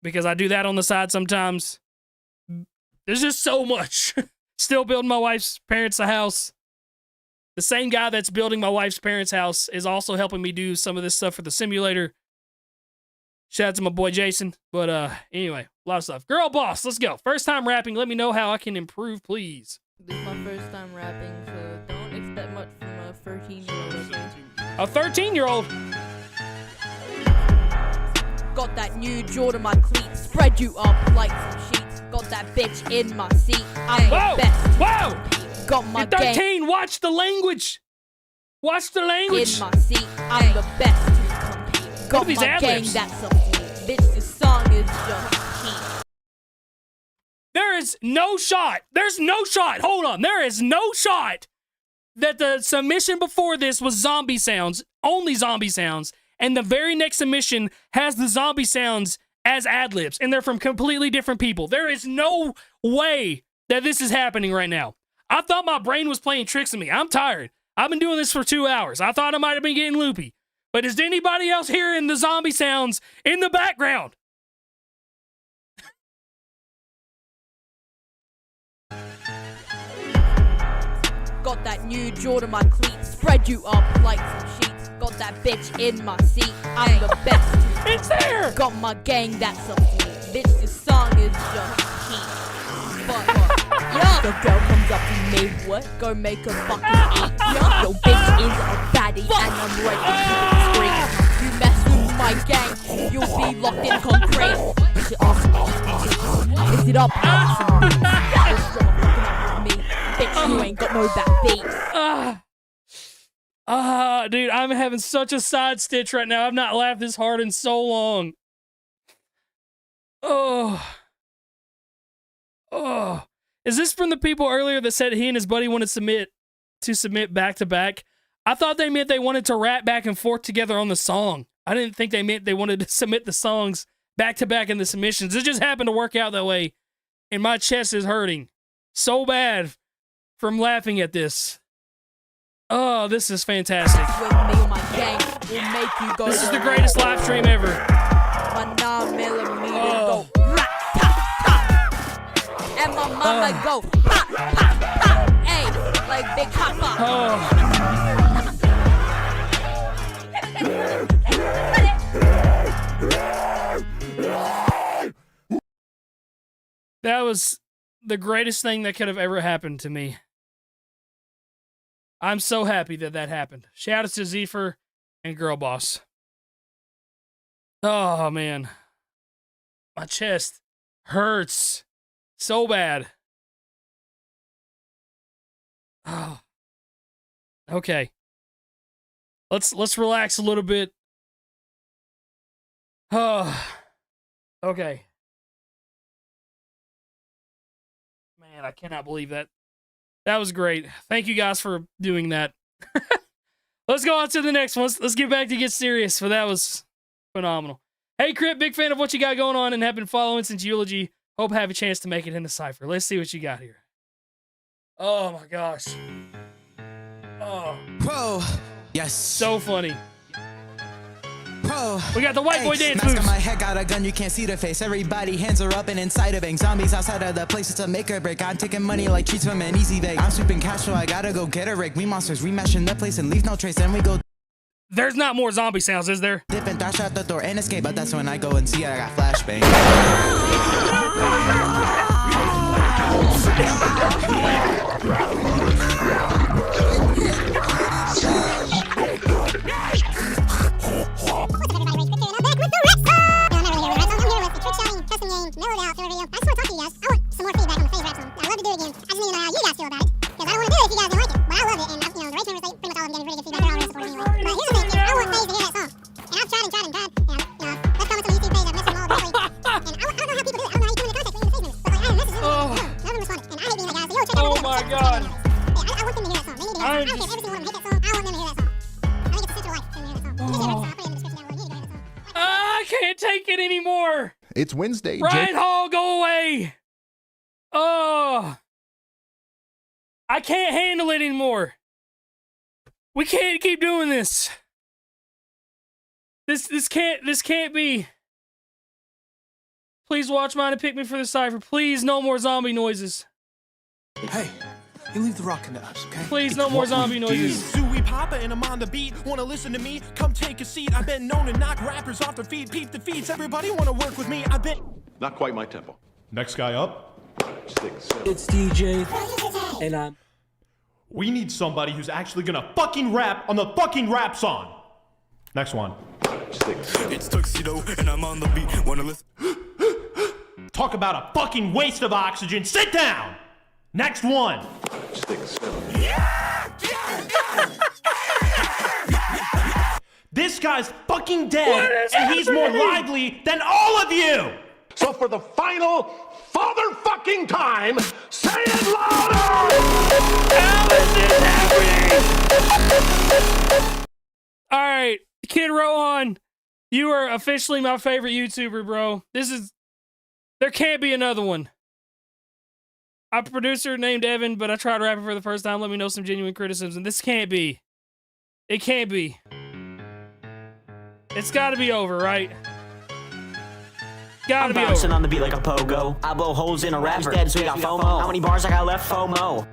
because I do that on the side sometimes. There's just so much. Still building my wife's parents' house. The same guy that's building my wife's parents' house is also helping me do some of this stuff for the simulator. Shout out to my boy Jason. But anyway, a lot of stuff. Girl boss, let's go. First time rapping. Let me know how I can improve, please. This is my first time rapping, so don't expect much from a 13-year-old. A 13-year-old? Got that new Jordan, my cleats. Spread you up like some sheets. Got that bitch in my seat. I'm the best. Whoa! Got my You're 13. Watch the language. Watch the language. In my seat. I'm the best to compete. Got these my gang ad-libs? that's a fleet. Bitch, this song is just heat. There is no shot. There's no shot. Hold on. There is no shot that the submission before this was zombie sounds, only zombie sounds, and the very next submission has the zombie sounds as ad-libs, and they're from completely different people. There is no way that this is happening right now. I thought my brain was playing tricks on me. I'm tired. I've been doing this for 2 hours. I thought I might have been getting loopy. But is anybody else hearing the zombie sounds in the background? Got that new Jordan, my cleats. Spread you up like some sheets. Got that bitch in my seat. I'm the best. It's there. Got my gang that's a fleet. Bitch, this song is just heat. But yeah, the girl comes up to me. What? Go make a fucking eat. Yeah, your bitch is a baddie, and I'm ready to scream. You mess with my gang, you'll be locked in concrete. Is it up? Is it up? Bitch, you ain't got no back beat. Dude, I'm having such a side stitch right now. I've not laughed this hard in so long. Oh. Is this from the people earlier that said he and his buddy wanted to submit back to back? I thought they meant they wanted to rap back and forth together on the song. I didn't think they meant they wanted to submit the songs back to back in the submissions. It just happened to work out that way, and my chest is hurting so bad from laughing at this. Oh, this is fantastic. This is the greatest live stream ever. My 9mm go rat-tat-tat. And my mama go pop-pop-pop. Ayy, like Big Papa. That was the greatest thing that could have ever happened to me. I'm so happy that that happened. Shout out to Cypher and Girl Boss. Oh, man. My chest hurts so bad. Oh. Okay. Let's relax a little bit. Oh. Okay. Man, I cannot believe that. That was great. Thank you guys for doing that. Let's go on to the next one. Let's get back to get serious, for that was phenomenal. Hey, Crypt, big fan of what you got going on and have been following since Eulogy. Hope I have a chance to make it in the Cypher. Let's see what you got here. Oh, my gosh. Oh. Pro. Yes. So funny. We got the white boy dance Mask on moves. my head, got a gun, you can't see the face. Everybody hands are up and inside a bank. Zombies outside of the place, it's a make or break. I'm taking money like treats from an easy bake. I'm sweeping cash, so I gotta go get a rake. We monsters, remashing the place and leave no trace. Then we go. There's not more zombie sounds, is there? Dip and dash out the door and escape, but that's when I go and see I got flashbang. Oh my god. I can't take it anymore. It's Wednesday. Ryan Hall, go away. Oh. I can't handle it anymore. We can't keep doing this. This can't be. Please watch mine and pick me for the Cypher. Please, no more zombie noises. Hey, you leave the rockin' to us, okay? Please, no more zombie noises. Zooey Papa and I'm on the beat. Wanna listen to me? Come take a seat. I've been known to knock rappers off their feet. Peep the feeds. Everybody wanna work with me. I've been. Not quite my tempo. Next guy up. 6, 7. It's DJ, and I'm. We need somebody who's actually gonna fucking rap on the fucking rap song. Next one. 6, 7. It's Tuxedo, and I'm on the beat. Wanna listen? Talk about a fucking waste of oxygen. Sit down. Next one. 6, 7. This guy's fucking dead, and he's more lively than all of you. So for the final father fucking time, say it louder! All right, Kid Rohan, you are officially my favorite YouTuber, bro. There can't be another one. I'm a producer named Evan, but I tried rapping for the first time. Let me know some genuine criticisms. And this can't be. It can't be. It's got to be over, right? Gotta be over. Bouncing on the beat like a pogo. I blow holes in a rapper. Dead, so you got FOMO. How many bars I got left? FOMO.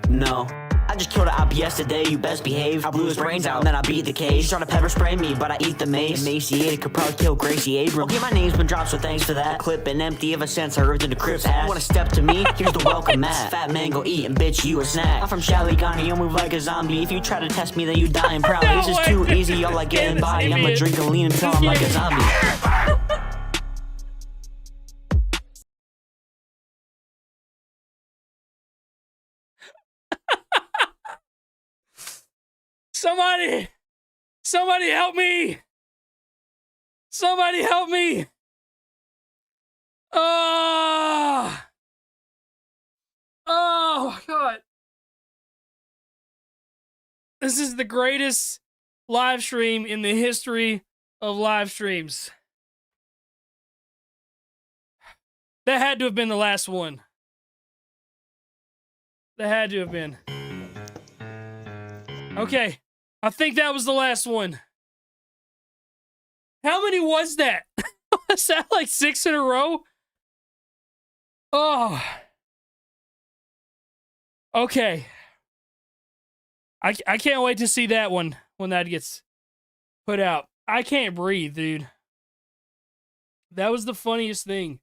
No. I just killed an op yesterday, you best behave. I blew his brains out, and then I beat the cage. Trying to pepper spray me, but I eat the mace. Emaciated, could probably kill Gracie Abrams. Okay, my name's been dropped, so thanks for that. Clip been empty ever since I ripped into Crypt's ass. Wanna step to me? Here's the welcome mat. Fat man go eat, and bitch, you a snack. I'm from Shaligani, I move like a zombie. If you try to test me, then you die and proudly. This is too easy, y'all like getting body. I'ma drink and lean until I'm like a zombie. Somebody help me! Somebody help me! Oh my god. This is the greatest live stream in the history of live streams. That had to have been the last one. That had to have been. Okay. I think that was the last one. How many was that? Was that like 6 in a row? Oh. Okay. I can't wait to see that one when that gets put out. I can't breathe, dude. That was the funniest thing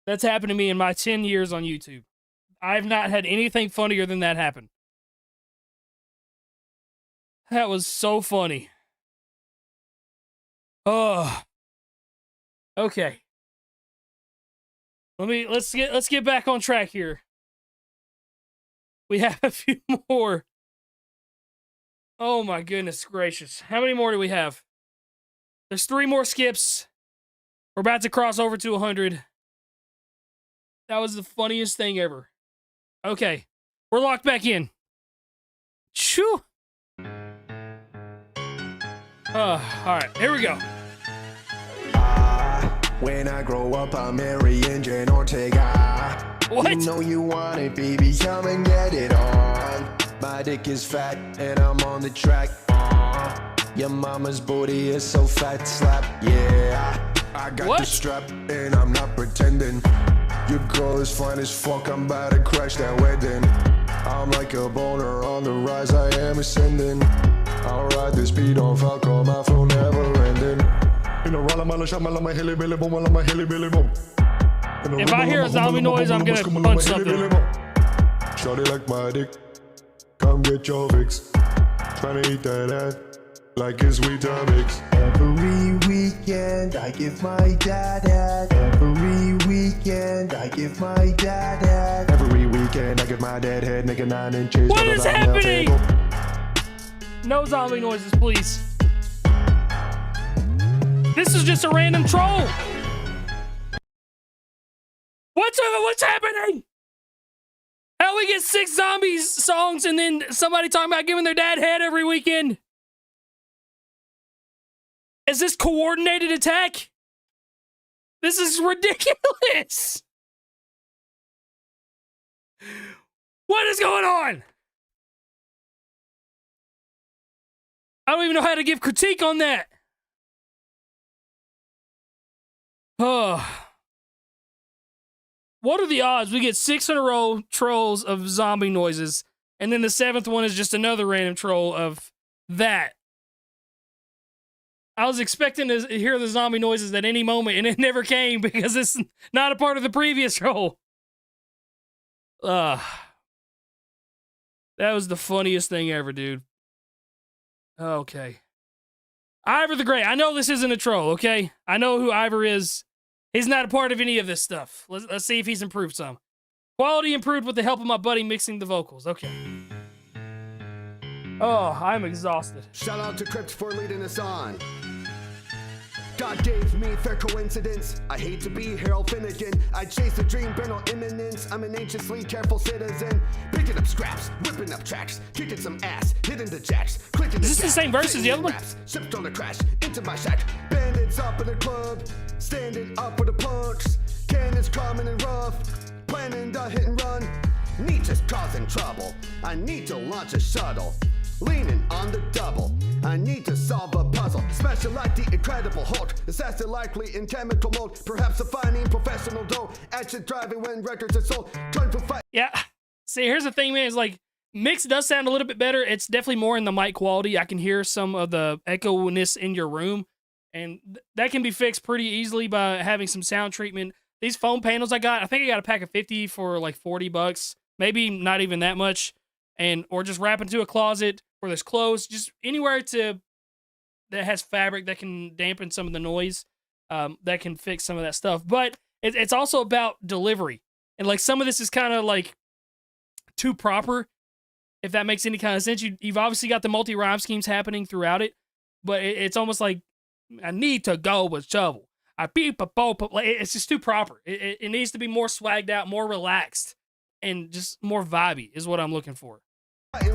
that's happened to me in my 10 years on YouTube. I've not had anything funnier than that happen. That was so funny. Oh. Okay. Let's get back on track here. We have a few more. Oh my goodness gracious. How many more do we have? There's 3 more skips. We're about to cross over to 100. That was the funniest thing ever. Okay. We're locked back in. Shoo. Alright, here we go. When I grow up, I'll marry Jen Ortega. What? You know you want it, baby, come and get it on. My dick is fat, and I'm on the track. Your mama's booty is so fat, slap. Yeah, I got the strap and I'm not pretending. Your girl is fine as fuck, I'm about to crash that wedding. I'm like a boner on the rise, I am ascending. I'll ride this beat on Falco, my flow never ending. If I hear a zombie noise, I'm gonna punch something. Shorty like my dick, come get your fix. Tryna eat that ass like it's Weetabix. Every weekend I give my dad head. Every weekend I give my dad head. Every weekend I give my dad head, nigga 9 inches. What is happening? No zombie noises, please. This is just a random troll. What's happening? How we get 6 zombies songs and then somebody talking about giving their dad head every weekend? Is this coordinated attack? This is ridiculous. What is going on? I don't even know how to give critique on that. What are the odds we get 6 in a row trolls of zombie noises, and then the 7th one is just another random troll of that? I was expecting to hear the zombie noises at any moment, and it never came because it's not a part of the previous troll. That was the funniest thing ever, dude. Okay. Ivor the Great. I know this isn't a troll, okay? I know who Ivor is. He's not a part of any of this stuff. Let's see if he's improved some. Quality improved with the help of my buddy mixing the vocals. Okay. Oh, I'm exhausted. Shout out to Crypt for leading us on. God gave me fair coincidence. I hate to be Harold Finnegan. I chase a dream, bear no imminence. I'm an anxiously careful citizen. Picking up scraps, whipping up tracks, kicking some ass, hitting the jacks, clicking Is this the same verse as the other one? Shipped on a crash into my shack. Bandits up in the club, standing up with the punks. Cannons coming in rough, planning the hit and run. Nietzsche's causing trouble. I need to launch a shuttle. Leaning on the double, I need to solve a puzzle. Special like the Incredible Hulk, assassin likely in chemical mode. Perhaps a finding professional dough. Action driving when records are sold. Trying to fight. Yeah. See, here's the thing, man. Is like mix does sound a little bit better. It's definitely more in the mic quality. I can hear some of the echo-ness in your room, and that can be fixed pretty easily by having some sound treatment. These foam panels I got, I think I got a pack of 50 for like $40, maybe not even that much, or just wrap into a closet where there's clothes, just anywhere that has fabric that can dampen some of the noise, that can fix some of that stuff. But it's also about delivery, and like some of this is kind of like too proper, if that makes any kind of sense. You've obviously got the multi-rhyme schemes happening throughout it, but it's almost like I need to go with shovel. I beep a boop. Like it's just too proper. It needs to be more swagged out, more relaxed, and just more vibey is what I'm looking for.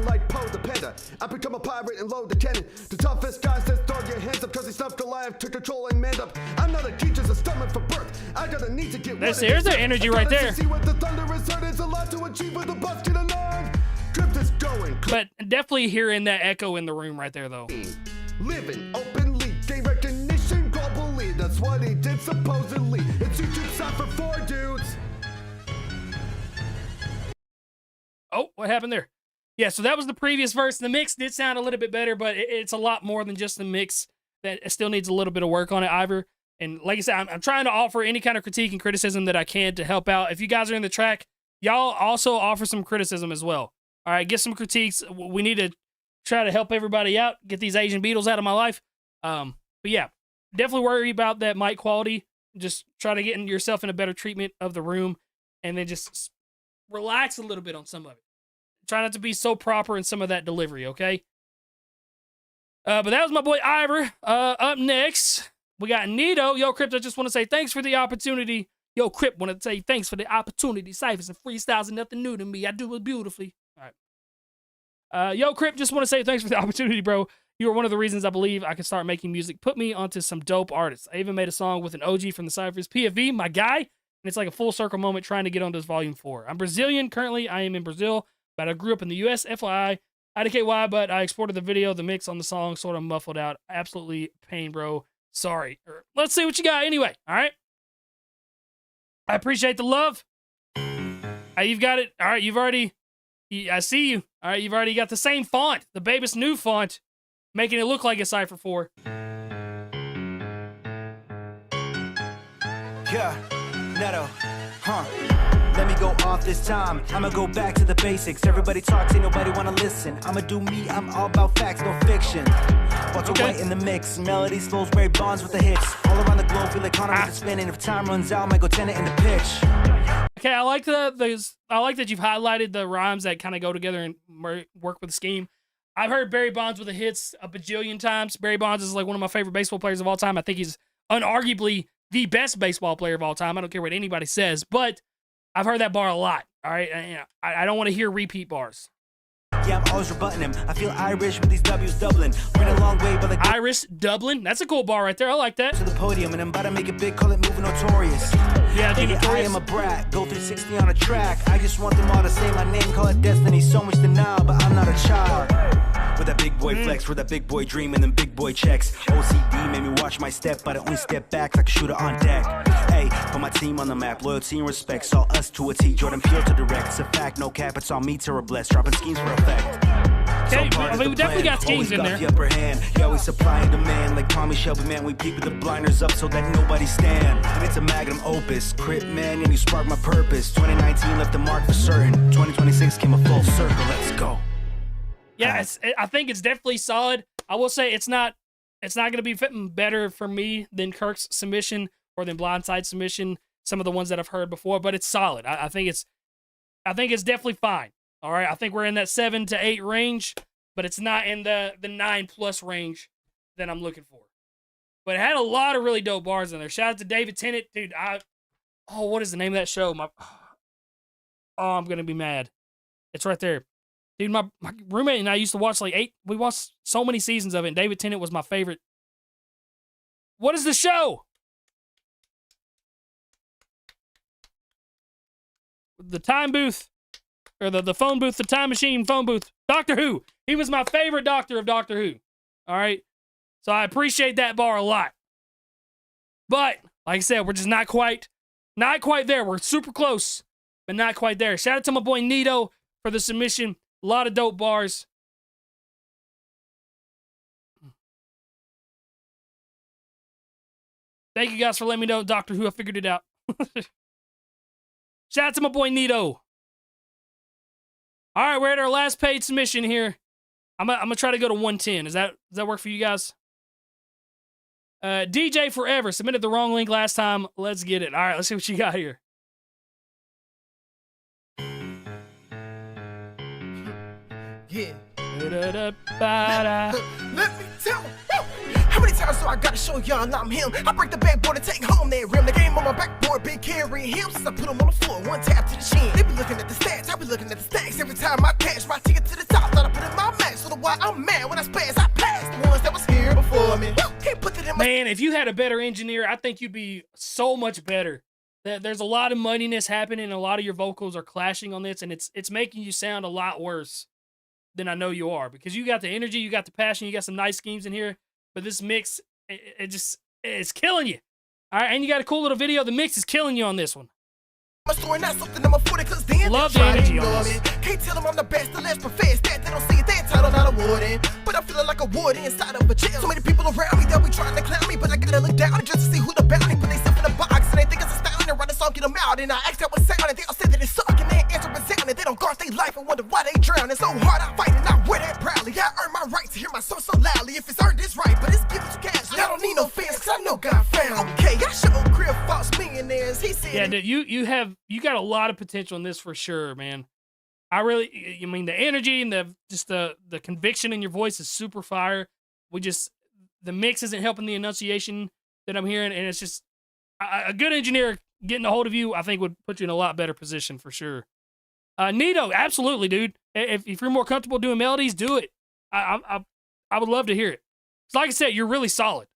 Like Poe the Panda, I become a pirate and load the cannon. The toughest guy says throw your hands up, cause he snuffed Goliath to control and man up. I'm not a teacher's a stomach for birth. I got a need to get there's their energy right there. See what the thunder is heard. It's a lot to achieve with the busket alone. Crypt is going. But definitely hearing that echo in the room right there, though. Living openly, gain recognition globally. That's what he did supposedly. It's YouTube Cypher 4 dudes. Oh, what happened there? Yeah, so that was the previous verse. The mix did sound a little bit better, but it's a lot more than just the mix. That still needs a little bit of work on it, Ivor. And like I said, I'm trying to offer any kind of critique and criticism that I can to help out. If you guys are in the track, y'all also offer some criticism as well. All right, get some critiques. We need to try to help everybody out, get these Asian Beatles out of my life. But yeah, definitely worry about that mic quality. Just try to get yourself in a better treatment of the room, and then just relax a little bit on some of it. Try not to be so proper in some of that delivery, okay? But that was my boy Ivor. Up next, we got Nito. Yo, Crypt, I just want to say thanks for the opportunity. Yo, Crypt, want to say thanks for the opportunity. Ciphers and freestyles are nothing new to me. I do it beautifully. All right. Yo, Crypt, just want to say thanks for the opportunity, bro. You are one of the reasons I believe I can start making music. Put me onto some dope artists. I even made a song with an OG from the Cyphers, PFV, my guy. And it's like a full circle moment trying to get onto this volume 4. I'm Brazilian. Currently, I am in Brazil. But I grew up in the U.S., FYI. IDKY, but I exported the video, the mix on the song sort of muffled out. Absolutely pain, bro. Sorry. Let's see what you got anyway, all right? I appreciate the love. You've got it. All right, you've already... I see you. All right, you've already got the same font, the Babus new font, making it look like a Cypher 4. Yeah, Neto, huh? Let me go off this time. I'ma go back to the basics. Everybody talks, ain't nobody wanna listen. I'ma do me, I'm all about facts, no fiction. Walter White in the mix, melody slows, Barry Bonds with the hits. All around the globe, feel like Connor with the spin. And if time runs out, might go tenant in the pitch. Okay, I like I like that you've highlighted the rhymes that kind of go together and work with the scheme. I've heard Barry Bonds with the hits a bajillion times. Barry Bonds is like one of my favorite baseball players of all time. I think he's unarguably the best baseball player of all time. I don't care what anybody says, but I've heard that bar a lot. All right, I don't want to hear repeat bars. Yeah, I'm always rebutting him. I feel Irish with these W's doubling. Went a long way, but like Irish Dublin. That's a cool bar right there. I like that. To the podium, and I'm about to make it big. Call it moving notorious. Yeah, dude, I am a brat. Go 360 on a track. I just want them all to say my name. Call it destiny. So much denial, but I'm not a child. With that big boy flex, with that big boy dream, and them big boy checks. OCD made me watch my step, but I only step back like a shooter on deck. Hey, put my team on the map. Loyalty and respect. Saw us to a T. Jordan Peele to direct. It's a fact, no cap. It's on me to bless. Dropping schemes for effect. Okay, we definitely got schemes in there. The upper hand. Yeah, we supply and demand. Like Tommy Shelby, man, we peep with the blinders up so that nobody stand. And it's a magnum opus. Crypt, man, and you spark my purpose. 2019 left a mark for certain. 2026 came a full circle. Let's go. Yeah, I think it's definitely solid. I will say it's not going to be fitting better for me than Kirk's submission or than Blindside submission. Some of the ones that I've heard before, but it's solid. I think it's definitely fine. All right, I think we're in that 7 to 8 range, but it's not in the 9+ range that I'm looking for. But it had a lot of really dope bars in there. Shout out to David Tennant, dude. What is the name of that show? I'm gonna be mad. It's right there, dude. My roommate and I used to watch we watched so many seasons of it, and David Tennant was my favorite. What is the show? The time booth. Or the phone booth, the time machine phone booth. Doctor Who. He was my favorite doctor of Doctor Who. All right? So I appreciate that bar a lot. But, like I said, we're just not quite there. We're super close, but not quite there. Shout out to my boy Nito for the submission. A lot of dope bars. Thank you guys for letting me know, Doctor Who. I figured it out. Shout out to my boy Nito. All right, we're at our last paid submission here. I'm gonna try to go to 110. Does that work for you guys? DJ Forever submitted the wrong link last time. Let's get it. All right, let's see what you got here. Yeah. Let me tell you. How many times do I gotta show y'all I'm him? I break the backboard and take home that rim. The game on my backboard, been carrying him since I put him on the floor. One tap to the chin. They be looking at the stats, I be looking at the stacks. Every time I cash my ticket to the top, thought I put in my match. So the why I'm mad when I spaz, I passed the ones that was here before me. Can't put it in my... Man, if you had a better engineer, I think you'd be so much better. There's a lot of muddiness happening, and a lot of your vocals are clashing on this, and it's making you sound a lot worse than I know you are, because you got the energy, you got the passion, you got some nice schemes in here, but this mix, it's killing you. All right, and you got a cool little video. The mix is killing you on this one. My story not something I'm afforded, cause then love the energy on this. Can't tell them I'm the best, the less profess that they don't see that title not awarded. But I'm feeling like a warden inside of a jail. So many people around me that be trying to clown me, but I gotta look down just to see who the bounty. Put they stuff in the box and they think it's astounding. Write a song, get them out, and I asked that what sound, and they all said that it's sucking. They answer resounding. They don't guard their life and wonder why they drown. It's so hard, I fight and I wear that proudly. I earn my right to hear my song so loudly. If it's earned, it's right, but it's given to cash. I don't need no fans, cause I know God found. Okay, I showed Crypt false millionaires. He said, yeah, dude, you got a lot of potential in this for sure, man. I mean, the energy and the conviction in your voice is super fire. The mix isn't helping the enunciation that I'm hearing, and it's just a good engineer getting a hold of you, I think, would put you in a lot better position for sure. Nito, absolutely, dude. If you're more comfortable doing melodies, do it. I would love to hear it. So like I said, you're really solid.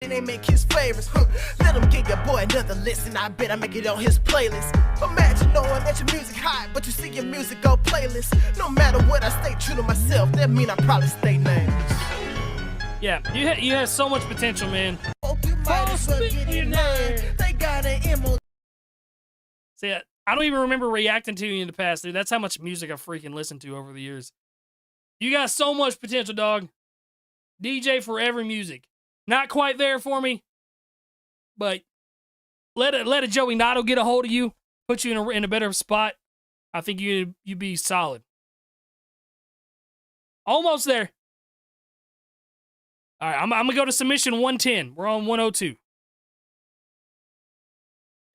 They make his favorites, let him give your boy another listen. I bet I make it on his playlist. Imagine knowing that your music hot, but you see your music go playlist. No matter what, I stay true to myself. That mean I probably stay nameless. Yeah, you have so much potential, man. They got an MO. See, I don't even remember reacting to you in the past, dude. That's how much music I've freaking listened to over the years. You got so much potential, dog. DJ Forever Music. Not quite there for me, but let a Joey Nato get a hold of you, put you in a better spot. I think you'd be solid. Almost there. All right, I'm gonna go to submission 110. We're on 102.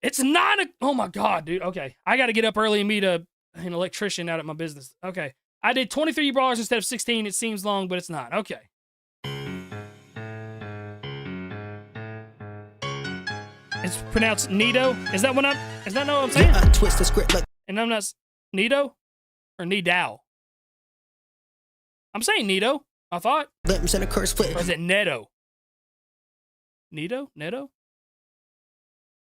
It's 9. Oh my god, dude. Okay, I got to get up early and meet an electrician out at my business. Okay, I did 23 bars instead of 16. It seems long, but it's not. Okay. It's pronounced Nido. Is that what I'm saying? Yeah, I twist the script like. And I'm not Nido or Nidao. I'm saying Nido. I thought. Limbs and a curse flip. Or is it Nedo? Nido? Nedo?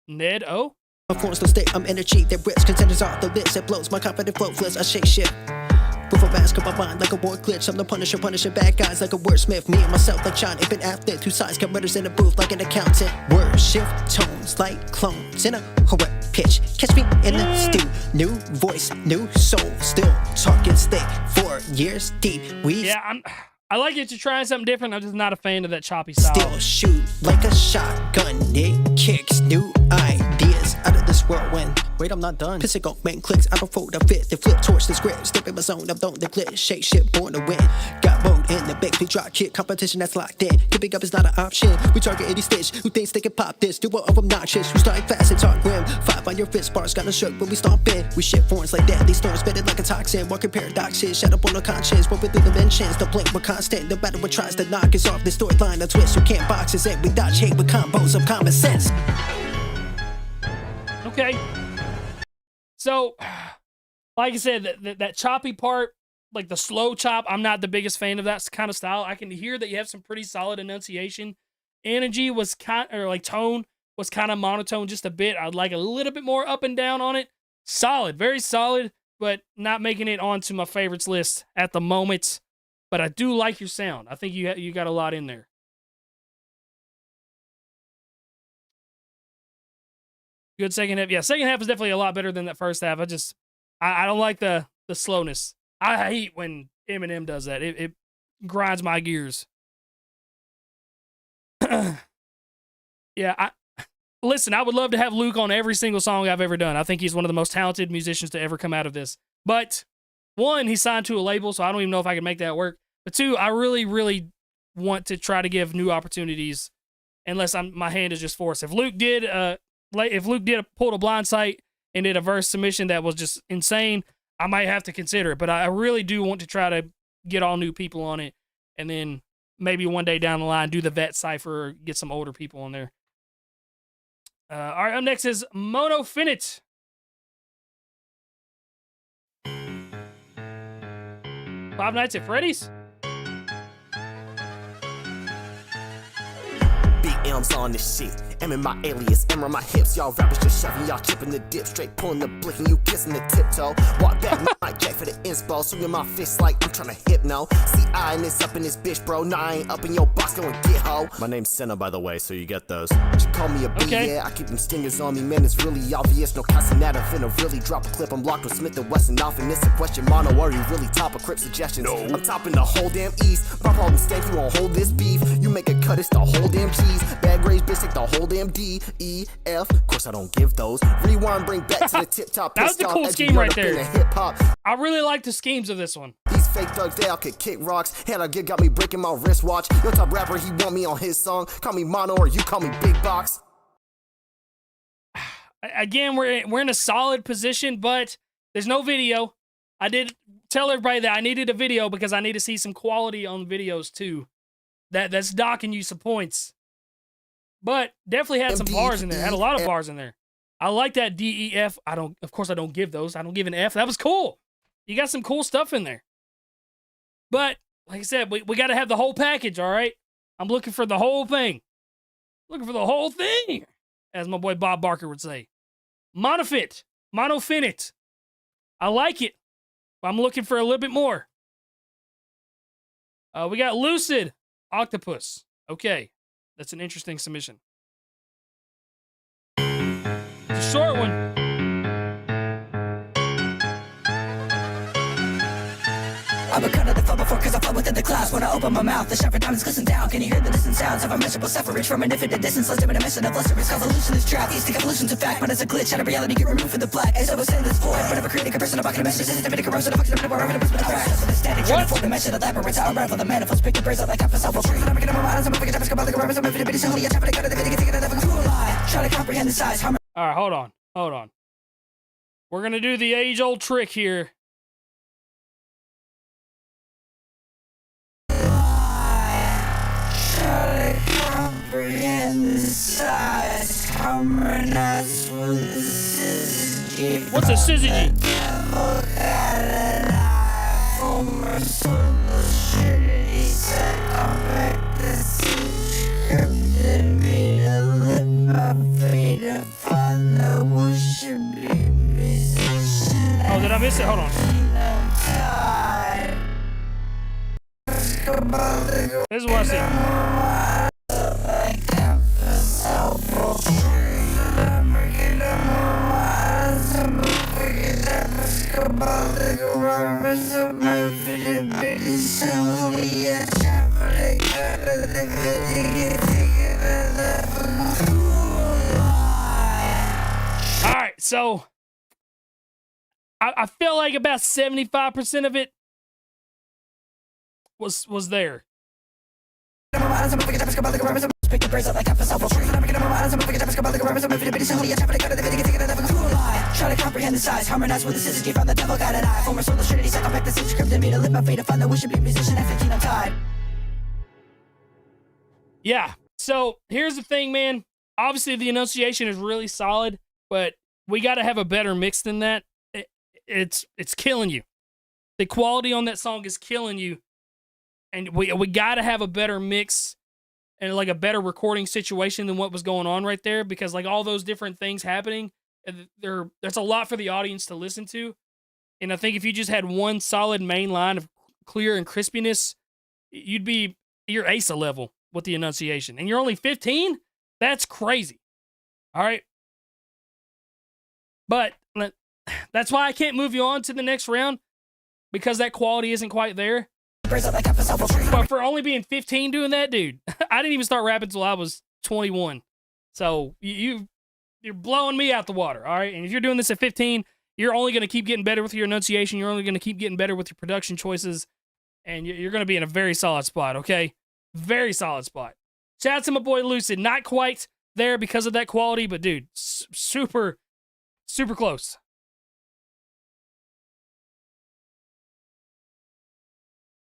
Ned-O? Performance no state, I'm energy that rips. Contenders off the list, it blows. My confident flow flips, I shake shit. With a mask on my mind like a war glitch. I'm the punisher, punishing bad guys like a wordsmith. Me and myself like John, if an athlete. 2 sides, got murders in a booth like an accountant. Word shift tones like clones in a horror pitch. Catch me in the stew. New voice, new soul. Still talking thick. 4 years deep. I like that you're trying something different. I'm just not a fan of that choppy style. Still shoot like a shotgun. It kicks new ideas out of this whirlwind. Wait, I'm not done. Piss it go, main clicks. I don't fold, I fit. They flip towards the script. Step in my zone, I'm don't declare. Shake shit, born to win. Got mode in the back, we drop kick. Competition that's locked in. Keeping up is not an option. We target any stitch. Who thinks they can pop this? Do of obnoxious. We start fast and talk grim. 5 on your fist, bars got a shook when we stomp in. We shit forms like that. These storms spit it like a toxin. Walking paradoxes. Shut up on the conscience. What with the dimensions. The blink we're constant. No matter what tries to knock us off the storyline. A twist you can't box us in. We dodge hate with combos of common sense. Okay. So, like I said, that choppy part, like the slow chop, I'm not the biggest fan of that kind of style. I can hear that you have some pretty solid enunciation. Energy was tone was kind of monotone just a bit. I'd like a little bit more up and down on it. Solid, very solid, but not making it onto my favorites list at the moment. But I do like your sound. I think you got a lot in there. Good second half. Yeah, second half is definitely a lot better than that first half. I don't like the slowness. I hate when Eminem does that. It grinds my gears. Yeah, listen, I would love to have Luke on every single song I've ever done. I think he's one of the most talented musicians to ever come out of this. But 1, he's signed to a label, so I don't even know if I can make that work. But 2, I really, really want to try to give new opportunities unless my hand is just forced. If Luke did pull a blind sight and did a verse submission that was just insane, I might have to consider it. But I really do want to try to get all new people on it, and then maybe one day down the line do the vet Cypher or get some older people on there. All right, up next is Mono Finit. Five Nights at Freddy's. BM's on this shit. M in my alias, M on my hips. Y'all rappers just shoving, y'all chipping the dip. Straight pulling the blick and you kissing the tiptoe. Walk back, mic jack for the inspo. Swinging my fist like I'm trying to hypno. See, I and this up in this bitch, bro. Nah, I ain't up in your box, go and get ho. My name's Senna, by the way, so you get those. You call me a B, yeah. I keep them stingers on me, man. It's really obvious. No casting that, I'm finna really drop a clip. I'm locked with Smith and Wesson off. And it's a question, mono, are you really top of Crypt suggestions? No. I'm topping the whole damn East. My problem stank, you won't hold this beef. You make a cut, it's the whole damn cheese. Bad grades, bitch, take the whole damn D, E, F. Of course, I don't give those. Rewind, bring back to the tip top. That was the cool scheme right there. I really like the schemes of this one. These fake thugs, they all could kick rocks. Hell, I got me breaking my wristwatch. Your top rapper, he want me on his song. Call me Mono or you call me Big Box. Again, we're in a solid position, but there's no video. I did tell everybody that I needed a video because I need to see some quality on videos too. That's docking you some points. But definitely had some bars in there. Had a lot of bars in there. I like that DEF. Of course I don't give those. I don't give an F. That was cool. You got some cool stuff in there. But like I said, we got to have the whole package, all right? I'm looking for the whole thing. Looking for the whole thing, as my boy Bob Barker would say. Monofinit. I like it. I'm looking for a little bit more. We got Lucid Octopus. Okay, that's an interesting submission. It's a short one. I'm a cut of the flow before cause I flow within the clouds. When I open my mouth, the shower diamonds glisten down. Can you hear the distant sounds of unmeasurable suffrage from an infinite distance? Let's dim a dimension of lustrous convolution is trapped. These think evolution's a fact, but as a glitch out of reality get removed from the black. As I was saying this void, whenever creating comparison of bucket messages, it's a corrosion of function of power of a cracks. The static trying to form dimension of labyrinth, how I ravel the manifolds, pick the birds out like half a self tree. I'm making up my mind, I'm moving, I'm moving, I'm moving, I'm moving, so holy, I'm tapping, I'm tapping, try to comprehend the size. All right, hold on. We're gonna do the age-old trick here. What's a syzygy? Oh, did I miss it? Hold on. This is what I see. All right, so I feel like about 75% of it was there. Pick the birds up like half a self tree. I'm making up my mind, I'm moving, I'm moving, so holy, I'm tapping, try to comprehend the size, harmonize with the syzygy, found the devil got an eye. Former soulless trinity, cycle back the city, Crypt me to live my fate, to find the wish to be a musician at 15, I'm tied. Yeah, so here's the thing, man. Obviously, the enunciation is really solid, but we got to have a better mix than that. It's killing you. The quality on that song is killing you, and we got to have a better mix and like a better recording situation than what was going on right there, because like all those different things happening, there's a lot for the audience to listen to. And I think if you just had one solid main line of clear and crispiness, you're ASA level with the enunciation. And you're only 15? That's crazy. All right. But that's why I can't move you on to the next round, because that quality isn't quite there. But for only being 15 doing that, dude, I didn't even start rapping until I was 21. So you're blowing me out the water, all right? And if you're doing this at 15, you're only going to keep getting better with your enunciation. You're only going to keep getting better with your production choices. And you're going to be in a very solid spot, okay? Very solid spot. Shout out to my boy Lucid. Not quite there because of that quality, but dude, super, super close.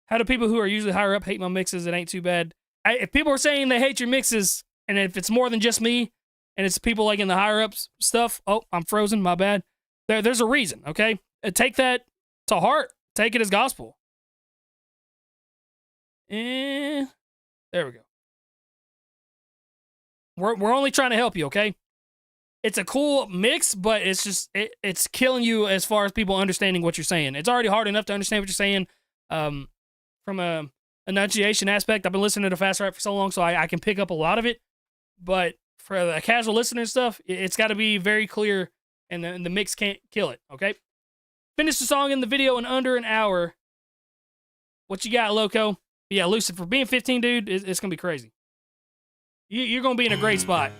How do people who are usually higher up hate my mixes? It ain't too bad. If people are saying they hate your mixes, and if it's more than just me, and it's people like in the higher ups stuff, oh, I'm frozen, my bad. There's a reason, okay? Take that to heart. Take it as gospel. And there we go. We're only trying to help you, okay? It's a cool mix, but it's just it's killing you as far as people understanding what you're saying. It's already hard enough to understand what you're saying. From a enunciation aspect, I've been listening to fast rap for so long, so I can pick up a lot of it. But for a casual listener and stuff, it's got to be very clear, and the mix can't kill it, okay? Finish the song in the video in under an hour. What you got, Loco? Yeah, Lucid, for being 15, dude, it's going to be crazy. You're going to be in a great spot.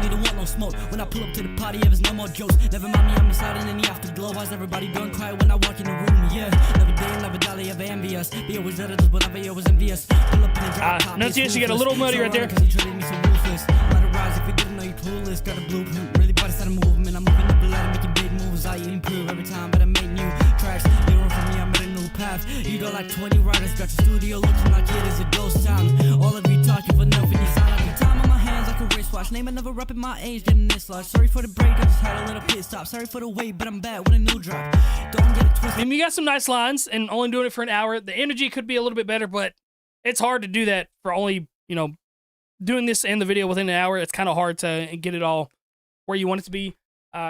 You don't want no smoke. When I pull up to the party, there's no more jokes. Never mind me, I'm inside in the afterglow. Why's everybody going quiet when I walk in the room? Yeah, never day, never dolly, ever envious. Be always at us, whenever you was envious. Pull up in the drop top. Enunciation, you got a little muddy right there. Cause he treated me so ruthless. Let it rise if you didn't know you clueless. Got a blueprint, really body side of movement. I'm moving up the ladder, making big moves. I improve every time, but I make new tracks. You run from me, I'm at a new path. You got like 20 writers, got your studio looking like it is a ghost town. All of you talking for nothing, you sound like your time on my hands like a wristwatch. Name another rap in my age, getting this large. Sorry for the break, I just had a little pit stop. Sorry for the wait, but I'm back with a new drop. Don't get it twisted. I mean, you got some nice lines, and only doing it for an hour. The energy could be a little bit better, but it's hard to do that for only, doing this in the video within an hour, it's kind of hard to get it all where you want it to be.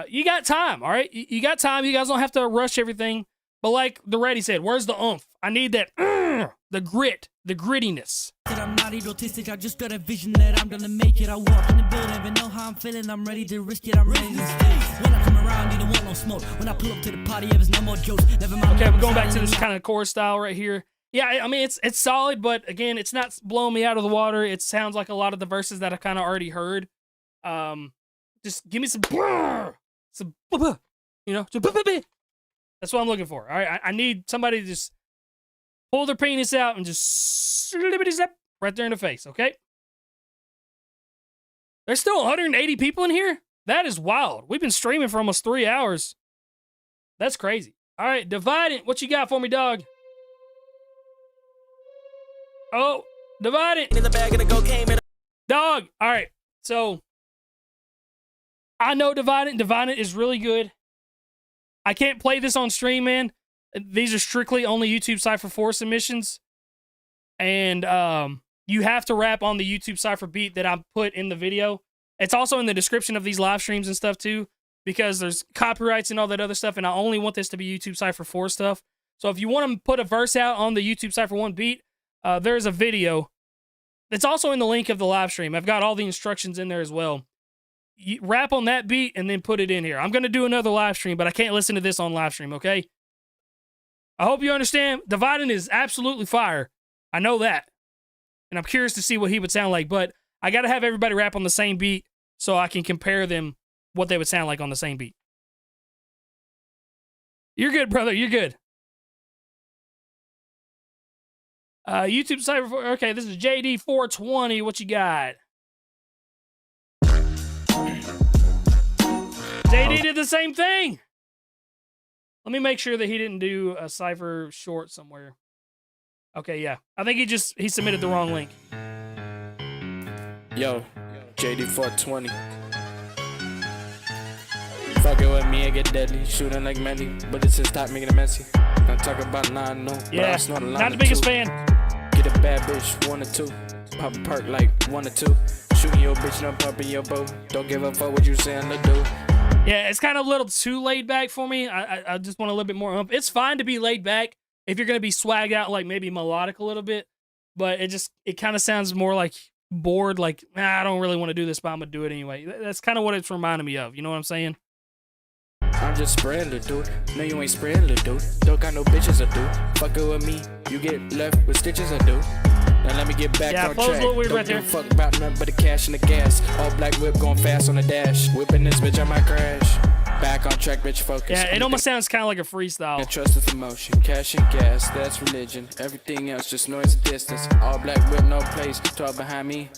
You got time, all right? You got time. You guys don't have to rush everything. But like the Reddy said, where's the oomph? I need that, the grit, the grittiness. I'm not egotistic, I just got a vision that I'm gonna make it. I walk in the building, even know how I'm feeling. I'm ready to risk it, I'm ready to stay. When I come around, you don't want no smoke. When I pull up to the party, there's no more jokes. Never mind. Okay, we're going back to this kind of chorus style right here. Yeah, I mean, it's solid, but again, it's not blowing me out of the water. It sounds like a lot of the verses that I kind of already heard. Just give me some, you know, that's what I'm looking for. All right, I need somebody to just pull their penis out and just right there in the face, okay? There's still 180 people in here? That is wild. We've been streaming for almost 3 hours. That's crazy. All right, Divide It. What you got for me, dog? Oh, Divide It. In the bag of the cocaine. Dog. All right, so I know Divide It. Divide It is really good. I can't play this on stream, man. These are strictly only YouTube Cypher 4 submissions. And you have to rap on the YouTube Cypher beat that I put in the video. It's also in the description of these live streams and stuff too, because there's copyrights and all that other stuff, and I only want this to be YouTube Cypher 4 stuff. So if you want to put a verse out on the YouTube Cypher 1 beat, there's a video. It's also in the link of the live stream. I've got all the instructions in there as well. You rap on that beat and then put it in here. I'm going to do another live stream, but I can't listen to this on live stream, okay? I hope you understand. Dividing is absolutely fire. I know that. And I'm curious to see what he would sound like, but I got to have everybody rap on the same beat so I can compare them, what they would sound like on the same beat. You're good, brother. You're good. YouTube Cypher. Okay, this is JD420. What you got? JD did the same thing. Let me make sure that he didn't do a Cypher short somewhere. Okay, yeah. I think he submitted the wrong link. Yo, JD420. Fuck it with me and get deadly. Shooting like Mandy, but it's just stop making it messy. Don't talk about 9 no. Yeah, not the biggest fan. Get a bad bitch, 1 or 2. Pop a perk like 1 or 2. Shooting your bitch, no pumping your bow. Don't give a fuck what you saying to do. Yeah, it's kind of a little too laid back for me. I just want a little bit more ump. It's fine to be laid back if you're going to be swagged out, like maybe melodic a little bit. But it kind of sounds more like bored, like, I don't really want to do this, but I'm going to do it anyway. That's kind of what it's reminding me of. You know what I'm saying? I'm just spraying the dude. No, you ain't spraying the dude. Don't got no bitches to do. Fuck it with me. You get left with stitches I do. Now let me get back on track. A little weird right there. Don't fuck about nothing but the cash and the gas. All black whip going fast on the dash. Whipping this bitch, I might crash. Back on track, bitch, focus. Yeah, it almost sounds kind of like a freestyle. Trust is emotion, cash and gas, that's religion. Everything else just noise and distance. All black whip, no place. Talk behind me.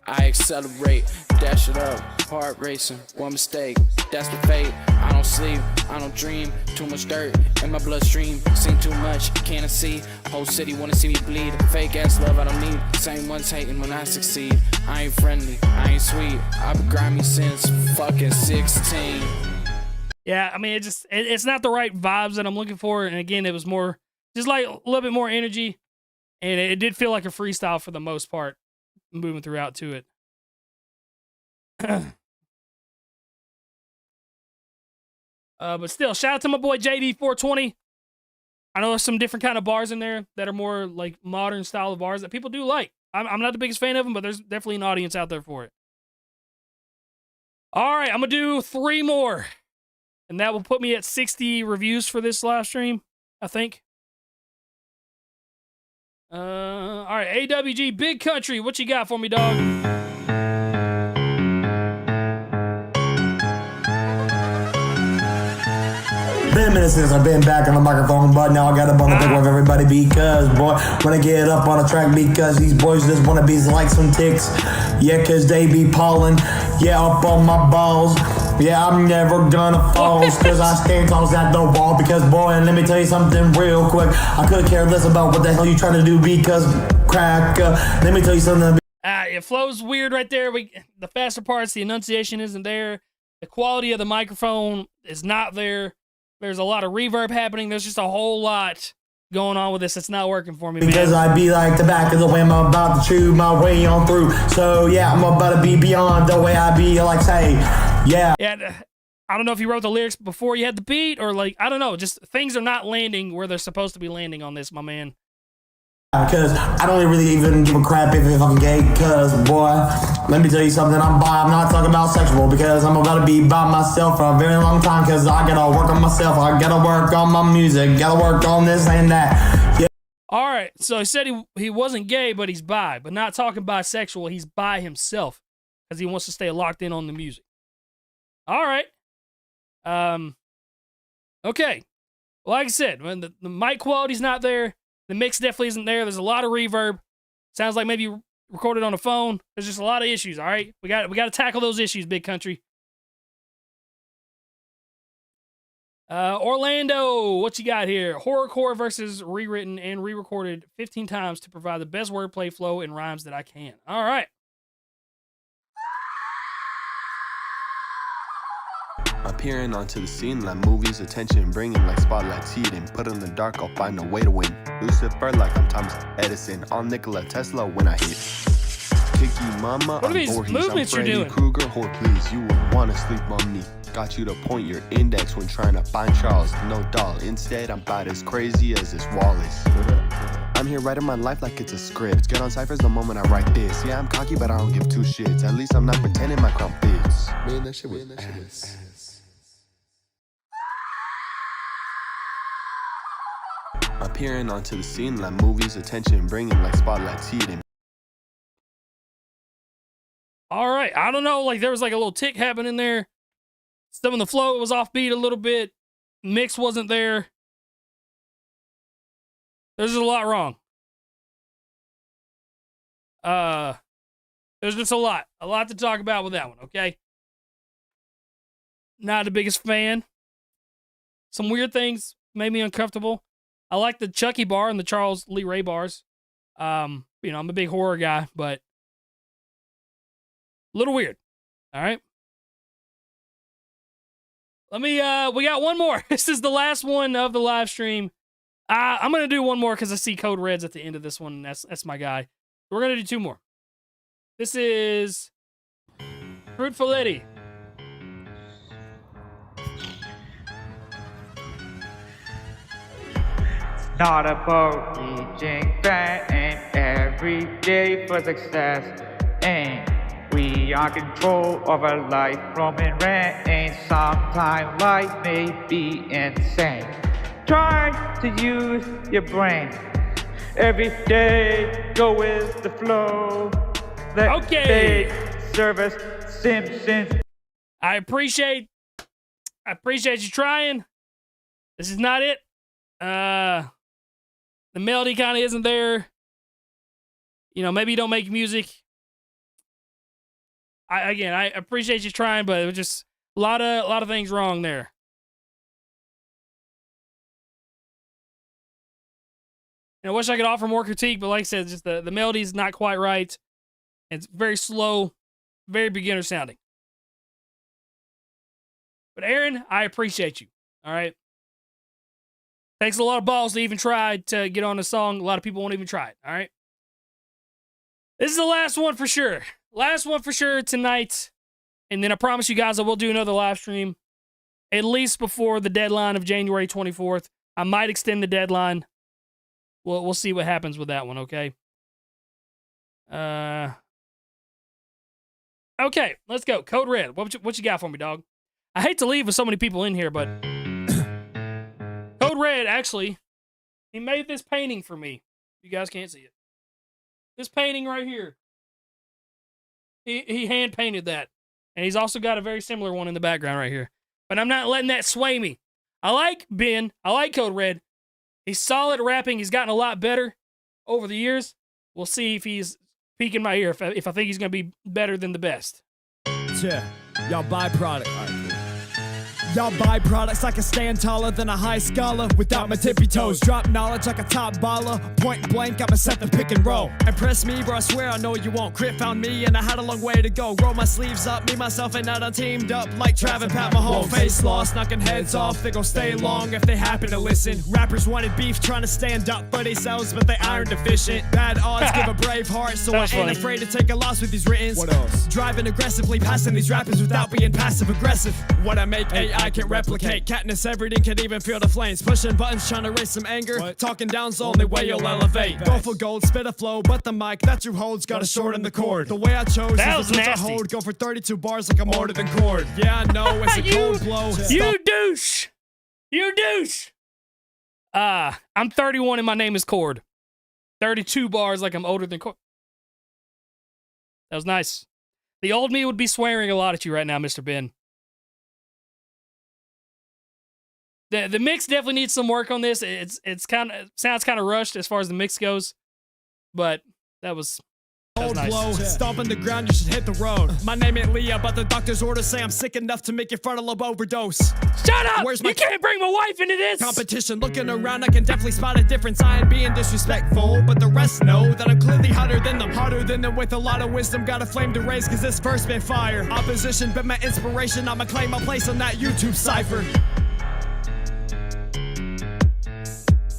I accelerate, dash it up, heart racing, one mistake, that's the fate. I don't sleep, I don't dream, too much dirt in my bloodstream. Seen too much, can't see, whole city wanna see me bleed. Fake ass love I don't need, same ones hating when I succeed. I ain't friendly, I ain't sweet, I've been grimy since fucking 16. Yeah, I mean, it's not the right vibes that I'm looking for. And again, it was more, just like a little bit more energy. And it did feel like a freestyle for the most part, moving throughout to it. But still, shout out to my boy JD420. I know there's some different kind of bars in there that are more like modern style of bars that people do like. I'm not the biggest fan of them, but there's definitely an audience out there for it. All right, I'm going to do 3 more. And that will put me at 60 reviews for this live stream, I think. All right, AWG Big Country, what you got for me, dog? Been a minute since I've been back on the microphone, but now I got up on the thing with everybody because, boy, when I get up on the track because these boys just want to be like some ticks. Yeah, cause they be pawing, yeah, up on my balls. Yeah, I'm never gonna fall, cause I stand tall at the wall. Because, boy, and let me tell you something real quick. I could care less about what the hell you trying to do because, crack, let me tell you something. It flows weird right there. The faster parts, the enunciation isn't there. The quality of the microphone is not there. There's a lot of reverb happening. There's just a whole lot going on with this. It's not working for me, man. Because I be like the back of the way I'm about to chew my way on through. So yeah, I'm about to be beyond the way I be like say, yeah. Yeah, I don't know if you wrote the lyrics before you had the beat or like, I don't know. Just things are not landing where they're supposed to be landing on this, my man. Because I don't really even give a crap if you're fucking gay. Because, boy, let me tell you something. I'm not talking about sexual. Because I'm about to be by myself for a very long time. Because I gotta work on myself. I gotta work on my music. Gotta work on this and that. Yeah. All right. So he said he wasn't gay, but he's bi. But not talking bisexual. He's by himself. Because he wants to stay locked in on the music. All right. Okay. Like I said, when the mic quality's not there, the mix definitely isn't there. There's a lot of reverb. Sounds like maybe you recorded on a phone. There's just a lot of issues, all right? We got to tackle those issues, big country. Orlando, what you got here? Horrorcore versus rewritten and re-recorded 15 times to provide the best wordplay flow and rhymes that I can. All right. Appearing onto the scene like movies, attention bringing like spotlights heating. Put in the dark, I'll find a way to win. Lucifer like I'm Thomas Edison. I'm Nikola Tesla when I hit. Kiki Mama, what are these movements you're doing? Krueger, whore, please, you would wanna sleep on me. Got you to point your index when trying to find Charles. No doll. Instead, I'm about as crazy as this Wallace. I'm here writing my life like it's a script. Get on Cyphers the moment I write this. Yeah, I'm cocky, but I don't give two shits. At least I'm not pretending my crown fits. Man, that shit was ass. Appearing onto the scene like movies, attention bringing like spotlights heating. All right. I don't know. Like there was like a little tick happening there. Some of the flow was offbeat a little bit. Mix wasn't there. There's just a lot wrong. There's just a lot to talk about with that one. Okay. Not the biggest fan. Some weird things made me uncomfortable. I like the Chucky bar and the Charles Lee Ray bars. I'm a big horror guy, but a little weird. All right. We got one more. This is the last one of the live stream. I'm going to do one more because I see Code Red's at the end of this one. That's my guy. We're going to do two more. This is Fruitful Eddie. Not about reaching fame every day for success. And we are control of our life from in rain. Sometimes life may be insane. Try to use your brain every day. Go with the flow. Okay. Service Simpsons. I appreciate you trying. This is not it. The melody kind of isn't there. Maybe you don't make music. I appreciate you trying, but it was just a lot of things wrong there. I wish I could offer more critique, but like I said, just the melody's not quite right. It's very slow, very beginner sounding. But Aaron, I appreciate you. All right. Takes a lot of balls to even try to get on a song. A lot of people won't even try it. All right. This is the last one for sure. Last one for sure tonight. And then I promise you guys I will do another live stream at least before the deadline of January 24th. I might extend the deadline. We'll see what happens with that one, okay? Okay, let's go. Code Red. What you got for me, dog? I hate to leave with so many people in here, but Code Red, actually, he made this painting for me. You guys can't see it. This painting right here. He hand painted that. And he's also got a very similar one in the background right here. But I'm not letting that sway me. I like Ben. I like Code Red. He's solid at rapping. He's gotten a lot better over the years. We'll see if he's piquing my ear, if I think he's going to be better than the best. Yeah, y'all byproduct. All right, cool. Without byproducts, I can stand taller than a high scholar. Without my tippy toes, drop knowledge like a top baller. Point blank, I'ma set the pick and roll. Impress me, bro, I swear I know you won't. Crypt found me and I had a long way to go. Roll my sleeves up, me, myself, and I done teamed up like Trav and Pat Mahomes. Face lost, knocking heads off. They gon' stay long if they happen to listen. Rappers wanted beef, trying to stand up for themselves, but they iron deficient. Bad odds give a brave heart, so I ain't afraid to take a loss with these writtens. What else? Driving aggressively, passing these rappers without being passive aggressive. What I make, AI can't replicate. Katniss Everdeen can even feel the flames. Pushing buttons, trying to raise some anger. Talking down's the only way you'll elevate. Go for gold, spit a flow, but the mic that you hold's got a shorten the cord. The way I chose is the switch I hold. Go for 32 bars like I'm older than Cord. Yeah, I know it's a cold blow. You douche! You douche! I'm 31 and my name is Cord. 32 bars like I'm older than Cord. That was nice. The old me would be swearing a lot at you right now, Mr. Ben. The mix definitely needs some work on this. It's kind of sounds kind of rushed as far as the mix goes, but that was nice. Blow, stomping the ground, you should hit the road. My name ain't Leah, but the doctor's orders say I'm sick enough to make your frontal lobe overdose. Shut up! Where's my you can't bring my wife into this! Competition, looking around, I can definitely spot a difference. I ain't being disrespectful, but the rest know that I'm clearly hotter than them with a lot of wisdom. Got a flame to raise, cause this verse been fire. Opposition been my inspiration, I'ma claim my place on that YouTube Cypher.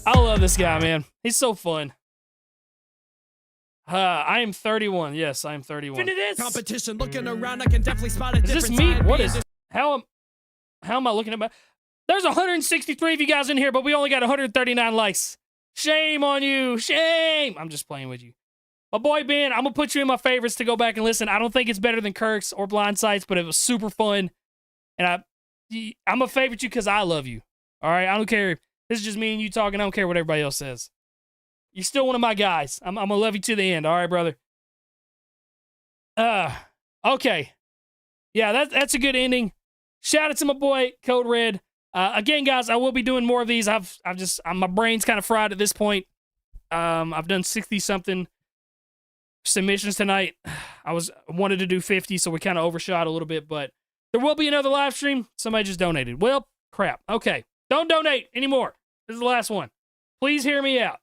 I love this guy, man. He's so fun. I am 31. Yes, I am 31. Competition, looking around, I can definitely spot a difference. Is this me? What is? How am I looking at my? There's 163 of you guys in here, but we only got 139 likes. Shame on you. Shame. I'm just playing with you. My boy Ben, I'm gonna put you in my favorites to go back and listen. I don't think it's better than Kirk's or Blind Sights, but it was super fun, and I'm a favorite you because I love you. All right, I don't care. This is just me and you talking. I don't care what everybody else says. You're still one of my guys. I'm gonna love you to the end. All right, brother. Okay. Yeah, that's a good ending. Shout out to my boy Code Red. Again, guys, I will be doing more of these. My brain's kind of fried at this point. I've done 60 something submissions tonight. I wanted to do 50, so we kind of overshot a little bit, but there will be another live stream. Somebody just donated. Well, crap. Okay. Don't donate anymore. This is the last one. Please hear me out.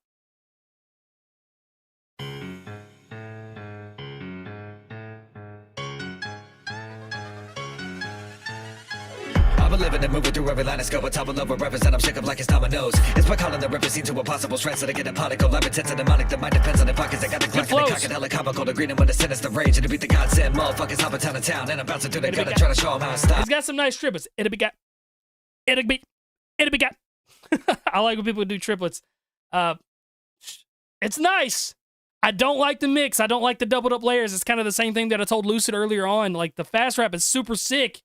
I've been living and moving through every line of scope. On top of love rappers that I'm sick of like it's dominoes. It's by calling the rippers seen to impossible strengths that I get a particle. I'm intense and demonic. The mind depends on the pockets. I got the clock and the cock and hella comical. The green and when the sinister rage. And to beat the godsend motherfuckers hopping town to town. And I'm bouncing through the gutter trying to show them how I stop. He's got some nice triplets. It'll be got. I like when people do triplets. It's nice. I don't like the mix. I don't like the doubled up layers. It's kind of the same thing that I told Lucid earlier on. Like the fast rap is super sick.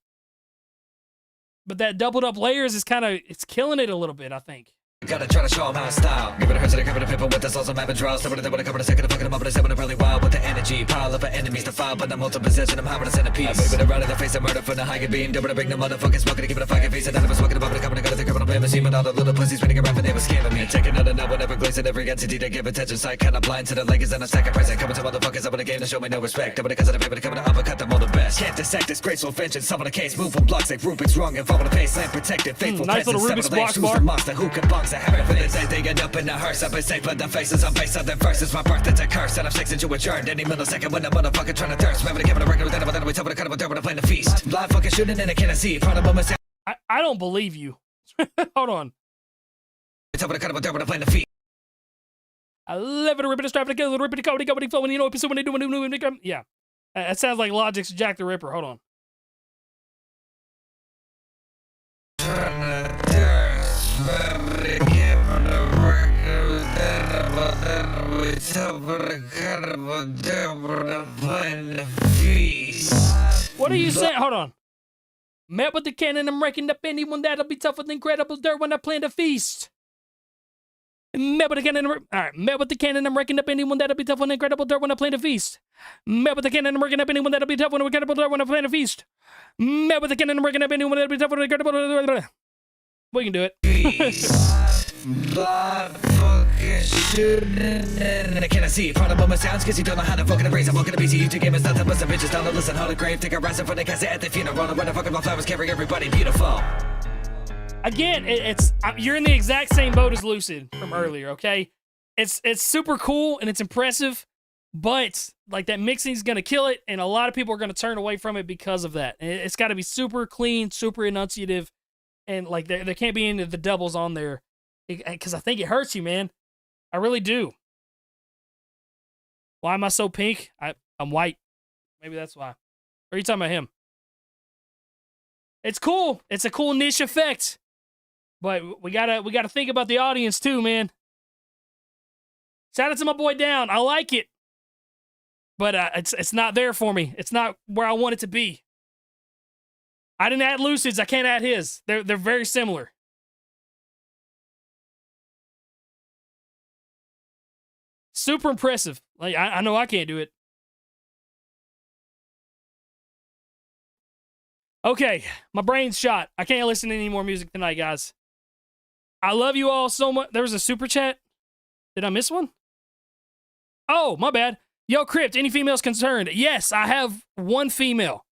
But that doubled up layers is it's killing it a little bit, I think. Gotta try to show them how I style. Give it a hurt to the cover to people with the souls of my draws. Somebody that would cover the second of fucking them up, but it's having a really wild with the energy. Pile of enemies to file, but I'm multiple possession. I'm having a centerpiece. I'm moving around in the face of murder from the high beam. Double to bring the motherfuckers smoking to give it a fucking face. And none of us walking above it, coming to go to the criminal blame machine. But all the little pussies spinning around, but they were scamming me. Taking out another one, never glazing every entity they give attention. Sight kinda blind to the leggings and I'm sacrificing. Coming to motherfuckers up in the game to show me no respect. Double because of the paper to come to uppercut them all the best. Can't dissect this graceful vengeance. Solve the case, move from blocks like Rubik's wrong and follow the pace. Land protected, faithful nice little Rubik's block bar. The monster who can box the habit for this. They get up in the hearse, I've been safe, but the faces I'm based on the verses. My birth, it's a curse, and I'm six into adjourned. Any millisecond when the motherfucker trying to thirst. Remember to give it a record with anyone, then we tell the kind of a dirt when I'm playing the feast. Blind fucking shooting and I can't see. Proud of moments. I don't believe you. Hold on. Tell the kind of a dirt when I'm playing the feast. I live it, rip it, strap it, kill it, rip it, code, go, flow, when you know, when they do, when they come. Yeah. That sounds like Logic's Jack the Ripper. Hold on. What are you saying? Hold on. Met with the cannon, I'm wrecking up anyone that'll be tough with incredible dirt when I plan to feast. Met with the cannon, alright. Met with the cannon, I'm wrecking up anyone that'll be tough with incredible dirt when I plan to feast. Met with the cannon, I'm wrecking up anyone that'll be tough with incredible dirt when I plan to feast. Met with the cannon, I'm wrecking up anyone that'll be tough with incredible dirt. We can do it. Fucking shooting and I cannot see. Part of my sounds cause you don't know how to fucking erase. I'm walking to BC, YouTube game is nothing but some bitches down to listen. How the grave, take a rise in front of the cassette at the funeral. When the fucking my flowers carry everybody beautiful. Again, you're in the exact same boat as Lucid from earlier, okay? It's super cool and it's impressive, but like that mixing is gonna kill it, and a lot of people are gonna turn away from it because of that. It's got to be super clean, super enunciative, and like there can't be any of the doubles on there, because I think it hurts you, man. I really do. Why am I so pink? I'm white. Maybe that's why. Or are you talking about him? It's cool. It's a cool niche effect. But we gotta think about the audience too, man. Shout out to my boy Down. I like it. But it's not there for me. It's not where I want it to be. I didn't add Lucid's. I can't add his. They're very similar. Super impressive. Like I know I can't do it. Okay, my brain's shot. I can't listen to any more music tonight, guys. I love you all so much. There was a super chat. Did I miss one? Oh, my bad. Yo, Crypt, any females concerned? Yes, I have one female.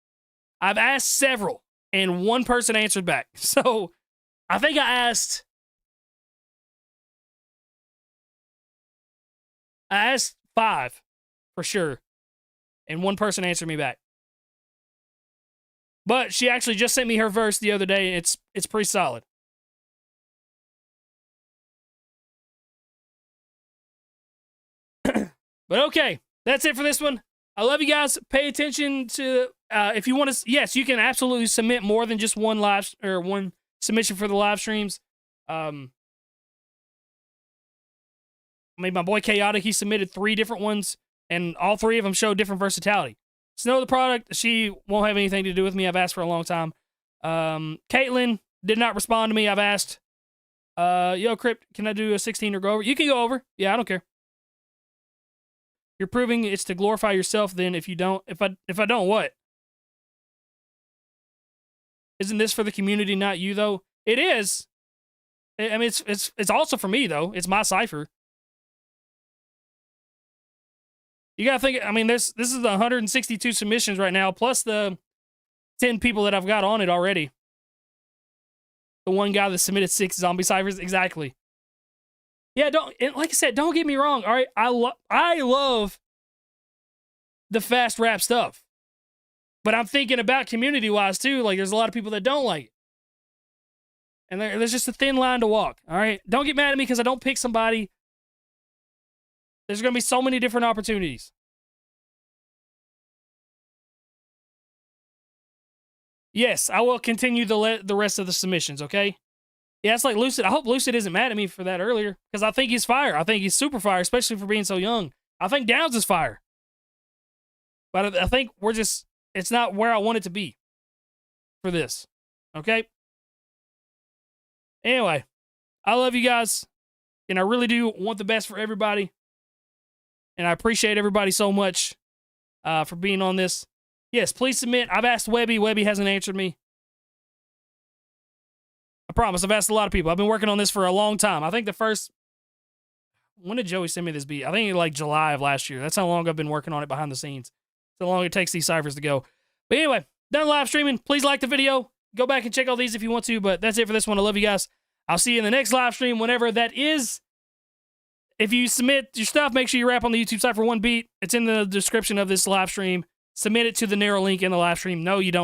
I've asked several, and one person answered back. So, I think I asked 5 for sure, and one person answered me back. But she actually just sent me her verse the other day, and it's pretty solid. But okay, that's it for this one. I love you guys. Pay attention to if you want to. Yes, you can absolutely submit more than just one one submission for the live streams. I mean, my boy Chaotic, he submitted 3 different ones, and all 3 of them show different versatility. Snow the product, she won't have anything to do with me. I've asked for a long time. Caitlin did not respond to me. I've asked, yo, Crypt, can I do a 16 or go over? You can go over. Yeah, I don't care. You're proving it's to glorify yourself. Then if you don't, if I don't, what? Isn't this for the community, not you though? It is. I mean, it's also for me though. It's my Cypher. You gotta think. I mean, this is the 162 submissions right now, plus the 10 people that I've got on it already. The one guy that submitted 6 zombie ciphers, exactly. Yeah, like I said, don't get me wrong. All right, I love the fast rap stuff, but I'm thinking about community wise too. Like, there's a lot of people that don't like it, and there's just a thin line to walk. All right, don't get mad at me because I don't pick somebody. There's gonna be so many different opportunities. Yes, I will continue the rest of the submissions. Okay. Yeah, it's like Lucid. I hope Lucid isn't mad at me for that earlier, because I think he's fire. I think he's super fire, especially for being so young. I think Downs is fire. But I think it's not where I want it to be for this. Okay? Anyway, I love you guys, and I really do want the best for everybody. And I appreciate everybody so much for being on this. Yes, please submit. I've asked Webby. Webby hasn't answered me. I promise, I've asked a lot of people. I've been working on this for a long time. I think the first... When did Joey send me this beat? I think like July of last year. That's how long I've been working on it behind the scenes. So long it takes these ciphers to go. But anyway, done live streaming. Please like the video. Go back and check all these if you want to. But that's it for this one. I love you guys. I'll see you in the next live stream, whenever that is. If you submit your stuff, make sure you rap on the YouTube Cypher 1 beat. It's in the description of this live stream. Submit it to the narrow link in the live stream. No, you don't.